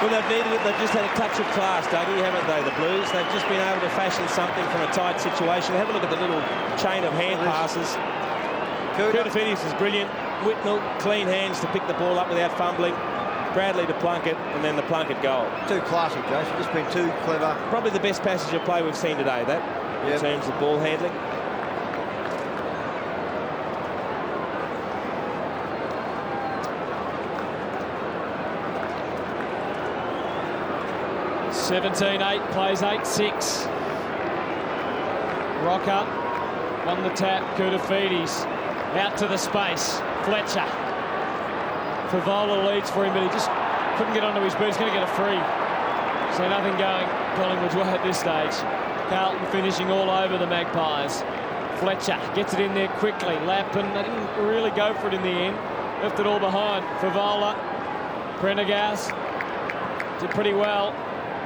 Well, they've needed it. They've just had a touch of class, Dougie, haven't they, the Blues? They've just been able to fashion something from a tight situation. Have a look at the little chain of hand passes. Cooter Phineas is brilliant. Whitnell, clean hands to pick the ball up without fumbling. Bradley to Plunkett, and then the Plunkett goal. Too classy, Jace. Just been too clever. Probably the best passage of play we've seen today, that, in terms of ball handling. 17-8, plays 8-6. Rocker on the tap, Koutafidis out to the space. Fletcher. Favola leads for him, but he just couldn't get onto his boot. He's going to get a free. So nothing going Collingwood's way at this stage. Carlton finishing all over the Magpies. Fletcher gets it in there quickly. Lappin, they didn't really go for it in the end. Left it all behind. Favola, Prendergast did pretty well.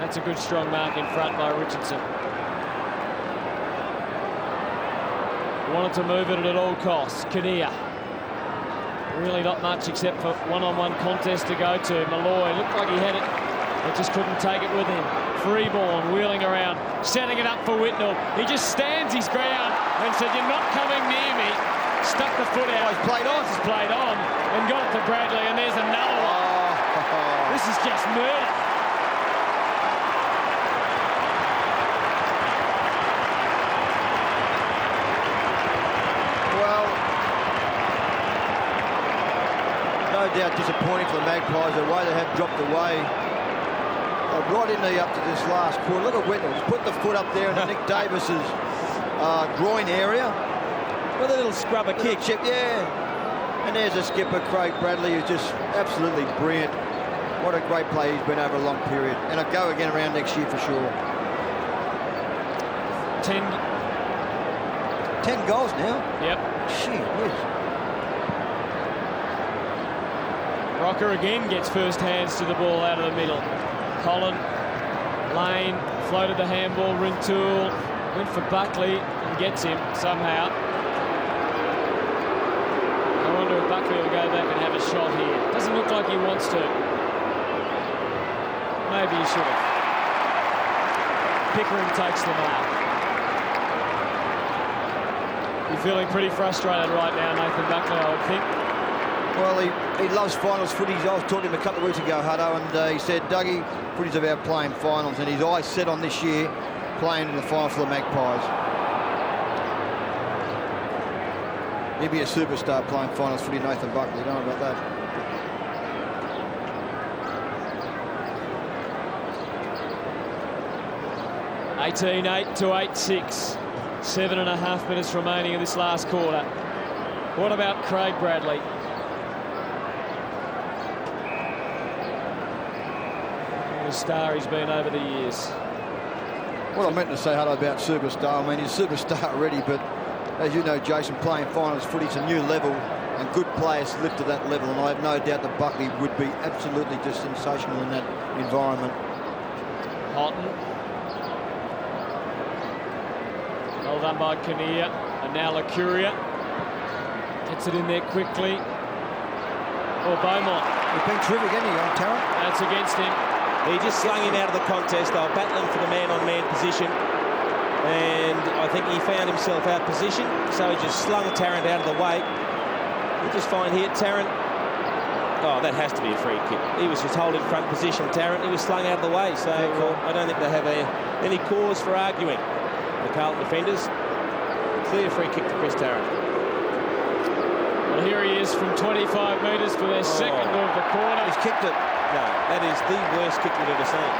That's a good strong mark in front by Richardson. Wanted to move it at all costs. Kinnear. Really not much except for one-on-one contest to go to. Malloy looked like he had it, but just couldn't take it with him. Freeborn wheeling around, setting it up for Whitnell. He just stands his ground and said, "You're not coming near me." Stuck the foot out. He's played on. He's played on and got it to Bradley, and there's another one. This is just murder. Well, no doubt disappointing for the Magpies, the way they have dropped away. Right in the up to this last quarter. Look at Whitnell. He's put the foot up there in Nick Davis's groin area. With a little scrubber kick. Chip, yeah. And there's a skipper, Craig Bradley, who's just absolutely brilliant. What a great play he's been over a long period. And a go again around next year for sure. 10 goals now. Yep. Gee whiz. Rocker again gets first hands to the ball out of the middle. Holland, Lane, floated the handball. Rintoul went for Buckley and gets him somehow. I wonder if Buckley will go back and have a shot here. Doesn't look like he wants to. Maybe he should have. Pickering takes the mark. You're feeling pretty frustrated right now, Nathan Buckley, I would think. Well, he loves finals footies. I was talking to him a couple of weeks ago, Hutto, and he said, "Dougie, footy's about playing finals," and his eyes set on this year playing in the final for the Magpies. He'd be a superstar playing finals footy, Nathan Buckley. You don't know about that. (18-8 to 8-6). 7.5 minutes remaining in this last quarter. What about Craig Bradley? What a star he's been over the years. What I meant to say, Hutto, about superstar, I mean, he's a superstar already, but as you know, Jason, playing finals footy's a new level, and good players lift to that level, and I have no doubt that Buckley would be absolutely just sensational in that environment. Houghton. Well done by Kinnear, and now Lacuria gets it in there quickly. Or Beaumont. He's been terrific, hasn't he, young Tarrant? That's against him. He just slung him out of the contest. They were battling for the man-on-man position, and I think he found himself out of position, so he just slung Tarrant out of the way. You just find here Tarrant. Oh, that has to be a free kick. He was just holding front position, Tarrant. He was slung out of the way, so I don't think they have any cause for arguing. The Carlton defenders. Clear free kick to Chris Tarrant. Well, here he is from 25 metres for their second of the quarter. He's kicked it. No, that is the worst kick you've ever seen.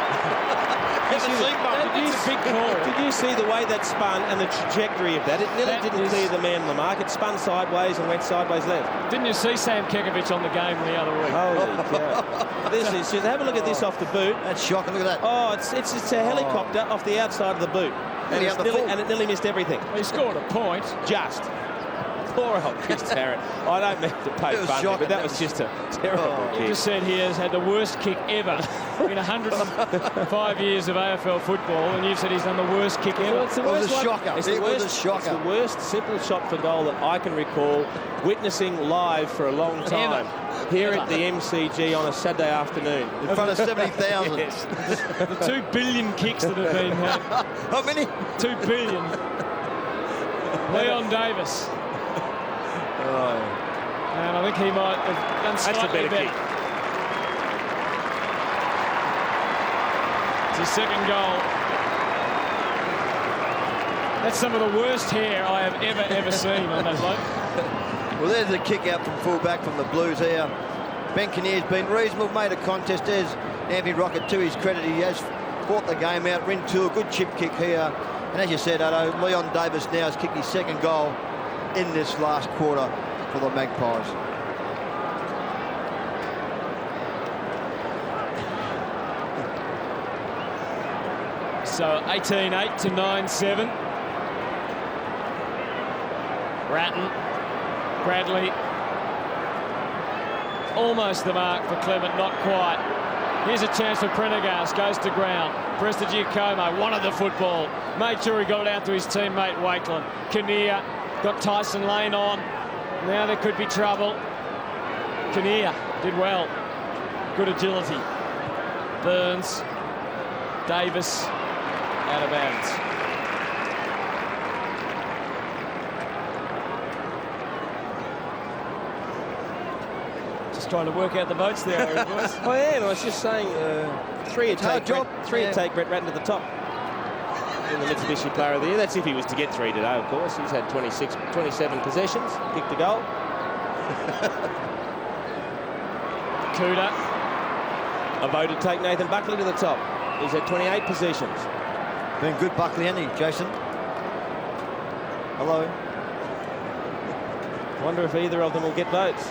It's a big call. Did you see the way that spun and the trajectory of that? It nearly didn't clear the man on the mark. It spun sideways and went sideways left. Didn't you see Sam Kekovich on the game the other week? Holy cow. This is just, have a look at this off the boot. That's shocking. Look at that. Oh, it's a helicopter off the outside of the boot. And it nearly missed everything. Well, he scored a point. Just. Poor old Chris Tarrant. I don't mean to poke fun, but that was just a terrible kick. You just said he has had the worst kick ever in 105 years of AFL football, and you've said he's done the worst kick ever. Well, it's the worst It was a shocker. It's It the was worst, a shocker. It's the worst simple shot for goal that I can recall witnessing live for a long time. Here at the MCG on a Saturday afternoon. In front of 70,000. Yes. The 2 billion kicks that have been had. How many? 2 billion. Leon Davis. And I think he might have done slightly That's a better kick. It's his second goal. That's some of the worst hair I have ever seen on that bloke. Well, there's the kick out from full-back from the Blues here. Ben Kinnear's been reasonable, made a contest. There's Anthony Rocket, to his credit. He has fought the game out. Rintoul, good chip kick here. And as you said, Leon Davis now has kicked his second goal in this last quarter for the Magpies. So 18-8 to 9-7. Ratton, Bradley. Almost the mark for Clement, not quite. Here's a chance for Prendergast, goes to ground. Prestigiacomo wanted the football. Made sure he got it out to his teammate Wakeland. Kinnear got Tyson Lane on. Now there could be trouble. Kinnear did well. Good agility. Burns. Davis out of bounds. Just trying to work out the votes there, boys. I am. I was just saying, three would take Brett Ratton to the top in the Mitsubishi Player of the Year. That's if he was to get 3 today, of course. He's had 27 possessions, kicked a goal. Kuda. A vote to take Nathan Buckley to the top. He's had 28 possessions. Been good, Buckley, hasn't he, Jason? Hello. Wonder if either of them will get votes.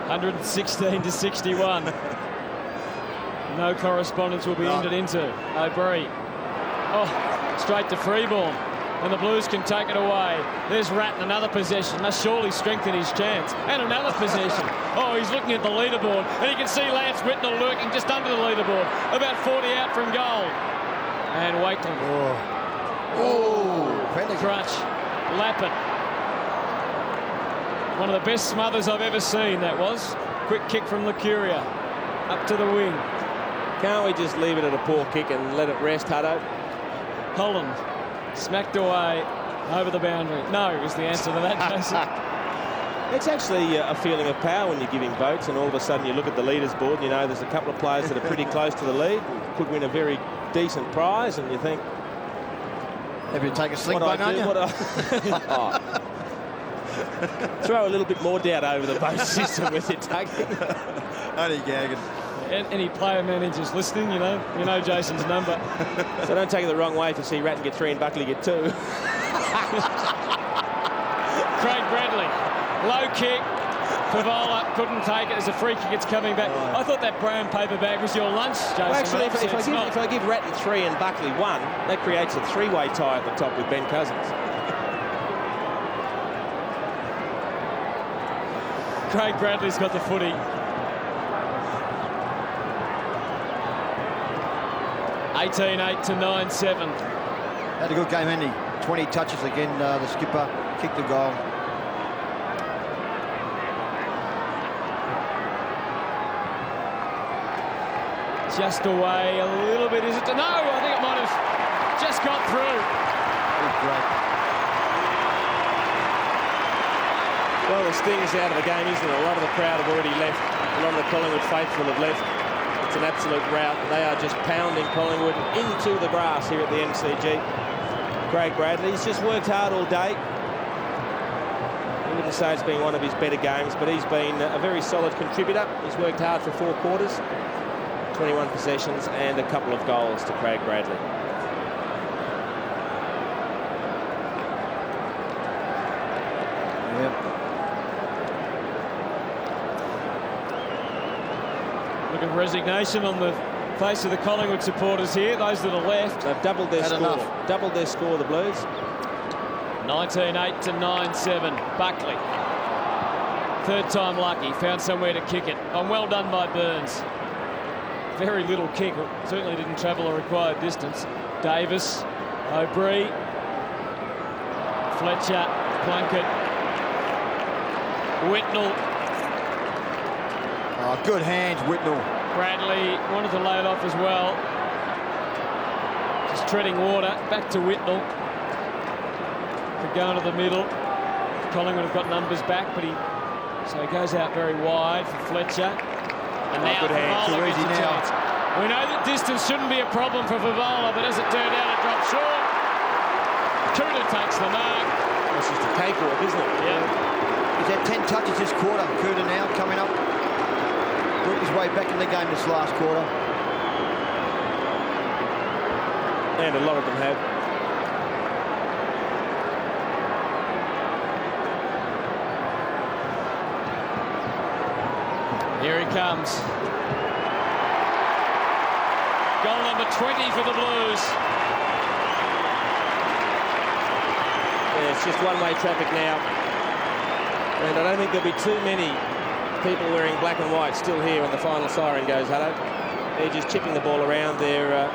$116 to 61. No correspondence will be entered into. O'Brien. Oh, straight to Freeborn. And the Blues can take it away. There's Ratton, another possession. Must surely strengthen his chance. And another possession. Oh, he's looking at the leaderboard. And you can see Lance Whitnell lurking just under the leaderboard. About 40 out from goal. And Wakeland. Oh, Crutch. Lappin. One of the best smothers I've ever seen, that was. Quick kick from Lucuria. Up to the wing. Can't we just leave it at a poor kick and let it rest, Hutto? Holland. Smacked away over the boundary. No, is the answer to that, Jason. It's actually a feeling of power when you're giving votes and all of a sudden you look at the leaders board and you know there's a couple of players that are pretty close to the lead, could win a very decent prize, and you think, have you take a sling what bang I on do? you? Throw a little bit more doubt over the vote system with it, taking. Only gagging. Any player managers listening, you know Jason's number. So don't take it the wrong way if you see Ratton get 3 and Buckley get 2. Craig Bradley, low kick. Favola couldn't take it as a free kick. It's coming back. I thought that brown paper bag was your lunch, Jason. Well, actually, if I give Ratton 3 and Buckley 1, that creates a 3-way tie at the top with Ben Cousins. Craig Bradley's got the footy. $18-8 to 9-7. Had a good game, Andy. 20 touches again. The skipper kicked the goal. Just away a little bit, is it? No, I think it might have just got through. Great. Well, the sting's out of the game, isn't it? A lot of the crowd have already left. A lot of the Collingwood faithful have left. It's an absolute rout. They are just pounding Collingwood into the grass here at the MCG. Craig Bradley's just worked hard all day. I wouldn't say it's been one of his better games, but he's been a very solid contributor. He's worked hard for 4 quarters, 21 possessions and a couple of goals to Craig Bradley. Look at resignation on the face of the Collingwood supporters here, those that are left. They've doubled their score. Enough. Doubled their score, the Blues. 19-8 to 9-7. Buckley. Third time lucky. Found somewhere to kick it. And well done by Burns. Very little kick. Certainly didn't travel a required distance. Davis. O'Brien. Fletcher. Plunkett. Whitnell. Oh, good hands, Whitnell. Bradley wanted to lay it off as well. Just treading water. Back to Whitnell. Could go into the middle. Collingwood have got numbers back, but he goes out very wide for Fletcher. And now Favola gets a chance. We know that distance shouldn't be a problem for Favola, but as it turned out, it dropped short. Kuda takes the mark. It's just a cakewalk, isn't it? Yeah. He's had 10 touches this quarter. Cooter now coming up. Worked his way back in the game this last quarter. And a lot of them have. Here he comes. Goal number 20 for the Blues. Yeah, it's just one-way traffic now. And I don't think there'll be too many people wearing black and white still here when the final siren goes, Hutto. They're just chipping the ball around. They're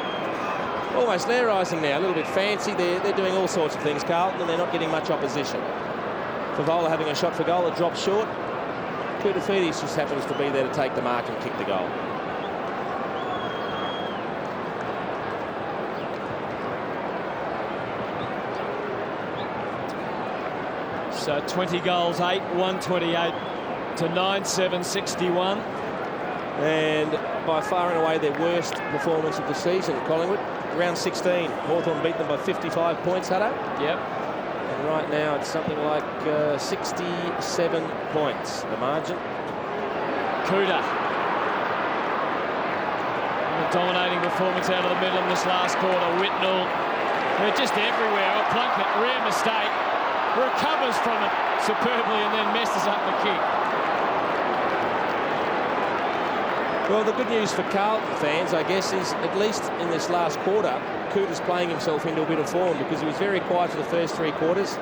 almost lairising now, a little bit fancy. They're doing all sorts of things, Carlton, and they're not getting much opposition. Favola having a shot for goal, it drops short. Koutafidis just happens to be there to take the mark and kick the goal. So 20 goals, 8, 128 to 9-7-61. And by far and away their worst performance of the season, Collingwood. Round 16, Hawthorn beat them by 55 points, Hutto. Yep. And right now it's something like 67 points, the margin. Cooter. A dominating performance out of the middle in this last quarter. Whitnell, they're just everywhere. Oh, Plunkett, rare mistake. Recovers from it superbly and then messes up the kick. Well, the good news for Carlton fans, I guess, is at least in this last quarter, Cooter's playing himself into a bit of form because he was very quiet for the first 3 quarters.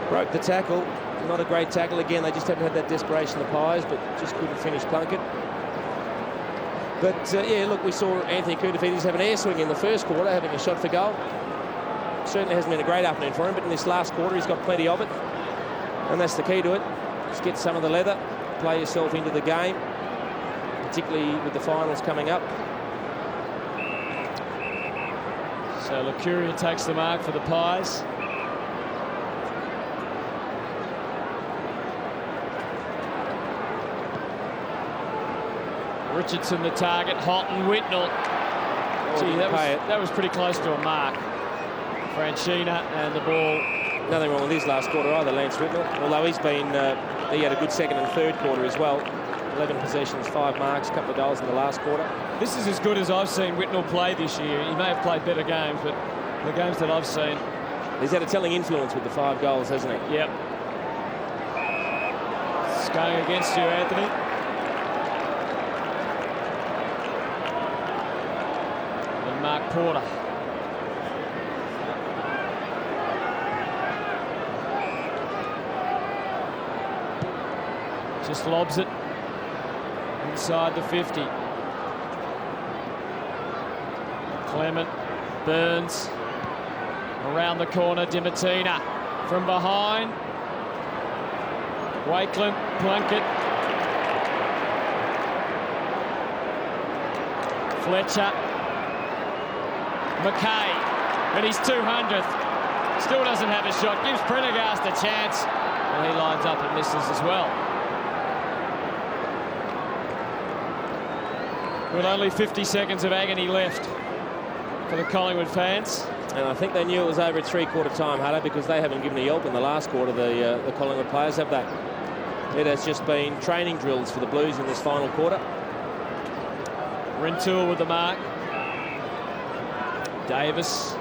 Broke the tackle. Not a great tackle. Again, they just haven't had that desperation, the Pies, but just couldn't finish Plunkett. But, yeah, look, we saw Anthony Koutafidis have an air swing in the first quarter, having a shot for goal. Certainly hasn't been a great afternoon for him, but in this last quarter he's got plenty of it. And that's the key to it. Just get some of the leather, play yourself into the game, particularly with the finals coming up. So Lucuria takes the mark for the Pies. Richardson the target, Houghton, Whitnell. Gee, that was pretty close to a mark. Franchina and the ball. Nothing wrong with his last quarter either, Lance Whitnell. Although he had a good second and third quarter as well. 11 possessions, 5 marks, a couple of goals in the last quarter. This is as good as I've seen Whitnell play this year. He may have played better games, but the games that I've seen. He's had a telling influence with the 5 goals, hasn't he? Yep. It's going against you, Anthony. And Mark Porter. Just lobs it inside the 50. Clement, Burns, around the corner, Dimatina from behind. Wakeland, Plunkett. Fletcher. McKay, and his 200th. Still doesn't have a shot, gives Prendergast a chance. Well, he lines up and misses as well. With only 50 seconds of agony left for the Collingwood fans. And I think they knew it was over at 3-quarter time, Hutto, because they haven't given a yelp in the last quarter, the Collingwood players, have they? It has just been training drills for the Blues in this final quarter. Rintoul with the mark. Davis.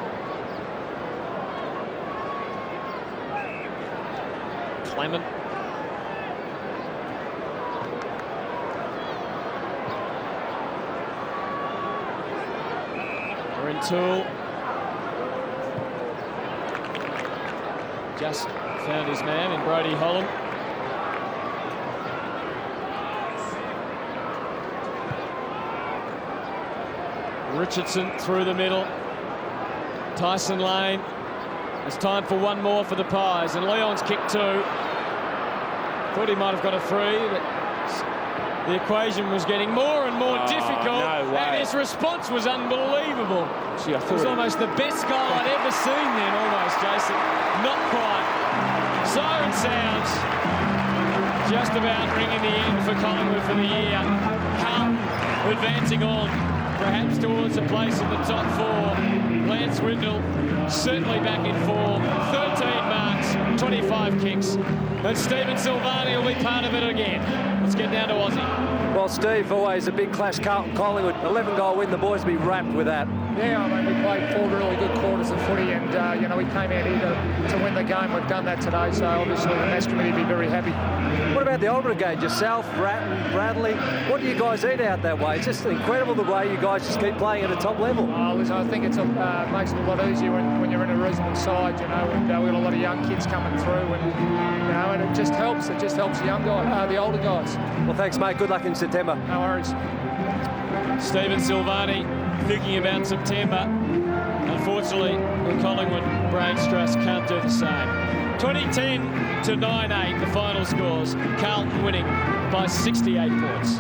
Clement. Rintoul. Just found his man in Brodie Holland. Richardson through the middle. Tyson Lane. It's time for one more for the Pies, and Leon's kicked 2. Thought he might have got a free, but the equation was getting more and more difficult, no way. and his response was unbelievable. Gee, it was almost the best goal I'd ever seen then, almost, Jason. Not quite. Siren sounds. Just about ringing the end for Collingwood for the year. Carlton advancing on, perhaps towards a place in the top 4. Lance Whitnell certainly back in form. 13 marks. 25 kicks. And Stephen Silvani will be part of it again. Let's get down to Aussie. Well, Steve, always a big clash, Carlton Collingwood. 11-goal win, the boys will be wrapped with that. Yeah, I mean, we played 4 really good quarters of footy, and you know, we came out here to win the game. We've done that today, so obviously the match committee will be very happy. What about the old brigade, yourself, Ratton, Bradley? What do you guys eat out that way? It's just incredible the way you guys just keep playing at a top level. Listen, I think it makes it a lot easier when you're in a reasonable side, you know, and we've got a lot of young kids coming through, and you know, and it just helps. It just helps the young guys, the older guys. Well, thanks, mate. Good luck in September. No worries. Stephen Silvani thinking about September. Unfortunately, the Collingwood brain stress can't do the same. 2010 to 9-8, the final scores. Carlton winning by 68 points.